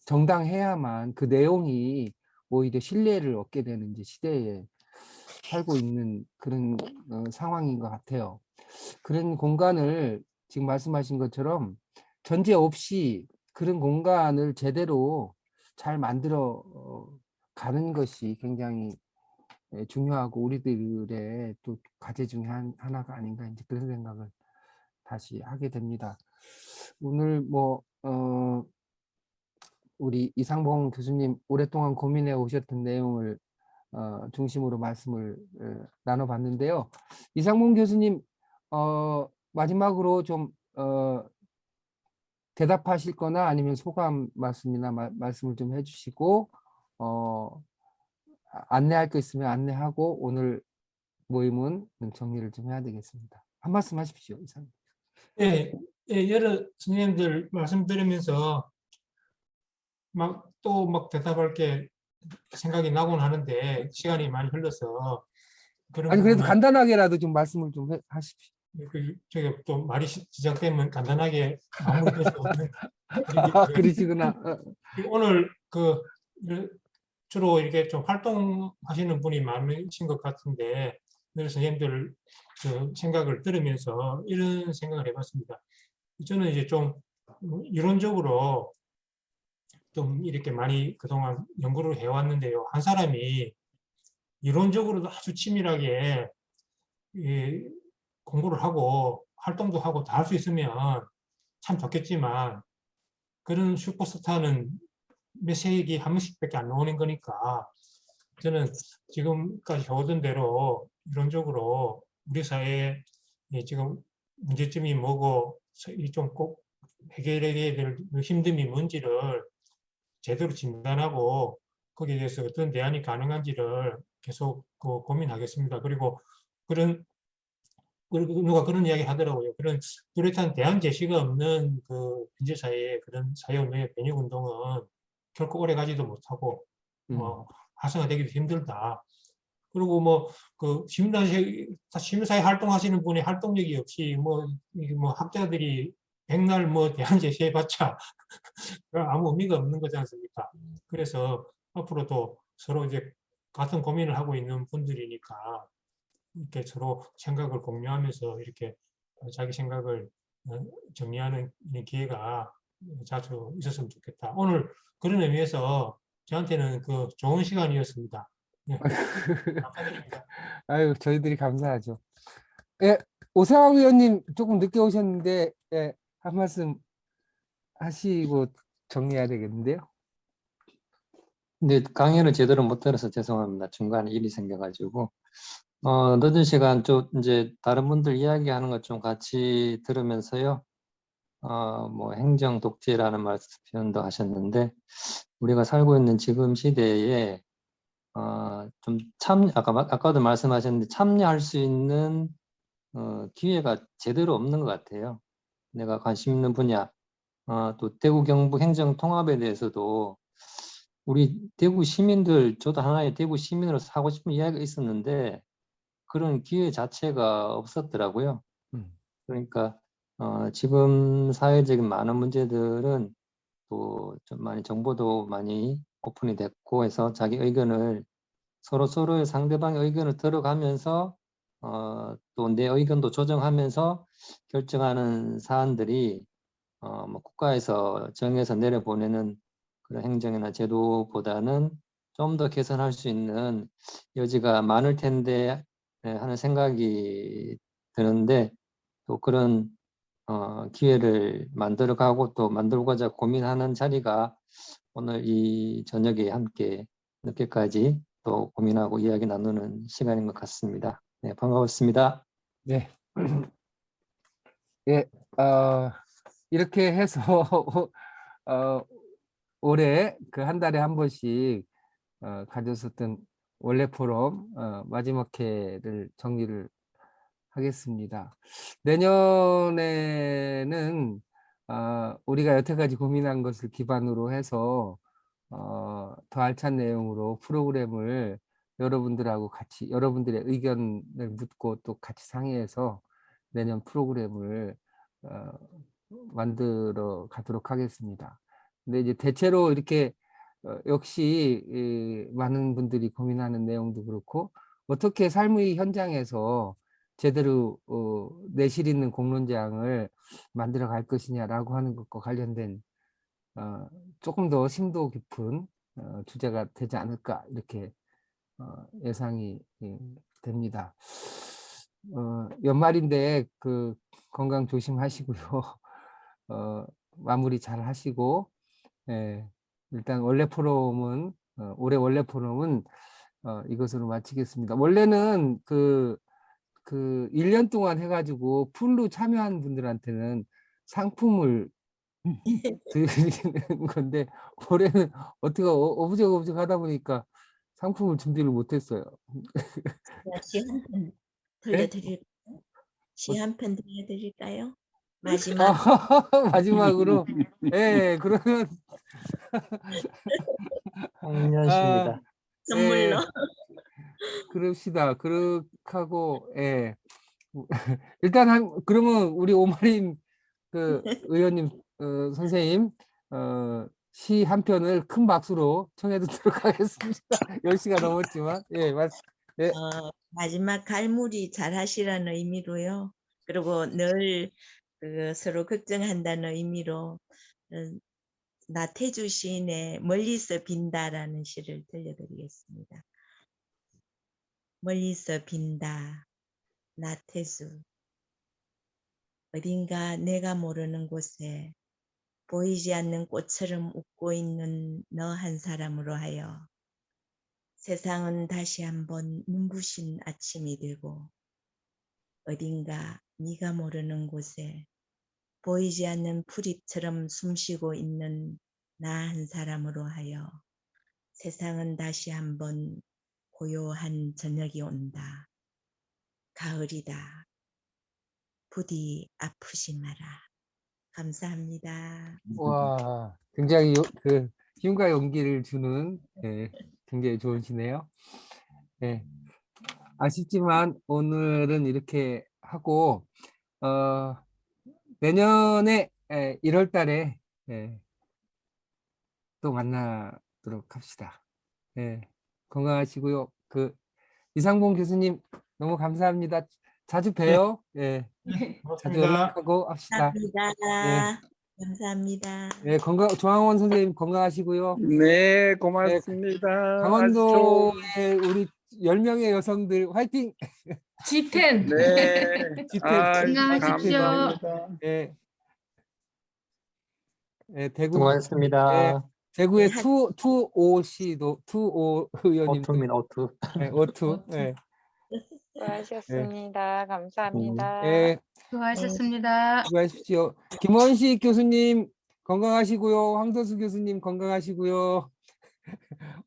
정당해야만 그 내용이 오히려 신뢰를 얻게 되는 이제 시대에 살고 있는 그런 상황인 것 같아요. 그런 공간을 지금 말씀하신 것처럼 전제 없이 그런 공간을 제대로 잘 만들어 가는 것이 굉장히 중요하고 우리들의 또 과제 중에 하나가 아닌가 이제 그런 생각을 다시 하게 됩니다. 오늘 뭐 우리 이상봉 교수님 오랫동안 고민해 오셨던 내용을 중심으로 말씀을 나눠봤는데요. 이상봉 교수님 마지막으로 좀 대답하실 거나 아니면 소감 말씀이나 말씀을 좀 해주시고 안내할 거 있으면 안내하고 오늘 모임은 정리를 좀 해야 되겠습니다. 한 말씀 하십시오. 이상. 예, 여러 선생님들 말씀 들으면서 막 대답할 게 생각이 나곤 하는데 시간이 많이 흘러서 그런 아니 그래도 부분은 간단하게라도 좀 말씀을 좀 하십시오. 저기 또 말이 시작되면 간단하게 마무리될 수 없는 그러시구나. 오늘 주로 이렇게 좀 활동하시는 분이 많으신 것 같은데 여러 선생님들 생각을 들으면서 이런 생각을 해봤습니다. 저는 이제 좀 이론적으로 좀 이렇게 많이 그동안 연구를 해왔는데요. 한 사람이 이론적으로도 아주 치밀하게 공부를 하고 활동도 하고 다 할 수 있으면 참 좋겠지만 그런 슈퍼스타는 몇 세기 한 명씩밖에 안 나오는 거니까 저는 지금까지 해오던 대로 이론적으로 우리 사회에 지금 문제점이 뭐고 좀 꼭 해결해야 될 힘듦이 뭔지를 제대로 진단하고 거기에 대해서 어떤 대안이 가능한지를 계속 고민하겠습니다. 그리고 누가 그런 이야기 하더라고요. 그런 뚜렷한 대안 제시가 없는 현재 사회의 그런 사회운동의 변혁 운동은 결코 오래 가지도 못하고 활성화되기도 힘들다. 그리고 시민사회 활동하시는 분이 활동력이 없이 학자들이 백날 대안 제시해봤자 아무 의미가 없는 거지 않습니까? 그래서 앞으로도 서로 이제 같은 고민을 하고 있는 분들이니까 이렇게 서로 생각을 공유하면서 이렇게 자기 생각을 정리하는 기회가 자주 있었으면 좋겠다. 오늘 그런 의미에서 저한테는 좋은 시간이었습니다. 네. 감사드립니다. 아유, 저희들이 감사하죠. 예, 오상학 의원님 조금 늦게 오셨는데 예, 한 말씀 하시고 정리해야 되겠는데요. 근데 강연을 제대로 못 들어서 죄송합니다. 중간에 일이 생겨가지고 늦은 시간 좀 이제 다른 분들 이야기하는 것 좀 같이 들으면서요. 뭐 행정 독재라는 표현도 하셨는데 우리가 살고 있는 지금 시대에 좀 아까도 말씀하셨는데 참여할 수 있는 기회가 제대로 없는 것 같아요. 내가 관심 있는 분야, 또 대구 경북 행정 통합에 대해서도 우리 대구 시민들, 저도 하나의 대구 시민으로서 하고 싶은 이야기가 있었는데 그런 기회 자체가 없었더라고요. 그러니까 지금 사회적인 많은 문제들은 또 좀 많이 정보도 많이 오픈이 됐고 해서 자기 의견을 서로의 상대방의 의견을 들어가면서 또 내 의견도 조정하면서 결정하는 사안들이 뭐 국가에서 정해서 내려보내는 그런 행정이나 제도보다는 좀 더 개선할 수 있는 여지가 많을 텐데 하는 생각이 드는데 또 그런 기회를 만들어가고 또 만들고자 고민하는 자리가 오늘 이 저녁에 함께 늦게까지 또 고민하고 이야기 나누는 시간인 것 같습니다. 네, 반가웠습니다. 네. 예, 이렇게 해서 올해 그 한 달에 한 번씩 가졌었던 원래 포럼 마지막 회를 정리를 하겠습니다. 내년에는 우리가 여태까지 고민한 것을 기반으로 해서 더 알찬 내용으로 프로그램을 여러분들하고 같이 여러분들의 의견을 묻고 또 같이 상의해서 내년 프로그램을 만들어 가도록 하겠습니다. 근데 이제 대체로 이렇게 역시 많은 분들이 고민하는 내용도 그렇고 어떻게 삶의 현장에서 제대로 내실 있는 공론장을 만들어 갈 것이냐라고 하는 것과 관련된 조금 더 심도 깊은 주제가 되지 않을까 이렇게 예상이 됩니다. 연말인데 그 건강 조심하시고요. 마무리 잘 하시고 일단 원래 포럼은 올해 원래 포럼은 이것으로 마치겠습니다. 원래는 그 1년 동안 해가지고 풀로 참여한 분들한테는 상품을 드리는 건데 올해는 어떻게 어부적 하다 보니까 상품을 준비를 못했어요. 시 한 편 들려드릴까요? 시 한 편 들려드릴까요? 마지막. 마지막으로 그러면 홍련씨입니다. 선물로. 그럽시다. 그렇게 하고 일단 그러면 우리 오마린 그 의원님 선생님 시 한 편을 큰 박수로 청해 듣도록 하겠습니다. 10시가 넘었지만 마지막 갈무리 잘 하시라는 의미로요. 그리고 늘 서로 걱정한다는 의미로 나태주 시인의 멀리서 빈다라는 시를 들려드리겠습니다. 멀리서 빈다 나태주. 어딘가 내가 모르는 곳에 보이지 않는 꽃처럼 웃고 있는 너 한 사람으로 하여 세상은 다시 한번 눈부신 아침이 되고 어딘가 네가 모르는 곳에 보이지 않는 풀잎처럼 숨쉬고 있는 나 한 사람으로 하여 세상은 다시 한번 고요한 저녁이 온다. 가을이다. 부디 아프지 마라. 감사합니다. 와, 굉장히 그 힘과 용기를 주는 굉장히 좋은 시네요. 아쉽지만 오늘은 이렇게 하고 내년에 1월 달에 또 만나도록 합시다. 건강하시고요. 그 이상봉 교수님 너무 감사합니다. 자주 봬요. 자주 연락하고 합시다. 감사합니다. 감사합니다. 조항원 선생님 건강하시고요. 네, 고맙습니다. 강원도의 우리 10명의 여성들 화이팅! G10. 네. 건강하십시오. 감사합니다. 대구 수고하셨습니다. 대구의 투오씨도 투오 의원님 오투입니다. 오투. 오투. 수고하셨습니다. 감사합니다. 수고하셨습니다. 수고하십시오. 김원식 교수님 건강하시고요. 황도수 교수님 건강하시고요.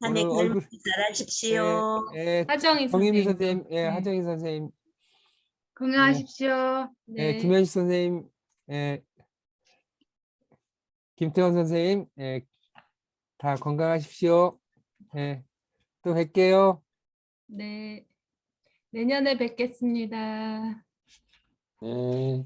한 해 오늘 얼굴 잘하십시오. 하정희 정혜미 선생님도. 선생님, 네. 하정희 선생님, 건강하십시오. 네. 김현식 선생님, 김태원 선생님, 다 건강하십시오. 또 뵐게요. 네. 내년에 뵙겠습니다. 네.